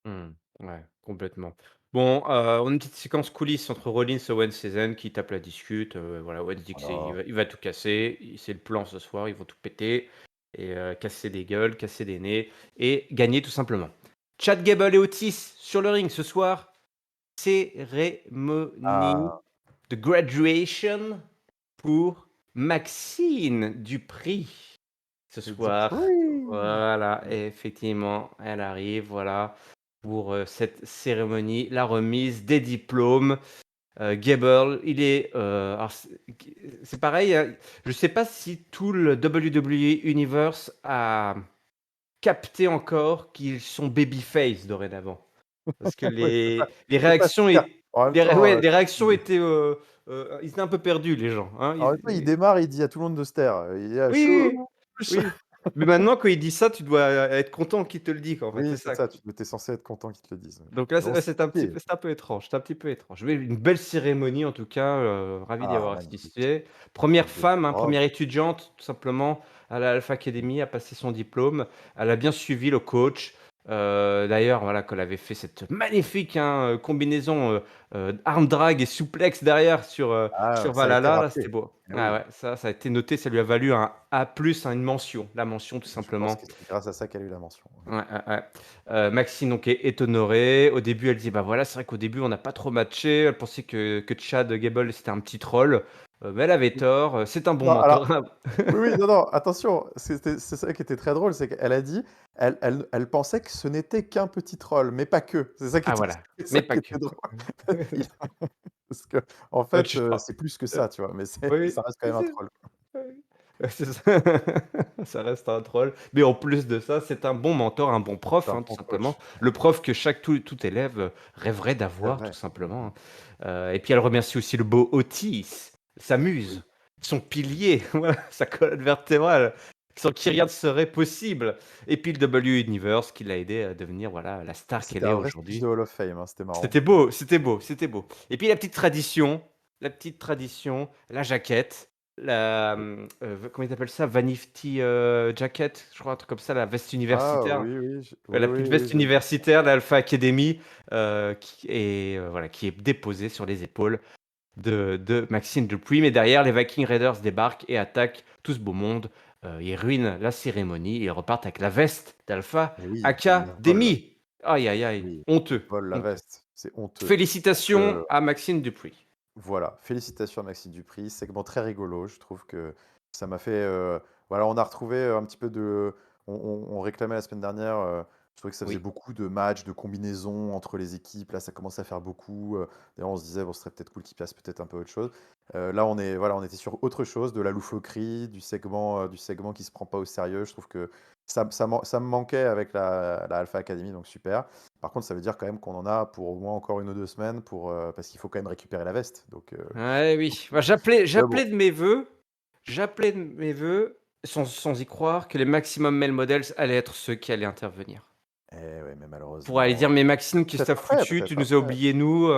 Speaker 2: ouais.
Speaker 1: Mmh. Ouais, complètement. Bon, on a une petite séquence coulisses entre Rollins et Owens Season qui tapent la discute, voilà, Owens dit que c'est
Speaker 2: Voilà.
Speaker 1: il va tout casser, c'est le plan ce soir, ils vont tout péter et casser des gueules, casser des nez et gagner tout simplement. Chad Gable et Otis sur le ring ce soir, cérémonie
Speaker 2: Ah,
Speaker 1: de graduation pour Maxine Dupri ce
Speaker 2: c'est
Speaker 1: soir.
Speaker 2: Dupree!
Speaker 1: Voilà, et effectivement, elle arrive, voilà, pour, cette cérémonie, la remise des diplômes. Gable, il est, alors c'est pareil, je sais pas si tout le WWE Universe a capté encore qu'ils sont babyface dorénavant. Parce que
Speaker 2: Ouais, c'est ça.
Speaker 1: les
Speaker 2: C'est pas
Speaker 1: réactions
Speaker 2: clair. En même temps,
Speaker 1: les réactions étaient, ils étaient un peu perdus les gens, hein.
Speaker 2: il démarre, il dit à tout le monde de se taire. Il est là:
Speaker 1: Oui,
Speaker 2: «Show
Speaker 1: oui,
Speaker 2: push!»
Speaker 1: oui. Mais maintenant quand il dit ça, tu dois être content qu'il te le dise en fait,
Speaker 2: Oui,
Speaker 1: c'est
Speaker 2: c'est
Speaker 1: ça.
Speaker 2: ça, tu es censé être content qu'ils te le disent, ouais.
Speaker 1: Donc là,
Speaker 2: Mais on s'est piqué.
Speaker 1: c'est un peu étrange, c'est un petit peu étrange. Oui, une belle cérémonie en tout cas, ravi d'y
Speaker 2: Ah,
Speaker 1: avoir
Speaker 2: magnifique.
Speaker 1: assisté. Première
Speaker 2: Avec des
Speaker 1: femme, hein,
Speaker 2: robes.
Speaker 1: 1re étudiante tout simplement à la Alpha Academy à passer son diplôme. Elle a bien suivi le coach. D'ailleurs, voilà, qu'elle avait fait cette magnifique, hein, combinaison, arm drag et souplex derrière
Speaker 2: Ah,
Speaker 1: sur
Speaker 2: ça a été
Speaker 1: Valhalla, là, c'était
Speaker 2: rappelé.
Speaker 1: beau.
Speaker 2: Eh
Speaker 1: Ah
Speaker 2: oui,
Speaker 1: ouais, ça a été noté, ça lui a valu un A+, hein, une mention, la mention tout
Speaker 2: je pense
Speaker 1: simplement.
Speaker 2: que c'est grâce à ça qu'elle a eu la mention, ouais.
Speaker 1: Ouais, ouais, ouais. Maxine donc est honorée. Au début, elle dit: «Bah, voilà, c'est vrai qu'au début, on n'a pas trop matché». Elle pensait que Chad Gable, c'était un petit troll, mais elle avait tort, c'est un bon
Speaker 2: Non, alors
Speaker 1: mentor.
Speaker 2: oui, oui, non, non, attention, c'est ça qui était très drôle, c'est qu'elle a dit, elle pensait que ce n'était qu'un petit troll, mais pas que. C'est ça qui
Speaker 1: Ah
Speaker 2: était
Speaker 1: voilà,
Speaker 2: c'est ça
Speaker 1: mais
Speaker 2: qui
Speaker 1: pas que.
Speaker 2: était drôle. Il parce qu'en
Speaker 1: Ouais,
Speaker 2: fait,
Speaker 1: tu vois?
Speaker 2: c'est plus que ça, tu vois? Mais
Speaker 1: Oui,
Speaker 2: ça reste quand
Speaker 1: oui,
Speaker 2: même un troll.
Speaker 1: oui. C'est ça. Ça reste un troll, mais en plus de ça, c'est un bon mentor, un bon
Speaker 2: C'est
Speaker 1: prof,
Speaker 2: un
Speaker 1: hein, tout
Speaker 2: bon
Speaker 1: simplement.
Speaker 2: coach.
Speaker 1: Le prof que chaque tout élève, rêverait
Speaker 2: C'est
Speaker 1: d'avoir, tout
Speaker 2: vrai.
Speaker 1: simplement,
Speaker 2: Mmh.
Speaker 1: hein. Et puis elle remercie aussi le beau Otis, sa
Speaker 2: Oui.
Speaker 1: muse, son pilier, voilà, sa colonne vertébrale, sans qui rien ne serait possible. Et puis le W Universe qui l'a aidé à devenir, voilà, la star qu'elle
Speaker 2: C'était
Speaker 1: est
Speaker 2: un vrai speech de
Speaker 1: aujourd'hui.
Speaker 2: Hall of Fame, hein, c'était marrant.
Speaker 1: C'était beau, c'était beau, c'était beau. Et puis la petite tradition, la jaquette, comment ils appellent ça? Vanity, jacket, je crois, un truc comme ça, la veste
Speaker 2: Ah
Speaker 1: universitaire.
Speaker 2: oui, oui,
Speaker 1: Ouais,
Speaker 2: oui,
Speaker 1: la
Speaker 2: oui,
Speaker 1: petite
Speaker 2: oui,
Speaker 1: veste universitaire de l'Alpha Academy, voilà, qui est déposée sur les épaules de Maxine Dupree. Mais derrière, les Viking Raiders débarquent et attaquent tout ce beau monde. Ils ruinent la cérémonie, ils repartent avec la veste d'Alpha
Speaker 2: et oui, ils la volent.
Speaker 1: Academy. Aïe, aïe, aïe,
Speaker 2: Oui, ils
Speaker 1: honteux,
Speaker 2: volent la
Speaker 1: honteux.
Speaker 2: veste, c'est honteux.
Speaker 1: Félicitations à Maxine Dupree.
Speaker 2: Voilà, félicitations à Maxime Dupri, segment très rigolo, je trouve que ça m'a fait, voilà, on a retrouvé, un petit peu de on réclamait la semaine dernière, je trouvais que ça faisait
Speaker 1: Oui.
Speaker 2: beaucoup de matchs, de combinaisons entre les équipes, là ça commençait à faire beaucoup, d'ailleurs on se disait: «Bon, ce serait peut-être cool qu'ils fassent peut-être un peu autre chose». Là on est voilà, on était sur autre chose, de la loufoquerie, du segment qui se prend pas au sérieux. Je trouve que ça me manquait avec la Alpha Academy, donc super. Par contre, ça veut dire quand même qu'on en a pour au moins encore 1 ou 2 semaines pour, parce qu'il faut quand même récupérer la veste.
Speaker 1: Ouais,
Speaker 2: Donc,
Speaker 1: oui. Bah,
Speaker 2: mais bon,
Speaker 1: j'appelais de mes vœux, sans y croire, que les Maximum Male Models allaient être ceux qui allaient intervenir.
Speaker 2: eh ouais, mais
Speaker 1: Pour aller
Speaker 2: malheureusement,
Speaker 1: dire: «Mais Maxime, qu'est-ce que tu
Speaker 2: peut-être après,
Speaker 1: foutu? Tu
Speaker 2: peut-être
Speaker 1: nous as
Speaker 2: après.
Speaker 1: oubliés nous»,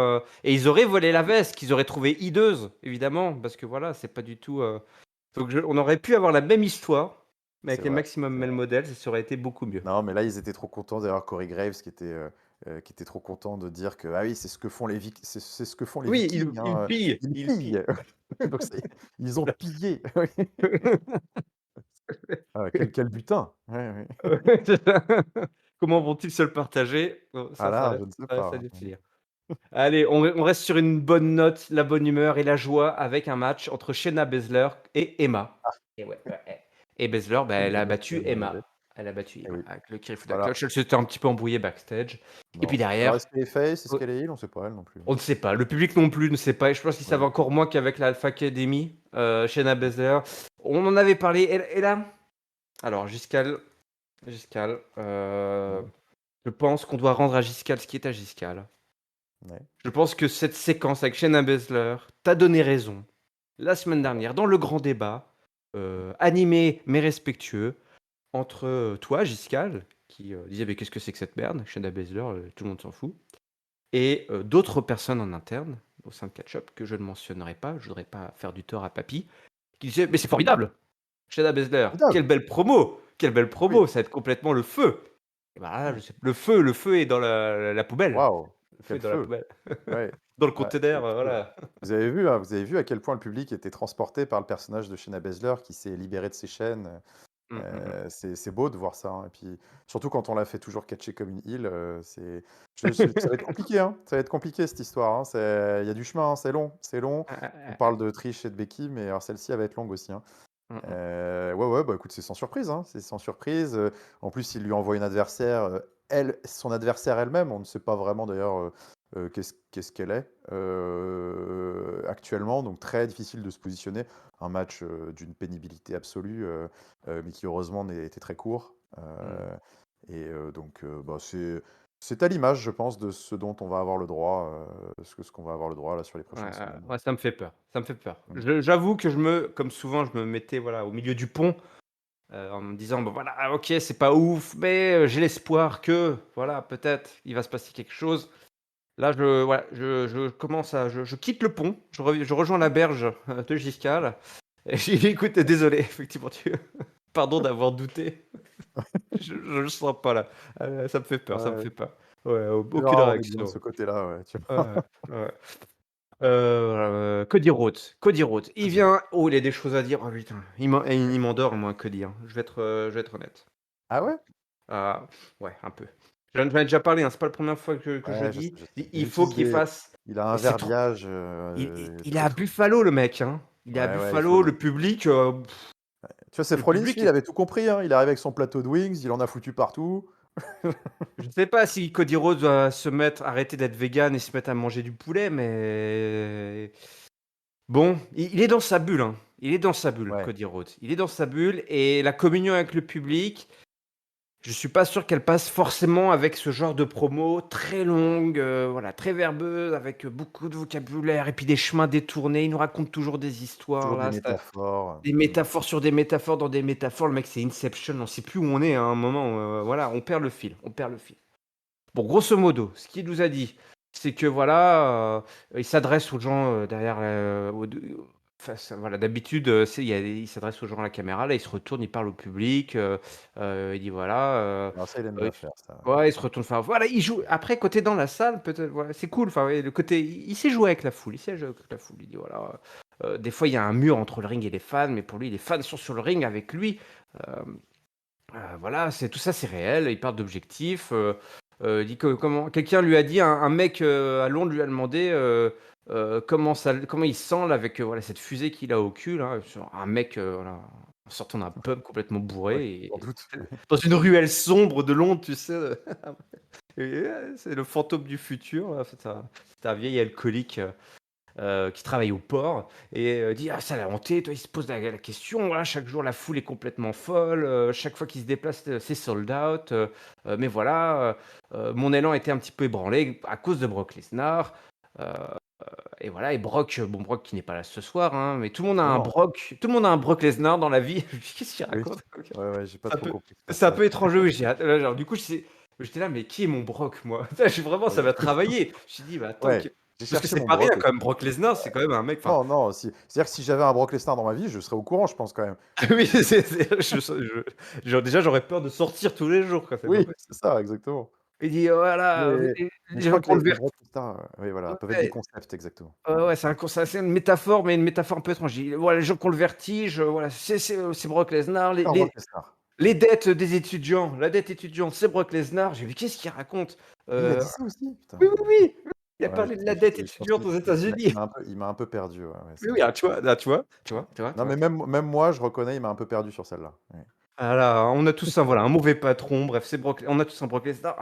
Speaker 1: et ils auraient volé la veste, qu'ils auraient trouvé hideuse, évidemment, parce que voilà, c'est pas du tout, donc on aurait pu avoir la même histoire, mais
Speaker 2: C'est
Speaker 1: avec les
Speaker 2: vrai,
Speaker 1: Maximum
Speaker 2: c'est
Speaker 1: Male
Speaker 2: vrai.
Speaker 1: Models, et ça aurait été beaucoup mieux.
Speaker 2: Non, mais là, ils étaient trop contents d'ailleurs Corey Graves qui était trop content de dire que: «Ah oui, c'est ce que font les
Speaker 1: Oui,
Speaker 2: Vikings,
Speaker 1: il
Speaker 2: hein,
Speaker 1: pille,
Speaker 2: ils
Speaker 1: il
Speaker 2: pillent».
Speaker 1: pille.
Speaker 2: Donc c'est ils ont pillé. Oui. Ah, quel butin! Ouais, ouais.
Speaker 1: Ouais, c'est ça. Comment vont-ils se le partager? Bon,
Speaker 2: Ah
Speaker 1: ça
Speaker 2: là, je
Speaker 1: reste
Speaker 2: ne sais
Speaker 1: ça reste à
Speaker 2: pas, hein.
Speaker 1: définir. Allez, on reste sur une bonne note, la bonne humeur et la joie avec un match entre Shayna Baszler et Emma. Et ouais, ouais, ouais. Et Baszler, bah, elle
Speaker 2: La
Speaker 1: a
Speaker 2: note
Speaker 1: battu
Speaker 2: bien méritée.
Speaker 1: Emma. Elle a battu
Speaker 2: Eh
Speaker 1: Emma
Speaker 2: oui,
Speaker 1: avec le cri de la
Speaker 2: voilà.
Speaker 1: cloche. Elle s'était un petit peu embrouillée backstage. Et puis
Speaker 2: Non. Alors est-ce
Speaker 1: derrière,
Speaker 2: qu'elle est face? Est-ce
Speaker 1: heu,
Speaker 2: qu'elle est heel? On sait pas elle non plus, hein.
Speaker 1: on ne sait pas. Le public non plus ne sait pas et je pense qu'ils savent
Speaker 2: Oui.
Speaker 1: encore moins qu'avec la Alpha Academy, Shayna Baszler. On en avait parlé et là alors Giscal,
Speaker 2: Mmh.
Speaker 1: je pense qu'on doit rendre à Giscal ce qui est à Giscal.
Speaker 2: Ouais.
Speaker 1: Je pense que cette séquence avec Shayna Baszler t'a donné raison. La semaine
Speaker 2: Alors,
Speaker 1: dernière, dans le grand débat, animé mais respectueux, entre, toi, Giscal, qui, disait: «Mais qu'est-ce que c'est que cette merde? Shayna Baszler, tout le monde s'en fout», et d'autres personnes en interne, au sein de Catch-Up, que je ne mentionnerai pas, je voudrais pas faire du tort à Papy, qui disaient: «Mais c'est formidable! Shayna Baszler,
Speaker 2: formidable!
Speaker 1: quelle belle promo! Quelle belle
Speaker 2: Oui,
Speaker 1: promo! Ça va être complètement le feu!» bah, là, je
Speaker 2: Ah,
Speaker 1: sais le feu est dans la poubelle.
Speaker 2: waouh!
Speaker 1: Le feu est
Speaker 2: Quel
Speaker 1: dans la
Speaker 2: feu!
Speaker 1: poubelle.
Speaker 2: Ouais.
Speaker 1: Dans le
Speaker 2: Ouais,
Speaker 1: container,
Speaker 2: quel feu!
Speaker 1: voilà.
Speaker 2: Vous avez vu à quel point le public était transporté par le personnage de Shayna Baszler qui s'est libéré de ses chaînes,
Speaker 1: Mmh, mmh mh.
Speaker 2: c'est beau de voir ça, hein et puis surtout quand on la fait toujours catcher comme une île, c'est ça va être compliqué, hein, ça va être compliqué cette histoire, hein, il y a du chemin, hein, c'est long. On parle de Trish et de Becky, mais alors celle-ci, elle va être longue aussi, hein.
Speaker 1: Mmh mh.
Speaker 2: Ouais, ouais, bah, écoute, c'est sans surprise, hein, c'est sans surprise, en plus, il lui envoie une adversaire, son adversaire elle-même, on ne sait pas vraiment d'ailleurs, qu'est-ce qu'elle est, actuellement, donc très difficile de se positionner. Un match, d'une pénibilité absolue, mais qui heureusement était très court,
Speaker 1: Mmh.
Speaker 2: donc bah, c'est à l'image, je pense, de ce dont on va avoir le droit, ce qu'on va avoir le droit là sur les
Speaker 1: Ouais,
Speaker 2: prochaines semaines.
Speaker 1: ouais, ça me fait peur, ça me fait peur.
Speaker 2: Mmh.
Speaker 1: J'avoue que comme souvent, je me mettais, voilà, au milieu du pont, en me disant: «Bon voilà, ah, OK, c'est pas ouf, mais j'ai l'espoir que, voilà, peut-être, il va se passer quelque chose». Là, je commence à je quitte le pont, je rejoins la berge, de Giscale et j'ai dit: «Écoute, désolé, effectivement, pardon d'avoir douté, je le sens pas là». Ça me fait peur, ça me
Speaker 2: Ouais,
Speaker 1: fait peur. Ouais,
Speaker 2: tu
Speaker 1: aucune
Speaker 2: verras, on est bien de
Speaker 1: réaction.
Speaker 2: ce côté-là, ouais, tu
Speaker 1: Ouais,
Speaker 2: vois?
Speaker 1: ouais. Cody Rhodes, Cody Rhodes, il vient, oh, il a des choses à dire, oh putain, il m'endort moi Cody, hein. Je vais être honnête.
Speaker 2: Ah ouais?
Speaker 1: Ah, ouais, un peu. J'en ai déjà parlé, hein, c'est pas la première fois que je le
Speaker 2: Ouais,
Speaker 1: dis.
Speaker 2: je sais.
Speaker 1: Il faut qu'il fasse
Speaker 2: Il a un
Speaker 1: et c'est trop
Speaker 2: verbiage,
Speaker 1: il est
Speaker 2: très
Speaker 1: à
Speaker 2: souple.
Speaker 1: Buffalo le mec, hein. Il est à
Speaker 2: Ouais, ouais, il faut
Speaker 1: Buffalo,
Speaker 2: le
Speaker 1: le public,
Speaker 2: tu vois, Seth
Speaker 1: le
Speaker 2: Rollins, lui,
Speaker 1: public
Speaker 2: il avait tout compris, hein. Il est arrivé avec son plateau de wings, il en a foutu partout.
Speaker 1: je ne sais pas si Cody Rhodes va arrêter d'être végan et se mettre à manger du poulet, mais bon, il est dans sa bulle, hein. Il est dans sa bulle,
Speaker 2: Ouais,
Speaker 1: Cody Rhodes. Il est dans sa bulle et la communion avec le public, je suis pas sûr qu'elle passe forcément avec ce genre de promo très longue, voilà, très verbeuse, avec, beaucoup de vocabulaire et puis des chemins détournés. Il nous raconte toujours des histoires
Speaker 2: toujours des
Speaker 1: là, ça
Speaker 2: métaphores,
Speaker 1: des métaphores sur des métaphores dans des métaphores. Le mec, c'est Inception, on sait plus où on est à un moment, voilà, on perd le fil, on perd le fil. Bon, grosso modo, ce qu'il nous a dit, c'est que voilà, il s'adresse aux gens, derrière, aux de face voilà, d'habitude, c'est il s'adresse aux gens à la caméra, là, il se retourne, il parle au public, il dit voilà,
Speaker 2: alors ça, il aime
Speaker 1: heu,
Speaker 2: bien faire ça,
Speaker 1: ouais, il se retourne, enfin voilà, il joue après côté dans la salle, peut-être, voilà, c'est cool, enfin, ouais, le côté il sait jouer avec la foule, il sait jouer avec la foule. Il dit voilà, des fois, il y a un mur entre le ring et les fans, mais pour lui, les fans sont sur le ring avec lui, hem voilà, c'est tout ça, c'est réel. Il parle d'objectifs, il dit que comment quelqu'un lui a dit, un mec, à Londres lui a demandé, comment il se sent là avec, voilà, cette fusée qu'il a au cul là, sur un mec, voilà, en sortant d'un pub complètement
Speaker 2: ouais,
Speaker 1: bourré
Speaker 2: sans
Speaker 1: et
Speaker 2: doute, ouais.
Speaker 1: dans une ruelle sombre de Londres, tu sais? Et ouais, c'est le fantôme du futur, là, c'est un vieil alcoolique, qui travaille au port et dit: «Ah ça l'a hanté», toi, il se pose la question, voilà, chaque jour la foule est complètement folle, chaque fois qu'il se déplace, c'est sold out, mais voilà, mon élan était un petit peu ébranlé à cause de Brock Lesnar, heu et voilà et Brock, bon Brock qui n'est pas là ce soir, hein, mais
Speaker 2: Non, non,
Speaker 1: tout le monde a un Brock Lesnar dans la vie. Qu'est-ce qu'il
Speaker 2: oui.
Speaker 1: raconte?
Speaker 2: Ouais, ouais, j'ai pas
Speaker 1: C'est un
Speaker 2: trop
Speaker 1: peu
Speaker 2: compris ce
Speaker 1: c'est un
Speaker 2: passage.
Speaker 1: peu étrange, oui, j'ai hâte, genre du coup, j'étais là: «Mais qui est mon Brock moi?» Tu sais, je vraiment ça m'a travaillé. Je me suis dit: «Bah attends
Speaker 2: Ouais,
Speaker 1: que»
Speaker 2: j'ai
Speaker 1: parce que
Speaker 2: cherché
Speaker 1: c'est
Speaker 2: mon
Speaker 1: pas rien
Speaker 2: Brock
Speaker 1: quand même,
Speaker 2: aussi.
Speaker 1: Brock Lesnar, c'est quand même un mec, enfin
Speaker 2: Non, non, si c'est-à-dire que si j'avais un Brock Lesnar dans ma vie, je serais au courant, je pense quand même.
Speaker 1: oui, déjà j'aurais peur de sortir tous les jours quoi, c'est pas
Speaker 2: Oui,
Speaker 1: possible.
Speaker 2: c'est ça, exactement.
Speaker 1: Il dit: «Voilà,
Speaker 2: Mais
Speaker 1: les
Speaker 2: je
Speaker 1: gens
Speaker 2: crois que les
Speaker 1: convertissent».
Speaker 2: Brock Lesnar, oui, voilà, peuvent être des
Speaker 1: Ouais,
Speaker 2: concepts, exactement.
Speaker 1: ouais, ouais, c'est une métaphore, mais une métaphore un peu étrange. Il dit: «Voilà, les gens qui ont le vertige, voilà, c'est Brock Lesnar,
Speaker 2: Super Brock Lesnar.
Speaker 1: les dettes des étudiants, la dette étudiante, c'est Brock Lesnar». J'ai dit: «Qu'est-ce qu'il raconte?»
Speaker 2: Ah, il a
Speaker 1: heu,
Speaker 2: dit ça aussi?
Speaker 1: oui,
Speaker 2: Putain.
Speaker 1: oui, oui, il a
Speaker 2: Ouais,
Speaker 1: parlé de la dette
Speaker 2: je pense
Speaker 1: étudiante aux États-Unis.
Speaker 2: il m'a un peu perdu, ouais, ouais,
Speaker 1: Oui,
Speaker 2: c'est
Speaker 1: oui,
Speaker 2: vrai.
Speaker 1: ah, tu vois? Là, tu vois? Tu vois? Tu vois? Tu
Speaker 2: Non,
Speaker 1: vois?
Speaker 2: mais même moi, je reconnais, il m'a un peu perdu sur celle-là. Ouais.
Speaker 1: Voilà, on a tous un voilà, un mauvais patron, bref, on a tous un Brock Lesnar.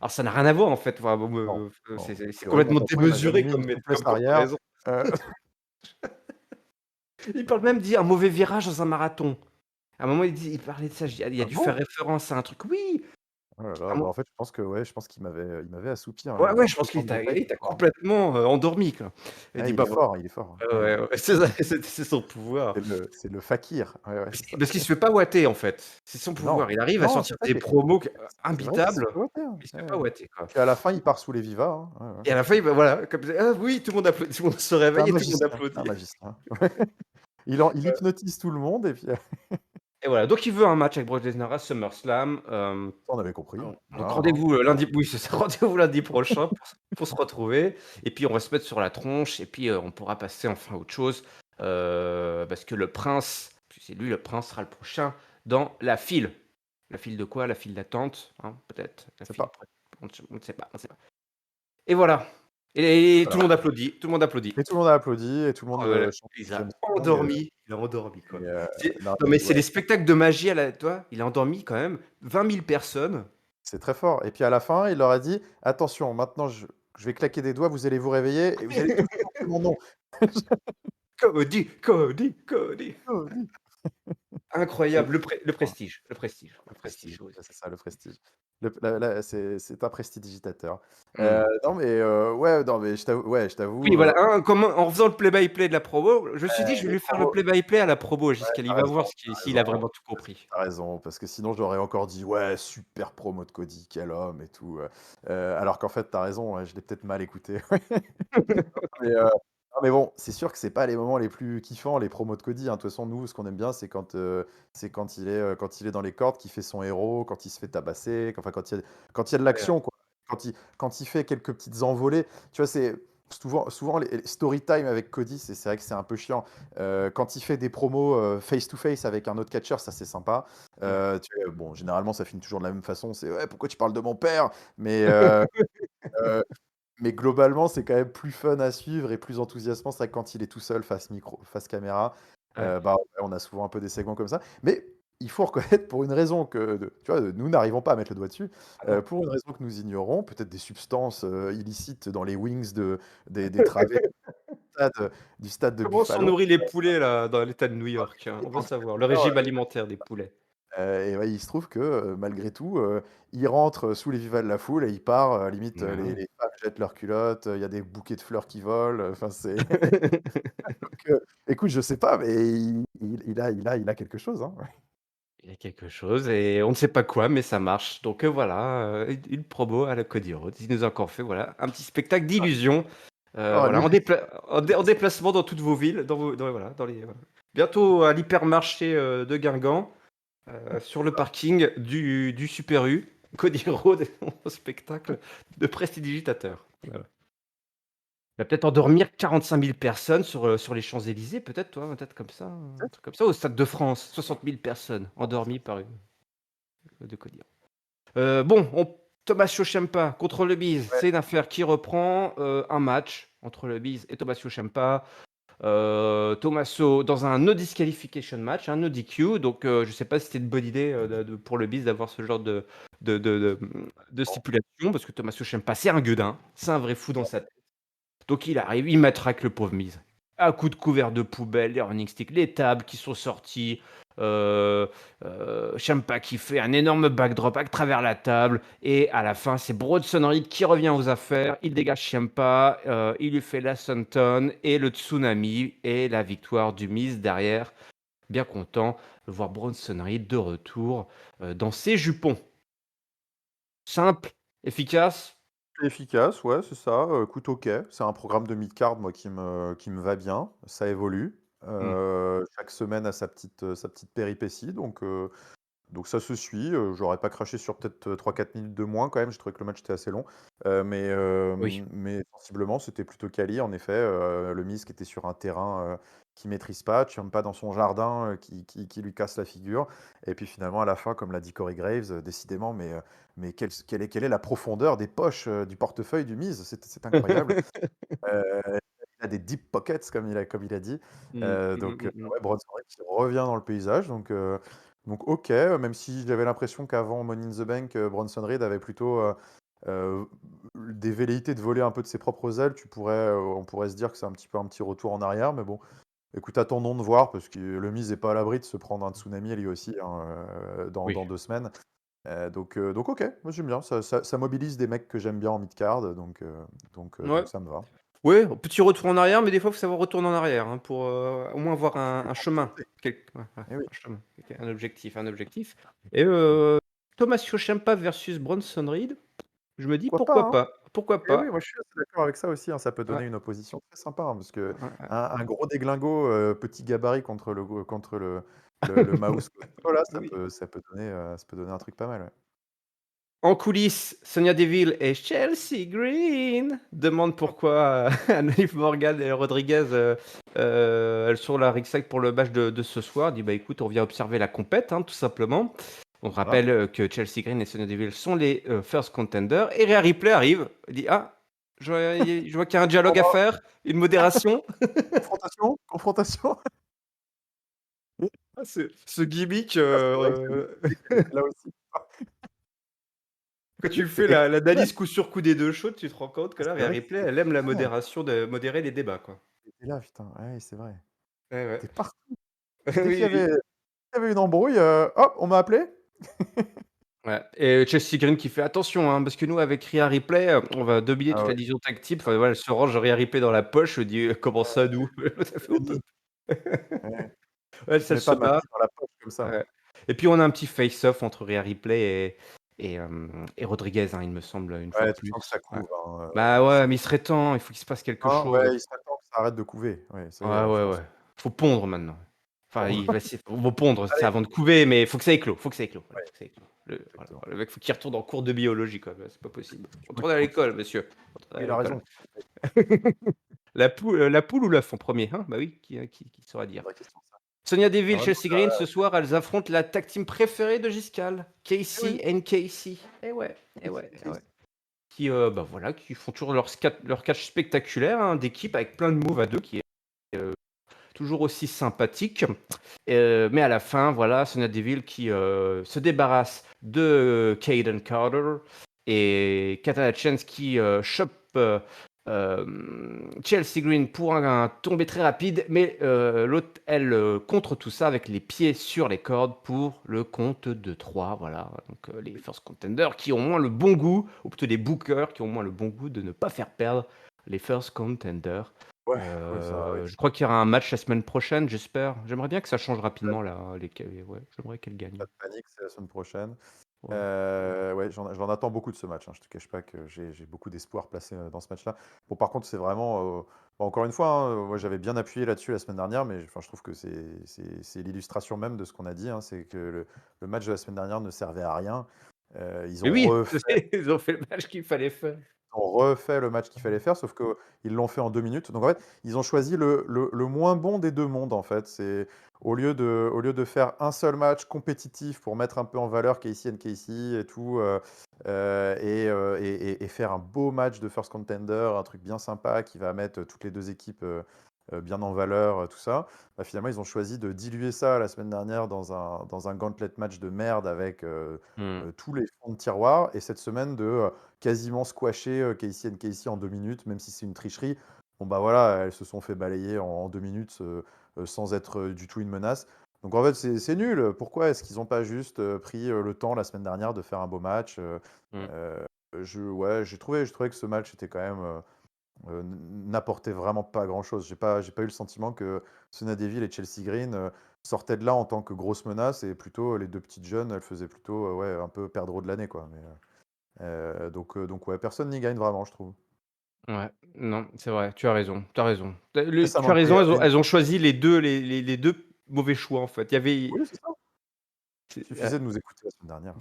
Speaker 1: Alors ça n'a rien à voir en fait, enfin bon,
Speaker 2: Non,
Speaker 1: c'est
Speaker 2: non, a
Speaker 1: c'est
Speaker 2: priori, mon
Speaker 1: complètement
Speaker 2: patron, il m'a jamais
Speaker 1: démesuré
Speaker 2: mis une
Speaker 1: comme
Speaker 2: souplesse arrière.
Speaker 1: comparaison.
Speaker 2: Heu,
Speaker 1: Il parle même dit un mauvais virage dans un marathon. À un moment, il parlait de ça, je dis: «Ah, il a
Speaker 2: ah
Speaker 1: dû faire
Speaker 2: bon?
Speaker 1: référence à un truc». Oui!
Speaker 2: Oh là
Speaker 1: À
Speaker 2: là,
Speaker 1: un
Speaker 2: bah,
Speaker 1: mo
Speaker 2: en fait, je pense que ouais, je pense qu'il m'avait assoupi, hein,
Speaker 1: ouais,
Speaker 2: le
Speaker 1: ouais, je pense
Speaker 2: autant de détails,
Speaker 1: il t'a
Speaker 2: c'est fort.
Speaker 1: complètement, endormi, quoi. Il
Speaker 2: Ah,
Speaker 1: dit: «Bah, voilà».
Speaker 2: il est fort,
Speaker 1: Ouais,
Speaker 2: hein. Ouais,
Speaker 1: ouais,
Speaker 2: ouais.
Speaker 1: ouais, c'est ça, c'est son pouvoir.
Speaker 2: C'est le fakir. Ouais, ouais, c'est ça.
Speaker 1: Parce qu'il se fait pas ouater, en fait. C'est son
Speaker 2: Non,
Speaker 1: pouvoir. Il arrive à
Speaker 2: non, c'est
Speaker 1: sortir
Speaker 2: ça
Speaker 1: des
Speaker 2: qui est
Speaker 1: promos
Speaker 2: c'est vrai qu'il se
Speaker 1: imbitables,
Speaker 2: fait ouater, hein.
Speaker 1: il se
Speaker 2: Ouais,
Speaker 1: fait pas
Speaker 2: ouais.
Speaker 1: ouater, quoi.
Speaker 2: Puis à la fin, il part sous les vivas, hein. Ouais, ouais.
Speaker 1: Et à la fin, il va voilà, comme ah oui, tout le monde applaudit, tout le monde se
Speaker 2: C'est un
Speaker 1: réveille et tout le monde
Speaker 2: magicien, c'est un
Speaker 1: applaudit.
Speaker 2: magicien. Ouais. Il hypnotise tout le monde et puis,
Speaker 1: Et voilà, donc il veut un match avec Brock Lesnar à SummerSlam.
Speaker 2: Ça, on avait compris.
Speaker 1: Donc
Speaker 2: Voilà, hein.
Speaker 1: rendez-vous, lundi oui, c'est ça, rendez-vous lundi prochain pour se retrouver et puis on va se mettre sur la tronche et puis, on pourra passer enfin à autre chose, parce que le prince, puis c'est lui le prince, sera le prochain dans la file. La file de quoi? La file d'attente, hein, peut-être? La
Speaker 2: C'est
Speaker 1: file
Speaker 2: pas.
Speaker 1: pré on ne sait pas, on ne sait pas. Et voilà et tout
Speaker 2: Voilà.
Speaker 1: le monde applaudit, tout le monde applaudit.
Speaker 2: Et tout le monde a applaudi et tout le monde,
Speaker 1: Oh, voilà,
Speaker 2: chante
Speaker 1: il
Speaker 2: James
Speaker 1: a
Speaker 2: Bond,
Speaker 1: endormi,
Speaker 2: et
Speaker 1: quoi. C'est
Speaker 2: non
Speaker 1: non,
Speaker 2: mais
Speaker 1: mais c'est
Speaker 2: ouais,
Speaker 1: des spectacles de magie à la tu vois? Il a endormi quand même 20 000 personnes.
Speaker 2: c'est très fort et puis à la fin, il leur a dit: «Attention, maintenant je vais claquer des doigts, vous allez vous réveiller et vous allez tous chanter mon nom».
Speaker 1: Cody, Cody, Cody.
Speaker 2: Oh oui. C'est
Speaker 1: Incroyable, le
Speaker 2: oh,
Speaker 1: prestige, le
Speaker 2: le prestige,
Speaker 1: prestige, oui.
Speaker 2: ouais, c'est ça le prestige. La c'est un prestidigitateur.
Speaker 1: Mmh.
Speaker 2: Non mais ouais, non mais je t'avoue,
Speaker 1: Oui, voilà, hein, comment en faisant le play by play de la promo, je me suis dit: «Je vais
Speaker 2: les
Speaker 1: lui faire le
Speaker 2: promos
Speaker 1: play by play à la promo,
Speaker 2: ouais,
Speaker 1: Giscard, il
Speaker 2: tu
Speaker 1: va voir
Speaker 2: raison,
Speaker 1: ce
Speaker 2: tu
Speaker 1: qui s'il a
Speaker 2: raison.
Speaker 1: vraiment tout compris».
Speaker 2: Tu raison, parce que sinon j'aurais encore dit: «Ouais, super promo de Cody, quel homme et tout», alors qu'en fait, tu as raison, ouais, je l'ai peut-être mal écouté. Mais non, mais bon, c'est sûr que c'est pas les moments les plus kiffants, les promos de Cody, hein. De toute façon, nous, ce qu'on aime bien, c'est quand il est dans les cordes, qu'il fait son héros, quand il se fait tabasser, enfin, quand il y a de
Speaker 1: Ouais,
Speaker 2: l'action, quoi. Quand il fait quelques petites envolées. Tu vois, c'est souvent les story time avec Cody, c'est vrai que c'est un peu chiant. Quand il fait des promos, face to face avec un autre catcheur, ça, c'est sympa.
Speaker 1: ouais.
Speaker 2: Tu vois, bon, généralement, ça finit toujours de la même façon, c'est: «Ouais, pourquoi tu parles de mon père?» mais heu mais globalement, c'est quand même plus fun à suivre et plus enthousiasmant. C'est vrai que quand il est tout seul face micro, face caméra,
Speaker 1: Ouais,
Speaker 2: bah, ouais, on a souvent un peu des segments comme ça. Mais il faut reconnaître pour une raison tu vois, nous n'arrivons pas à mettre le doigt dessus,
Speaker 1: ah non.
Speaker 2: pour une raison que nous ignorons, peut-être des substances, illicites dans les wings des travées du stade de
Speaker 1: Comment sont
Speaker 2: Buffalo.
Speaker 1: nourris les poulets là, dans l'État de New York, hein?
Speaker 2: Et
Speaker 1: On veut
Speaker 2: donc
Speaker 1: savoir, le régime alimentaire des poulets.
Speaker 2: et ouais, il se trouve que, malgré tout, il rentre sous les vivas de la foule et il part, limite,
Speaker 1: Ah
Speaker 2: les
Speaker 1: ouais.
Speaker 2: les femmes jettent leurs culottes, il y a des bouquets de fleurs qui volent, enfin c'est donc écoute, je sais pas, mais il a quelque chose, hein.
Speaker 1: Il y a quelque chose et on ne sait pas quoi, mais ça marche. Donc, voilà, une promo à la Cody Rhodes. Il nous a encore fait, voilà, un petit spectacle d'illusion,
Speaker 2: Oh
Speaker 1: voilà,
Speaker 2: lui,
Speaker 1: en déplacement dans toutes vos villes, voilà, dans les, bientôt à l'hypermarché, de Guingamp, sur le parking du Super U. Cody Rhodes est au spectacle de prestidigitateur. Voilà. Il va peut-être endormir 45 000 personnes sur les Champs-Élysées, peut-être, toi, peut-être comme ça, un truc comme ça, au Stade de France, 60 000 personnes endormies par une de Cody. Bon, Tommaso Ciampa contre le Miz,
Speaker 2: ouais,
Speaker 1: c'est une affaire qui reprend, un match entre le Miz et Tommaso Ciampa. Tommaso dans un no disqualification match, un no DQ, donc je sais pas si c'était une bonne idée, pour le Miz d'avoir ce genre de
Speaker 2: bon,
Speaker 1: stipulation parce que Tommaso Ciampa, c'est un gueudin, c'est un vrai fou dans sa tête. Donc il arrive, il matraque le pauvre Miz. À coups de couvert de poubelle, les running sticks, les tables qui sont sorties, heu Ciampa qui fait un énorme backdrop à travers la table et à la fin, c'est Bronson Reed qui revient aux affaires. Il dégage Ciampa, il lui fait la senton et le tsunami et la victoire du Miz derrière. Bien content de voir Bronson Reed de retour, dans ses jupons. Simple, efficace.
Speaker 2: efficace, ouais, c'est ça, écoute, OK, c'est un programme de mid-card, moi, qui me va bien, ça évolue,
Speaker 1: Mmh,
Speaker 2: chaque semaine a sa petite péripétie, donc ça se suit, j'aurais pas craché sur peut-être, 3-4 minutes de moins quand même, je trouvais que le match était assez long,
Speaker 1: oui.
Speaker 2: mais sensiblement c'était plutôt quali en effet, le Miz qui était sur un terrain, qu'il maîtrise pas, Ciampa dans son jardin, qui lui casse la figure et puis finalement à la fin, comme l'a dit Corey Graves, décidément, mais quelle est la profondeur des poches, du portefeuille du Miz? C'est incroyable. Il a des deep pockets comme il a dit,
Speaker 1: Mmh. Mmh mh,
Speaker 2: donc
Speaker 1: mmh mh.
Speaker 2: ouais, Bronson Reed qui revient dans le paysage, donc OK, même si j'avais l'impression qu'avant Money in the Bank, Bronson Reed avait plutôt, heu, des velléités de voler un peu de ses propres ailes, on pourrait se dire que c'est un petit peu un petit retour en arrière, mais bon, écoute, attendons de voir parce que le Miz est pas à l'abri de se prendre un tsunami lui aussi, hein, dans
Speaker 1: Oui.
Speaker 2: 2 semaines, donc OK, moi j'aime bien, ça mobilise des mecs que j'aime bien en mid-card,
Speaker 1: Ouais.
Speaker 2: donc ça me va.
Speaker 1: Ouais, petit retour en arrière, mais des fois, il faut savoir retourner en arrière, hein, pour, au moins avoir un chemin, ouais, ouais,
Speaker 2: Eh oui.
Speaker 1: un chemin, un objectif et Tommaso Ciampa versus Bronson Reed, je me dis:
Speaker 2: Pourquoi pas,
Speaker 1: «Pourquoi
Speaker 2: hein?
Speaker 1: pas? Pourquoi
Speaker 2: Eh oui,
Speaker 1: pas?»
Speaker 2: moi je suis assez d'accord avec ça aussi, hein, ça peut
Speaker 1: Ouais,
Speaker 2: donner une opposition très sympa, hein, parce que
Speaker 1: ouais, ouais,
Speaker 2: un gros déglingo, petit gabarit contre le Le mouse control là,
Speaker 1: Oui.
Speaker 2: ça peut donner un truc pas mal, ouais.
Speaker 1: En coulisses, Sonya Deville et Chelsea Green demandent pourquoi Liv Morgan et Rodriguez elles sont là ringside pour le match de ce soir. Dit bah écoute, on vient observer la compète, hein, tout simplement. On
Speaker 2: Voilà.
Speaker 1: rappelle que Chelsea Green et Sonya Deville sont les first contenders. Et Rhea Ripley arrive. Il dit ah, je vois qu'il y a un dialogue à faire, une modération.
Speaker 2: Confrontation, confrontation.
Speaker 1: Ah, ce gimmick,
Speaker 2: Ah, c'est vrai que le mec, elle était là aussi.
Speaker 1: quand tu fais
Speaker 2: C'était
Speaker 1: l'analyse
Speaker 2: exceptionnel.
Speaker 1: coup sur coup des deux shows, tu te rends compte que
Speaker 2: Ah,
Speaker 1: là,
Speaker 2: c'est
Speaker 1: Rhea
Speaker 2: vrai que
Speaker 1: Ripley,
Speaker 2: c'était
Speaker 1: elle aime la
Speaker 2: exceptionnel.
Speaker 1: modération, de modérer les débats, quoi.
Speaker 2: Il était là, putain. Ouais, c'est vrai.
Speaker 1: Ouais,
Speaker 2: Il
Speaker 1: ouais.
Speaker 2: était partout. Dès qu'il y
Speaker 1: Oui, oui.
Speaker 2: avait une embrouille, hop, on m'a appelé.
Speaker 1: Ouais, et Chelsea Green qui fait: «Attention, hein, parce que nous avec Rhea Ripley, on va dominer
Speaker 2: Ah
Speaker 1: toute
Speaker 2: ouais,
Speaker 1: la division tag team». Enfin voilà, elle se range Rhea Ripley dans la poche, je dis: «Comment ça nous?» Ça fait: «On peut».
Speaker 2: génie. Ouais.
Speaker 1: Ouais,
Speaker 2: Je
Speaker 1: ça
Speaker 2: mets
Speaker 1: se
Speaker 2: pas ma
Speaker 1: bat.
Speaker 2: bille dans la poche comme ça.
Speaker 1: Ouais. Et puis on a un petit face-off entre Rhea Ripley et Rodriguez, hein, il me semble, une fois de
Speaker 2: Ouais, tu sens que
Speaker 1: plus.
Speaker 2: ça
Speaker 1: Ouais.
Speaker 2: couve, hein,
Speaker 1: Bah ouais, mais il serait temps, il faut qu'il se passe quelque chose.
Speaker 2: ouais, il serait temps que ça arrête de couver. Ouais, ça y est,
Speaker 1: Ouais,
Speaker 2: là, je
Speaker 1: ouais,
Speaker 2: pense.
Speaker 1: ouais. Faut pondre maintenant. Enfin,
Speaker 2: Bon,
Speaker 1: il va essayer faut pondre, c'est
Speaker 2: allez,
Speaker 1: avant de couver, mais faut que ça éclot, faut que ça éclot, voilà,
Speaker 2: ouais,
Speaker 1: faut que ça éclot. Voilà,
Speaker 2: exactement.
Speaker 1: le mec, faut qu'il retourne en cours de biologie, quoi, c'est pas possible. Retournez à
Speaker 2: Faut qu'il
Speaker 1: l'école, monsieur, retournez à
Speaker 2: il a
Speaker 1: l'école.
Speaker 2: raison.
Speaker 1: La poule ou l'œuf en premier, hein? Bah oui, qui saura
Speaker 2: C'est une
Speaker 1: dire?
Speaker 2: vraie question ça.
Speaker 1: Sonia
Speaker 2: Il y
Speaker 1: Deville,
Speaker 2: vraiment
Speaker 1: Chelsea Green, ce soir, elles affrontent la tag team préférée de Giscal,
Speaker 2: eh oui,
Speaker 1: Casey and Casey. Eh ouais, eh
Speaker 2: Casey,
Speaker 1: ouais, eh ouais.
Speaker 2: Casey.
Speaker 1: Qui, bah voilà, qui font toujours leur catch spectaculaire, hein, d'équipe avec plein de moves à 2 qui est, toujours aussi sympathique. Mais à la fin, voilà, Sonya Deville qui se débarrasse de Caden Carter et Katana Chance qui chope euh, Chelsea Green pour un tombé très rapide, mais l'autre, elle, contre tout ça avec les pieds sur les cordes pour le compte de 3. Voilà, donc les first contenders qui ont moins le bon goût, ou plutôt des bookers qui ont moins le bon goût de ne pas faire perdre les first contenders.
Speaker 2: Ouais, ouais, ça arrive.
Speaker 1: Je crois qu'il y aura un match la semaine prochaine, j'espère. J'aimerais bien que ça change rapidement là, ouais, j'aimerais qu'elle gagne.
Speaker 2: Pas de panique, c'est la semaine prochaine.
Speaker 1: Ouais.
Speaker 2: Ouais, j'en attends beaucoup de ce match, hein. Je te cache pas que j'ai beaucoup d'espoir placé dans ce match-là. Bon, par contre, c'est vraiment. Bon, encore une fois, hein, moi j'avais bien appuyé là-dessus la semaine dernière, mais enfin, je trouve que c'est l'illustration même de ce qu'on a dit, hein, c'est que le match de la semaine dernière ne servait à rien. Ils
Speaker 1: Mais
Speaker 2: ont
Speaker 1: oui,
Speaker 2: refait
Speaker 1: ils ont fait le match qu'il fallait faire.
Speaker 2: ont refait le match qu'il fallait faire, sauf qu'ils l'ont fait en 2 minutes. Donc en fait, ils ont choisi le moins bon des 2 mondes, en fait. C'est au lieu de faire un seul match compétitif pour mettre un peu en valeur Casey and Casey et tout, et faire un beau match de first contender, un truc bien sympa qui va mettre toutes les 2 équipes, bien en valeur, tout ça. Bah, finalement, ils ont choisi de diluer ça la semaine dernière dans un gauntlet match de merde avec,
Speaker 1: Mmh.
Speaker 2: tous les fonds de tiroir et cette semaine de, quasiment squash Casey and Casey en 2 minutes, même si c'est une tricherie. Bon, bah voilà, elles se sont fait balayer en 2 minutes sans être du tout une menace. Donc en fait, c'est nul. Pourquoi est-ce qu'ils n'ont pas juste pris le temps la semaine dernière de faire un beau match
Speaker 1: Mmh.
Speaker 2: euh, ouais, j'ai trouvé que ce match était quand même n'apportait vraiment pas grand-chose. J'ai pas eu le sentiment que Sonia Deville et Chelsea Green sortaient de là en tant que grosse menace et plutôt les deux petites jeunes, elles faisaient plutôt ouais, un peu perdreau de l'année, quoi. Mais, donc ouais, personne n'y gagne vraiment, je trouve.
Speaker 1: Ouais, non, c'est vrai, tu as raison, tu as raison. Tu as
Speaker 2: Samantha
Speaker 1: raison,
Speaker 2: Irvine,
Speaker 1: elles ont choisi les 2 mauvais choix, en fait. Il y avait
Speaker 2: oui, c'est ça.
Speaker 1: c'est ouais,
Speaker 2: Suffisait de nous écouter la semaine dernière.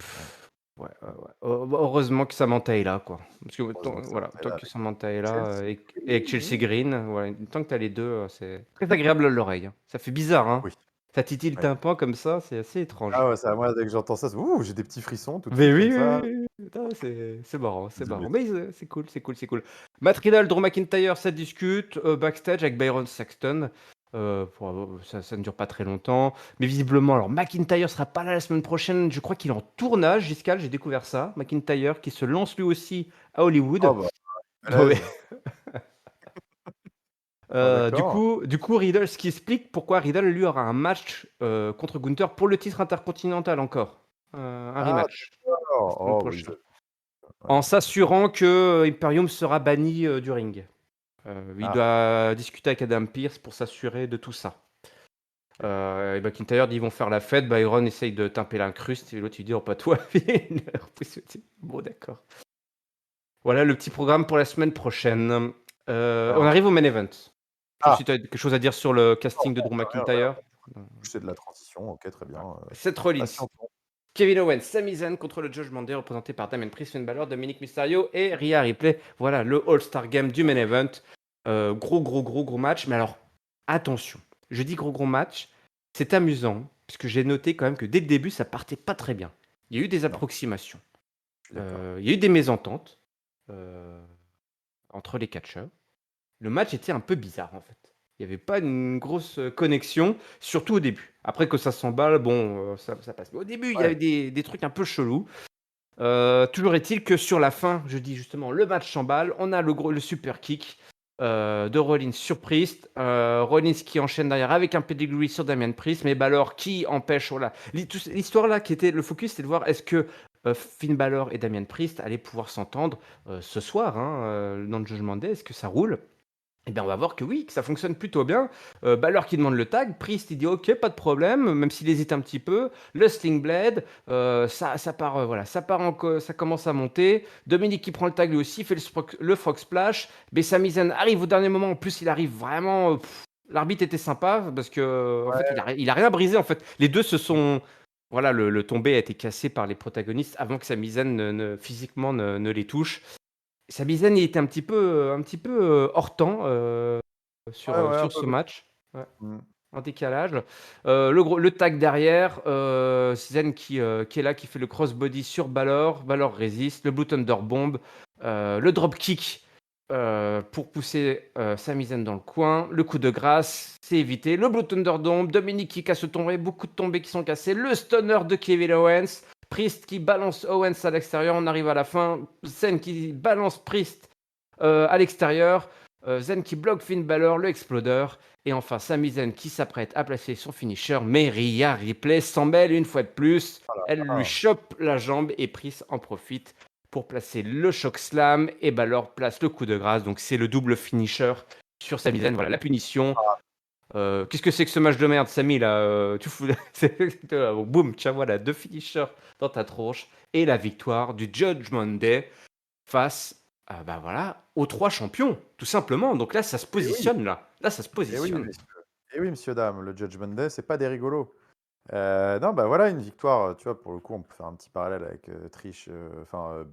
Speaker 2: Ouais.
Speaker 1: ouais, ouais, ouais. Heureusement que Samantha est là, quoi. Parce que
Speaker 2: Heureusement que
Speaker 1: voilà,
Speaker 2: Samantha est
Speaker 1: tant
Speaker 2: là
Speaker 1: que
Speaker 2: avec
Speaker 1: Samantha est là,
Speaker 2: Chelsea
Speaker 1: et avec Chelsea
Speaker 2: Green.
Speaker 1: Green, ouais, tant que tu as les 2, c'est très agréable à l'oreille, hein. Ça fait bizarre, hein?
Speaker 2: Oui,
Speaker 1: Ça titille le
Speaker 2: ouais.
Speaker 1: tympan comme ça, c'est assez étrange.
Speaker 2: Ah ouais, ça, moi, dès que j'entends ça, ouh, j'ai des petits frissons tout de
Speaker 1: Mais
Speaker 2: suite
Speaker 1: oui,
Speaker 2: comme
Speaker 1: oui,
Speaker 2: ça.
Speaker 1: oui, oui. Putain, c'est marrant, c'est
Speaker 2: Désolé.
Speaker 1: marrant. Mais c'est cool, c'est cool, c'est cool. Matt Riddle, Drew McIntyre, ça discute backstage avec Byron Saxton. Ça ne dure pas très longtemps. Mais visiblement, alors McIntyre sera pas là la semaine prochaine. Je crois qu'il est en tournage, Giscal, j'ai découvert ça. McIntyre qui se lance lui aussi à
Speaker 2: Oh
Speaker 1: Hollywood.
Speaker 2: bah,
Speaker 1: Ouais.
Speaker 2: malaise. Ah d'accord.
Speaker 1: Du coup, Riddle, ce qui explique pourquoi Riddle, lui, aura un match contre Gunther pour le titre intercontinental encore. Un
Speaker 2: Ah
Speaker 1: rematch la
Speaker 2: d'accord.
Speaker 1: semaine
Speaker 2: Oh, bah,
Speaker 1: prochaine.
Speaker 2: ouais.
Speaker 1: En s'assurant que Imperium sera banni du ring. Il
Speaker 2: Ah,
Speaker 1: doit discuter avec Adam Pearce pour s'assurer de tout ça.
Speaker 2: ok.
Speaker 1: Et McIntyre dit ils vont faire la fête. Byron essaye de timper l'incruste et l'autre il dit oh pas toi. Bon d'accord. Voilà le petit programme pour la semaine prochaine.
Speaker 2: Ça
Speaker 1: On
Speaker 2: marche.
Speaker 1: arrive au main event. Je sais pas si
Speaker 2: Ah!
Speaker 1: tu as quelque chose à dire sur le
Speaker 2: Non,
Speaker 1: casting de
Speaker 2: non,
Speaker 1: Drew
Speaker 2: rien, rien.
Speaker 1: McIntyre.
Speaker 2: C'est de la transition, OK, très bien,
Speaker 1: Seth Rollins,
Speaker 2: patientons.
Speaker 1: Kevin Owens, Sami Zayn contre le Judgment Day représenté par Damien Priest, Finn Balor, Dominic Mysterio et Rhea Ripley. Voilà le All-Star Game du main event. Gros match. Mais alors, attention, je dis gros match, c'est amusant, puisque j'ai noté quand même que dès le début, ça partait pas très bien. Il y a eu des
Speaker 2: Non,
Speaker 1: approximations,
Speaker 2: je suis d'accord.
Speaker 1: il y a eu des mésententes entre les catcheurs. Le match était un peu bizarre en fait. Il n'y avait pas une grosse connexion, surtout au début. Après que ça s'emballe, bon, ça passe. Mais au début, il y avait
Speaker 2: Ouais,
Speaker 1: des trucs un peu chelous. Toujours est-il que sur la fin, je dis justement, le match s'emballe. On a le super kick de Rollins sur Priest. Rollins qui enchaîne derrière avec un pedigree sur Damian Priest. Mais Balor qui empêche. Voilà. L'histoire là qui était le focus, c'était de voir est-ce que Finn Balor et Damian Priest allaient pouvoir s'entendre ce soir dans le Judgment Day. Est-ce que ça roule? Eh bien, on va voir que oui, que ça fonctionne plutôt bien. Balor qui demande le tag, Priest il dit ok, pas de problème, même s'il hésite un petit peu. Le Sling Blade, ça part, voilà, ça commence à monter. Dominique qui prend le tag lui aussi, fait le Frog Splash. Mais Sami Zayn arrive au dernier moment, en plus il arrive vraiment. L'arbitre était sympa parce que en fait
Speaker 2: ouais,
Speaker 1: il a rien brisé en fait. Les deux se sont. Voilà, le tombé a été cassé par les protagonistes avant que Sami Zayn physiquement ne les touche. Sabizan, il était un petit peu hors temps
Speaker 2: ouais, ouais, un
Speaker 1: sur
Speaker 2: peu,
Speaker 1: ce match. Ouais,
Speaker 2: mmh.
Speaker 1: en décalage. Le tag derrière, Zen qui est là, qui fait le crossbody sur Balor. Balor résiste. Le Blue Thunder Bomb. Le drop kick pour pousser Sami Zayn dans le coin. Le coup de grâce, c'est évité. Le Blue Thunder Bomb. Dominique qui casse le tombé. Beaucoup de tombées qui sont cassées. Le stunner de Kevin Owens. Priest qui balance Owens à l'extérieur. On arrive à la fin. Zen qui balance Priest à l'extérieur. Zen qui bloque Finn Balor, le Exploder. Et enfin, Sami Zayn qui s'apprête à placer son finisher. Mais Rhea Ripley s'en mêle une fois de plus. Elle lui
Speaker 2: Ah,
Speaker 1: chope la jambe et Priest en profite pour placer le choc slam. Et Balor place le coup de grâce. Donc c'est le double finisher sur Sami Zayn. Voilà la punition. Qu'est-ce que c'est que ce match de merde, Samy là tu fous... Boum, tiens voilà, deux finishers dans ta tronche. Et la victoire du Judgment Day face bah voilà, aux trois champions, tout simplement. Donc là, ça se
Speaker 2: et oui,
Speaker 1: positionne là. Là, ça se
Speaker 2: et oui,
Speaker 1: positionne.
Speaker 2: messieurs, et oui, messieurs, dames, le Judgment Day, c'est pas des rigolos. Non, bah, voilà une victoire, tu vois, pour le coup, on peut faire un petit parallèle avec, Trish, enfin,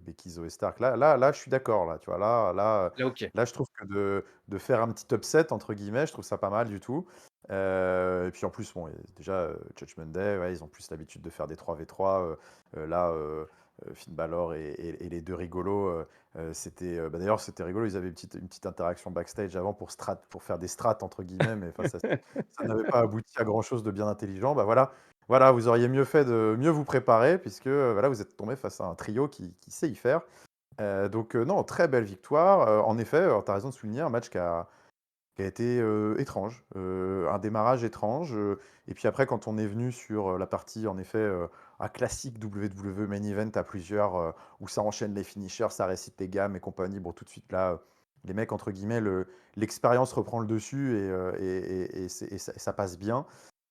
Speaker 2: Becky, Zoey Stark. Là, je suis d'accord, là, tu vois?
Speaker 1: Là, OK.
Speaker 2: Là, je trouve que de faire un petit «upset» entre guillemets, je trouve ça pas mal du tout. Et puis en plus, bon, déjà, Judgment Day, ouais, ils ont plus l'habitude de faire des 3v3, là, Finn Balor et les 2 rigolos, c'était, bah, d'ailleurs, c'était rigolo, ils avaient une petite interaction backstage avant pour faire des «strats» entre guillemets, mais enfin ça n'avait pas abouti à grand chose de bien intelligent. Bah voilà, vous auriez mieux fait de mieux vous préparer puisque, voilà, vous êtes tombé face à un trio qui sait y faire. Donc non, très belle victoire. En effet, tu as raison de souligner un match qui a été, étrange, un démarrage étrange, et puis après quand on est venu sur, la partie en effet, un classique WWE Main Event à plusieurs, où ça enchaîne les finishers, ça récite les gammes et compagnie. Bon, tout de suite là, les mecs entre guillemets, l'expérience reprend le dessus et ça passe bien.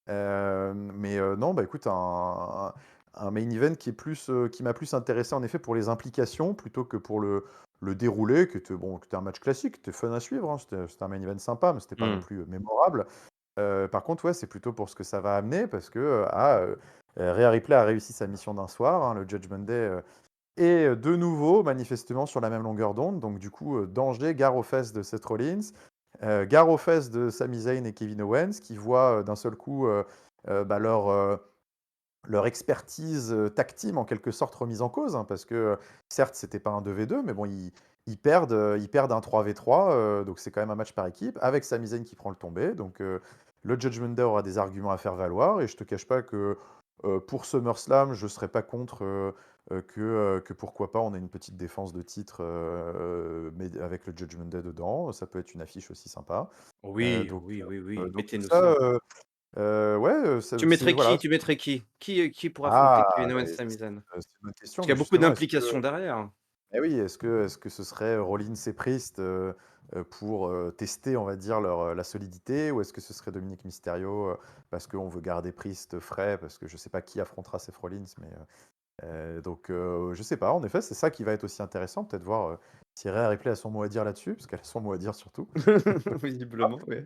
Speaker 2: Mais non, bah, écoute, un main event qui m'a plus intéressé en effet pour les implications plutôt que pour le déroulé qui était bon, qui était un match classique, qui était fun à suivre, hein. C'était un main event sympa, mais c'était pas non
Speaker 1: Mmh.
Speaker 2: plus, mémorable. Par contre, ouais, c'est plutôt pour ce que ça va amener parce que, Rhea Ripley a réussi sa mission d'un soir, hein, le Judgment Day, est, de nouveau manifestement sur la même longueur d'onde. Donc du coup, danger, gare aux fesses de Seth Rollins, gare aux fesses de Sami Zayn et Kevin Owens qui voient, d'un seul coup, bah, leur expertise, tag team en quelque sorte remise en cause, hein, parce que, certes c'était pas un 2v2 mais bon ils perdent un 3v3, donc c'est quand même un match par équipe avec Sami Zayn qui prend le tombé donc le Judgment Day aura des arguments à faire valoir et je te cache pas que, pour SummerSlam je serais pas contre, que pourquoi pas on ait une petite défense de titre, mais avec le Judgment Day dedans, ça peut être une affiche aussi sympa,
Speaker 1: Oui,
Speaker 2: donc
Speaker 1: oui, oui, oui,
Speaker 2: tout
Speaker 1: mettez-nous
Speaker 2: ça,
Speaker 1: ça.
Speaker 2: ouais,
Speaker 1: Tu
Speaker 2: c'est
Speaker 1: mettrais qui?
Speaker 2: voilà.
Speaker 1: Tu mettrais qui? Qui pour affronter
Speaker 2: Ah!
Speaker 1: Kevin Owens,
Speaker 2: Et ça,
Speaker 1: Sami Zayn?
Speaker 2: c'est une bonne question,
Speaker 1: Parce qu'il y
Speaker 2: mais
Speaker 1: a beaucoup
Speaker 2: justement,
Speaker 1: d'implications derrière.
Speaker 2: oui, est-ce que ce serait Rollins et Priest, pour, tester, on va dire, la solidité? Ou est-ce que ce serait Dominic Mysterio, parce qu'on veut garder Priest frais? Parce que je sais pas qui affrontera Seth Rollins, mais, donc, je sais pas. En effet, c'est ça qui va être aussi intéressant, peut-être voir, si Rhea Ripley a son mot à dire là-dessus, parce qu'elle a son mot à dire surtout.
Speaker 1: Visiblement, oui.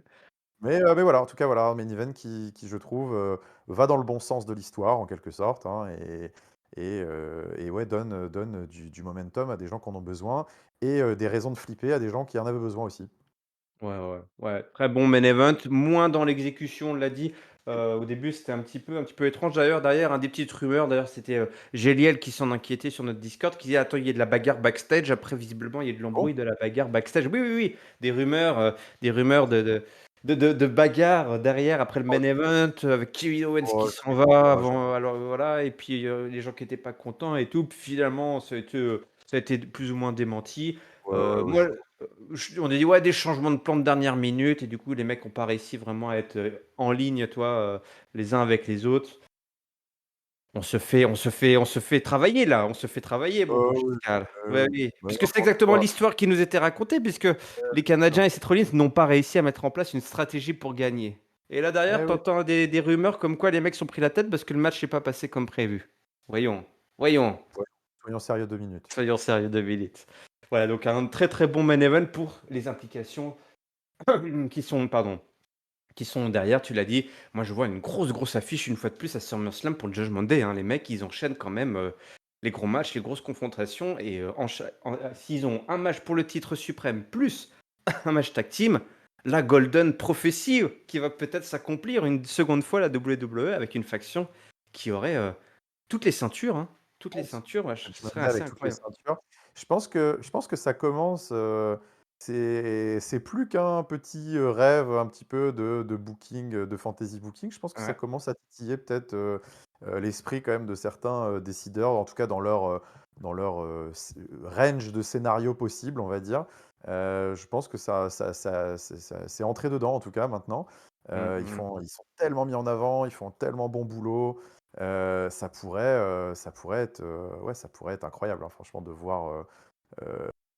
Speaker 2: Mais voilà, en tout cas, voilà, un main event qui je trouve, va dans le bon sens de l'histoire en quelque sorte, hein, et ouais, donne du momentum à des gens qui en ont besoin et des raisons de flipper à des gens qui en avaient besoin aussi.
Speaker 1: Ouais, ouais, ouais, très bon main event, moins dans l'exécution, on l'a dit. Au début, c'était un petit peu étrange. D'ailleurs, derrière, des petites rumeurs, d'ailleurs, c'était, Géliel qui s'en inquiétait sur notre Discord, qui disait: «Attends, il y a de la bagarre backstage». Après, visiblement, il y a de
Speaker 2: Ah bon?
Speaker 1: l'embrouille, de la bagarre backstage. Oui, oui, oui, des rumeurs de bagarre derrière, après le
Speaker 2: Oh,
Speaker 1: main event, avec Kevin Owens qui
Speaker 2: je
Speaker 1: s'en
Speaker 2: rigole
Speaker 1: va
Speaker 2: pas,
Speaker 1: avant, alors voilà, et puis, les gens qui étaient pas contents et tout. Puis finalement, ça a été plus ou moins démenti.
Speaker 2: ouais, ouais, ouais,
Speaker 1: Moi, on a dit: «Ouais, des changements de plan de dernière minute», et du coup, les mecs ont pas réussi vraiment à être, en ligne, les uns avec les autres. On se fait travailler là, on se fait travailler, mon beau
Speaker 2: oui,
Speaker 1: Pascal. Ouais,
Speaker 2: oui.
Speaker 1: oui,
Speaker 2: Mais
Speaker 1: puisque
Speaker 2: non,
Speaker 1: c'est exactement
Speaker 2: franchement,
Speaker 1: l'histoire qui nous était racontée, puisque les Canadiens et Seth Rollins n'ont pas réussi à mettre en place une stratégie pour gagner. Et là derrière,
Speaker 2: oui.
Speaker 1: t'entends des rumeurs comme quoi les mecs sont pris la tête parce que le match n'est pas passé comme prévu. Voyons, voyons.
Speaker 2: Ouais, soyons sérieux 2 minutes.
Speaker 1: Soyons sérieux 2 minutes. Voilà, donc un très, très bon main event pour les implications qui sont derrière, tu l'as dit. Moi, je vois une grosse, grosse affiche, une fois de plus, à SummerSlam pour le Judgment Day, hein. Les mecs, ils enchaînent quand même, les gros matchs, les grosses confrontations, et s'ils ont un match pour le titre suprême, plus un match tag team, la Golden Prophecy, qui va peut-être s'accomplir une seconde fois, la WWE, avec une faction qui aurait, toutes les ceintures, hein. Toutes les ceintures, ouais, ce
Speaker 2: Judgment
Speaker 1: serait
Speaker 2: Day
Speaker 1: assez
Speaker 2: avec toutes les
Speaker 1: incroyable.
Speaker 2: ceintures. Je pense que ça commence, c'est plus qu'un petit, rêve un petit peu de booking, de fantasy booking. Je pense que ça
Speaker 1: Ouais.
Speaker 2: commence à titiller peut-être, l'esprit quand même de certains, décideurs, en tout cas dans leur range de scénarios possibles, on va dire. Je pense que c'est entré dedans en tout cas maintenant.
Speaker 1: Mmh mh.
Speaker 2: Ils sont tellement mis en avant, ils font tellement bon boulot. Ça pourrait être, ouais, ça pourrait être incroyable, hein, franchement, de voir,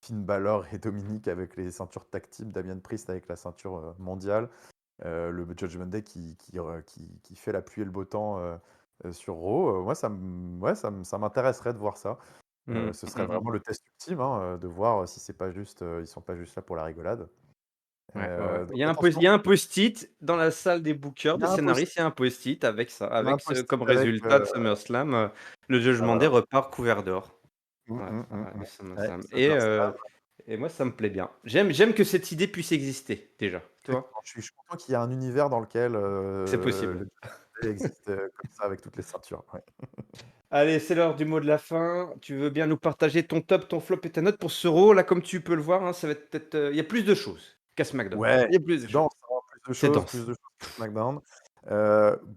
Speaker 2: Finn Balor et Dominic avec les ceintures tag team, Damien Priest avec la ceinture, mondiale, le Judgment Day qui fait la pluie et le beau temps, sur Raw. Moi, ouais, ça m'intéresserait de voir ça.
Speaker 1: Mmh.
Speaker 2: Ce serait
Speaker 1: Mmh mh.
Speaker 2: vraiment le test ultime, hein, de voir si c'est pas juste, ils sont pas juste là pour la rigolade.
Speaker 1: Ouais, ouais, ouais.
Speaker 2: Donc
Speaker 1: Il y a un post il
Speaker 2: attention,
Speaker 1: y a un post-it dans la salle des bookers,
Speaker 2: il y
Speaker 1: des
Speaker 2: a un
Speaker 1: scénaristes, il y
Speaker 2: post-it
Speaker 1: a un post-it avec ça,
Speaker 2: il y a un
Speaker 1: avec ce
Speaker 2: post-it
Speaker 1: comme
Speaker 2: avec,
Speaker 1: résultat de SummerSlam, le
Speaker 2: ah
Speaker 1: Judgment Day
Speaker 2: voilà.
Speaker 1: repart couvert d'or.
Speaker 2: Mmh,
Speaker 1: Ouais,
Speaker 2: mmh, mmh,
Speaker 1: ouais,
Speaker 2: mmh.
Speaker 1: le
Speaker 2: Ouais,
Speaker 1: SummerSlam,
Speaker 2: SummerSlam.
Speaker 1: et moi ça me plaît bien. J'aime que cette idée puisse exister déjà, tu vois?
Speaker 2: Exactement, je suis content qu'il y ait un univers dans lequel,
Speaker 1: C'est
Speaker 2: le
Speaker 1: possible.
Speaker 2: Jedi existe, comme ça avec toutes les ceintures, ouais.
Speaker 1: Allez, c'est l'heure du mot de la fin. Tu veux bien nous partager ton top, ton flop et ta note pour ce Raw? Là, comme tu peux le voir, hein, ça va être peut-être, il y a plus de choses qu'à SmackDown.
Speaker 2: Ouais,
Speaker 1: Il y a plus de
Speaker 2: c'est
Speaker 1: choses.
Speaker 2: dense, hein,
Speaker 1: C'est
Speaker 2: plus
Speaker 1: dense.
Speaker 2: de choses que SmackDown.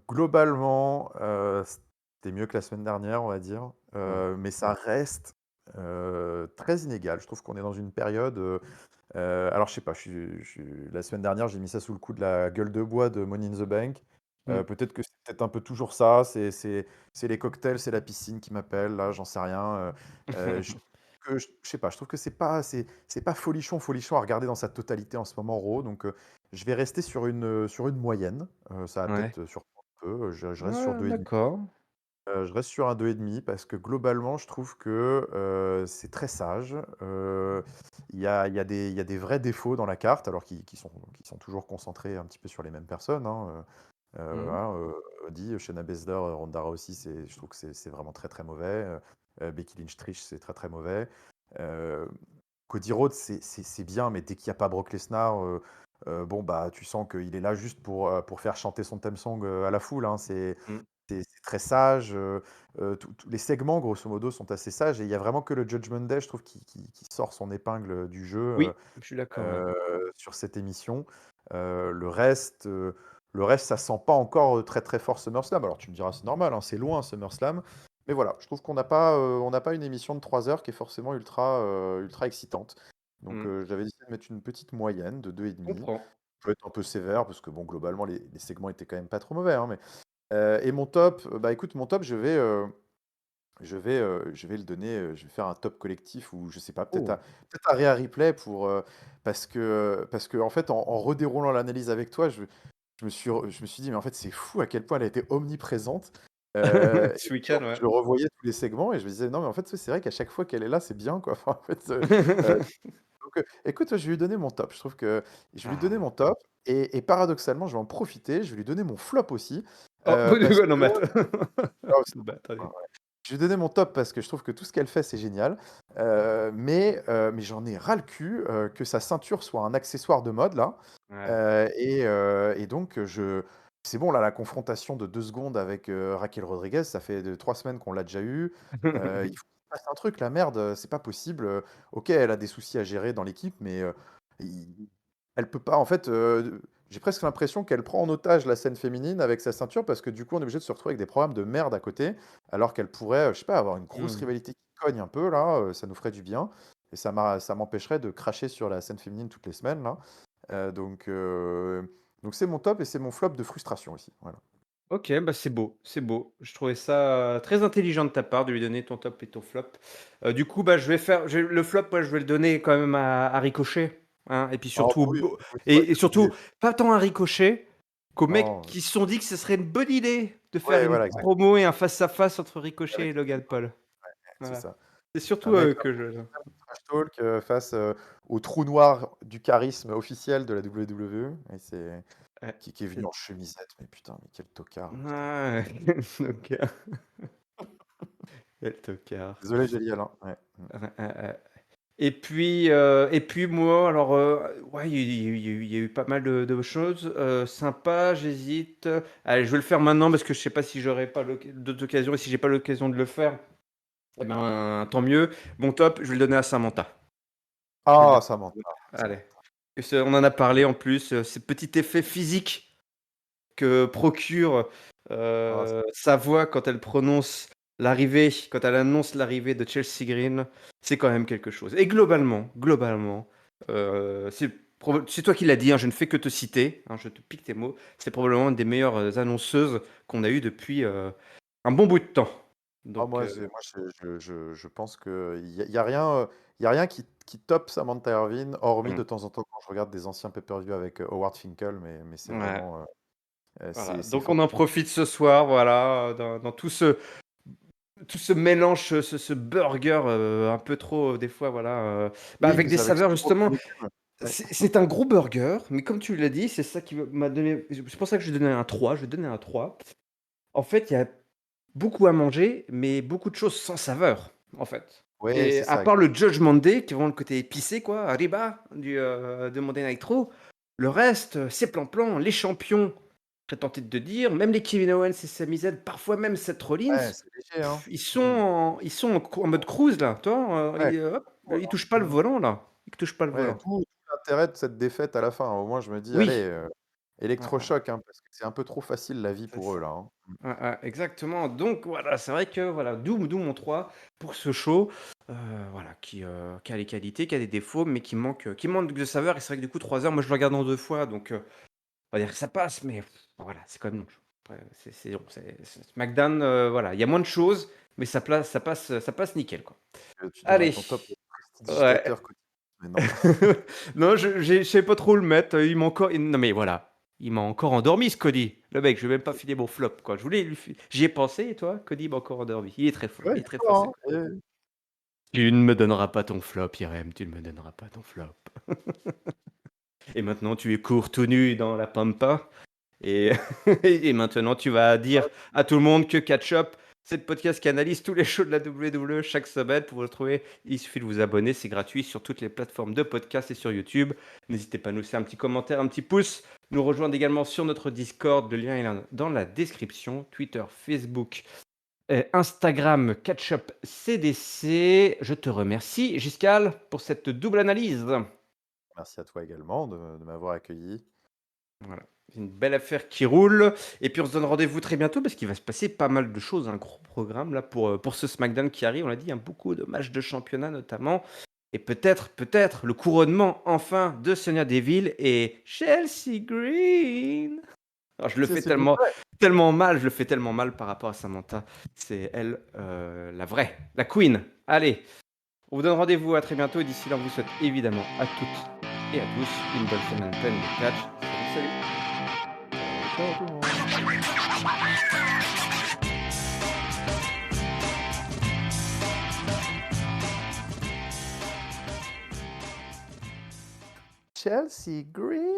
Speaker 2: Globalement, c'était mieux que la semaine dernière, on va dire,
Speaker 1: Ouais.
Speaker 2: mais ça reste, très inégal. Je trouve qu'on est dans une période, alors je sais pas, la semaine dernière, j'ai mis ça sous le coup de la gueule de bois de Money in the Bank.
Speaker 1: Mmh.
Speaker 2: Peut-être que c'est peut-être un peu toujours ça, c'est les cocktails, c'est la piscine qui m'appelle, là, j'en sais rien. Je je sais pas, je trouve que c'est pas folichon, folichon à regarder dans sa totalité en ce moment, Raw, donc je vais rester sur une moyenne. Ça va
Speaker 1: Ouais.
Speaker 2: peut-être, surprendre un peu, je reste sur
Speaker 1: Ouais,
Speaker 2: 2,5.
Speaker 1: d'accord.
Speaker 2: Je reste sur un 2,5 parce que globalement, je trouve que, c'est très sage. Il y a des vrais défauts dans la carte, alors qui sont toujours concentrés un petit peu sur les mêmes personnes, hein,
Speaker 1: Mmh.
Speaker 2: voilà, Cody, Shayna Baszler, Ronda Rousey, je trouve que c'est vraiment très, très mauvais. Becky Lynch triche, c'est très, très mauvais. Heu, Cody Rhodes, c'est bien, mais dès qu'il y a pas Brock Lesnar, bon, bah, tu sens qu'il est là juste pour faire chanter son theme song, à la foule, hein.
Speaker 1: Mmh.
Speaker 2: C'est très sage, tous les segments, grosso modo, sont assez sages et il y a vraiment que le Judgment Day, je trouve, qui sort son épingle du jeu,
Speaker 1: Oui, je suis d'accord, ouais.
Speaker 2: sur cette émission. Le reste, ça sent pas encore, très, très fort SummerSlam. Alors tu me diras: «C'est normal, hein, c'est loin SummerSlam», mais voilà, je trouve qu'on n'a pas une émission de 3 heures qui est forcément ultra excitante. Donc
Speaker 1: Mmh.
Speaker 2: j'avais décidé de mettre une petite moyenne de
Speaker 1: Je
Speaker 2: 2,5.
Speaker 1: comprends.
Speaker 2: Je peux être un peu sévère parce que bon, globalement, les segments étaient quand même pas trop mauvais, hein, et mon top, bah, écoute, mon top, je vais le donner, je vais faire un top collectif ou je sais pas, peut-être un
Speaker 1: Oh!
Speaker 2: peut-être un Réa Replay parce que en fait, en redéroulant l'analyse avec toi, je me suis dit: «Mais en fait, c'est fou à quel point elle a été omniprésente». Et
Speaker 1: Ce
Speaker 2: puis,
Speaker 1: week-end,
Speaker 2: je revoyais tous les segments et je me disais: «Non, mais en fait, c'est vrai qu'à chaque fois qu'elle est là, c'est bien, quoi». Enfin, en fait,
Speaker 1: ouais.
Speaker 2: donc écoute, je vais lui donner mon top. Je trouve que je vais lui donner
Speaker 1: Ah,
Speaker 2: mon top. et paradoxalement, je vais en profiter, je vais lui donner mon flop aussi,
Speaker 1: Oh,
Speaker 2: parce
Speaker 1: non,
Speaker 2: que
Speaker 1: mais attends.
Speaker 2: oh, c'est
Speaker 1: Bah,
Speaker 2: ouais,
Speaker 1: attendez.
Speaker 2: ouais. Je vais donner mon top parce que je trouve que tout ce qu'elle fait, c'est génial, mais j'en ai ras le cul, que sa ceinture soit un accessoire de mode là,
Speaker 1: Ouais.
Speaker 2: et donc c'est bon là, la confrontation de 2 secondes avec, Raquel Rodriguez, ça fait 3 semaines qu'on l'a déjà eu, il faut qu'il fasse un truc la merde, c'est pas possible, OK, elle a des soucis à gérer dans l'équipe, mais il elle peut pas en fait, j'ai presque l'impression qu'elle prend en otage la scène féminine avec sa ceinture parce que du coup, on est obligé de se retrouver avec des programmes de merde à côté, alors qu'elle pourrait, je sais pas, avoir une grosse
Speaker 1: Mmh.
Speaker 2: rivalité qui cogne un peu là, ça nous ferait du bien et ça m'empêcherait de cracher sur la scène féminine toutes les semaines là, donc c'est mon top et c'est mon flop de frustration aussi, voilà.
Speaker 1: OK, bah, c'est beau, c'est beau. Je trouvais ça, très intelligent de ta part de lui donner ton top et ton flop. Du coup, bah, je vais le flop, moi, je vais le donner quand même à Ricochet, hein, et puis
Speaker 2: Ah bah
Speaker 1: surtout
Speaker 2: oui,
Speaker 1: beau
Speaker 2: oui, c'est vrai
Speaker 1: et
Speaker 2: que lui
Speaker 1: surtout pas tant à Ricochet qu'aux mecs
Speaker 2: non,
Speaker 1: qui se sont dit que ce serait une bonne idée de faire
Speaker 2: ouais,
Speaker 1: une
Speaker 2: voilà, exactement,
Speaker 1: promo et un face à face entre Ricochet
Speaker 2: avec
Speaker 1: et
Speaker 2: Logan
Speaker 1: Logan
Speaker 2: Paul,
Speaker 1: Paul.
Speaker 2: c'est
Speaker 1: Voilà.
Speaker 2: ça.
Speaker 1: C'est
Speaker 2: Un
Speaker 1: surtout,
Speaker 2: mec un
Speaker 1: que
Speaker 2: peu
Speaker 1: je
Speaker 2: extrême du trash talk, face, au trou noir du charisme officiel de la WWE et c'est
Speaker 1: ouais,
Speaker 2: qui est venu
Speaker 1: c'est
Speaker 2: en chemisette, mais putain, mais quel tocard, putain.
Speaker 1: ouais, OK. Quel tocard.
Speaker 2: Désolé, j'ai dit Alain, ouais, mmh.
Speaker 1: Ouais, ouais, ouais. Et puis moi, alors, ouais, il y a eu pas mal de choses, sympas, j'hésite. Allez, je vais le faire maintenant parce que je sais pas si j'aurai pas d'autres occasions et si j'ai pas l'occasion de le faire, eh ben, tant mieux. Mon top, je vais le donner à Samantha. Je vais le
Speaker 2: Ah,
Speaker 1: donner
Speaker 2: Samantha,
Speaker 1: à Allez.
Speaker 2: Samantha.
Speaker 1: On en a parlé en plus, ce petit effet physique que procure,
Speaker 2: Ah,
Speaker 1: sa voix quand elle annonce l'arrivée de Chelsea Green, c'est quand même quelque chose et globalement, c'est toi qui l'as dit, hein, je ne fais que te citer, hein, je te pique tes mots. C'est probablement une des meilleures, annonceuses qu'on a eues depuis, un bon bout de temps.
Speaker 2: ah
Speaker 1: Donc,
Speaker 2: moi je pense qu'il y a rien qui tope Samantha Irvine, hormis
Speaker 1: mmh,
Speaker 2: de temps en temps quand je regarde des anciens pay-per-view avec, Howard Finkel, mais c'est
Speaker 1: ouais,
Speaker 2: vraiment,
Speaker 1: voilà.
Speaker 2: c'est
Speaker 1: Donc
Speaker 2: fort.
Speaker 1: on en profite ce soir, voilà, dans tout ce mélange, ce burger, un peu trop, des fois, voilà, bah,
Speaker 2: Oui,
Speaker 1: avec des
Speaker 2: avec ce
Speaker 1: saveurs
Speaker 2: gros
Speaker 1: justement.
Speaker 2: canicule. Ouais.
Speaker 1: C'est un gros burger, mais comme tu l'as dit, c'est ça qui m'a donné c'est pour ça que je lui ai un 3. Je lui ai donné un 3. En fait, il y a beaucoup à manger, mais beaucoup de choses sans saveur, en fait.
Speaker 2: Ouais,
Speaker 1: Et
Speaker 2: c'est
Speaker 1: à
Speaker 2: ça.
Speaker 1: part le Judgment Day, qui est vraiment le côté épicé, quoi, arriba de Monday Nitro, le reste, c'est plan-plan. Les champions, je serais tenté de te dire, même les Kevin Owens et Sami Zayn, parfois même Seth Rollins,
Speaker 2: Ouais, c'est léger, hein. Mmh.
Speaker 1: ils sont en mode cruise, là, tu vois?
Speaker 2: Ouais,
Speaker 1: Hop, ils touchent pas le
Speaker 2: mmh.
Speaker 1: volant, là. Ils touchent pas le
Speaker 2: Ouais,
Speaker 1: volant.
Speaker 2: tout l'intérêt de cette défaite à la fin. Au moins, je me dis:
Speaker 1: Oui.
Speaker 2: «Allez,
Speaker 1: Ouais, ouais,
Speaker 2: électrochoc, hein», parce que c'est un peu trop facile la vie
Speaker 1: c'est
Speaker 2: pour eux,
Speaker 1: ça.
Speaker 2: là, hein.
Speaker 1: Ouais, ouais, exactement. Donc voilà, c'est vrai que voilà, d'où mon 3 pour ce show, voilà, qui a les qualités, qui a des défauts, mais qui manque de saveur et c'est vrai que du coup 3 heures, moi je le regarde en 2 fois donc on va dire que ça passe, mais voilà, c'est quand même long. Après c'est long, c'est SmackDown, voilà, il y a moins de choses, mais ça passe nickel, quoi.
Speaker 2: Tu donnerais
Speaker 1: Allez,
Speaker 2: ton top
Speaker 1: ouais.
Speaker 2: prestidigitateur quotidien, mais non.
Speaker 1: Non, je sais pas trop le mettre, non mais voilà, il m'a encore endormi ce Cody. Le mec, je vais même pas filer mon flop, quoi. Je voulais lui fi J'y ai pensé et toi? Cody m'a encore endormi. Il est très fort,
Speaker 2: Ouais,
Speaker 1: il est
Speaker 2: il est
Speaker 1: très fort ce
Speaker 2: fort,
Speaker 1: Cody.
Speaker 2: hein,
Speaker 1: Tu ne me donneras pas ton flop, Irem, tu ne me donneras pas ton flop. Et maintenant tu es court tout nu dans la pampa et et maintenant tu vas dire à tout le monde que Catch Up, c'est le podcast qui analyse tous les shows de la WWE chaque semaine. Pour vous retrouver, il suffit de vous abonner, c'est gratuit sur toutes les plateformes de podcast et sur YouTube. N'hésitez pas à nous laisser un petit commentaire, un petit pouce, nous rejoindre également sur notre Discord, le lien est là dans la description, Twitter, Facebook, Instagram, Catch Up CDC. Je te remercie, Giscal, pour cette double analyse.
Speaker 2: Merci à toi également de m'avoir accueilli.
Speaker 1: Voilà, c'est une belle affaire qui roule et puis on se donne rendez-vous très bientôt parce qu'il va se passer pas mal de choses, un gros programme là pour ce SmackDown qui arrive. On l'a dit, hein, beaucoup de matchs de championnat notamment et peut-être le couronnement enfin de Sonya Deville et Chelsea Green. Alors je le
Speaker 2: C'est
Speaker 1: fais
Speaker 2: s'il vous plaît.
Speaker 1: je le fais tellement mal par rapport à Samantha. C'est elle, la vraie, la queen. Allez, on vous donne rendez-vous à très bientôt et d'ici là, on vous souhaite évidemment à toutes et à tous une bonne semaine pleine de catch. Salut, salut.
Speaker 2: Ciao tout le monde. Chelsea Green.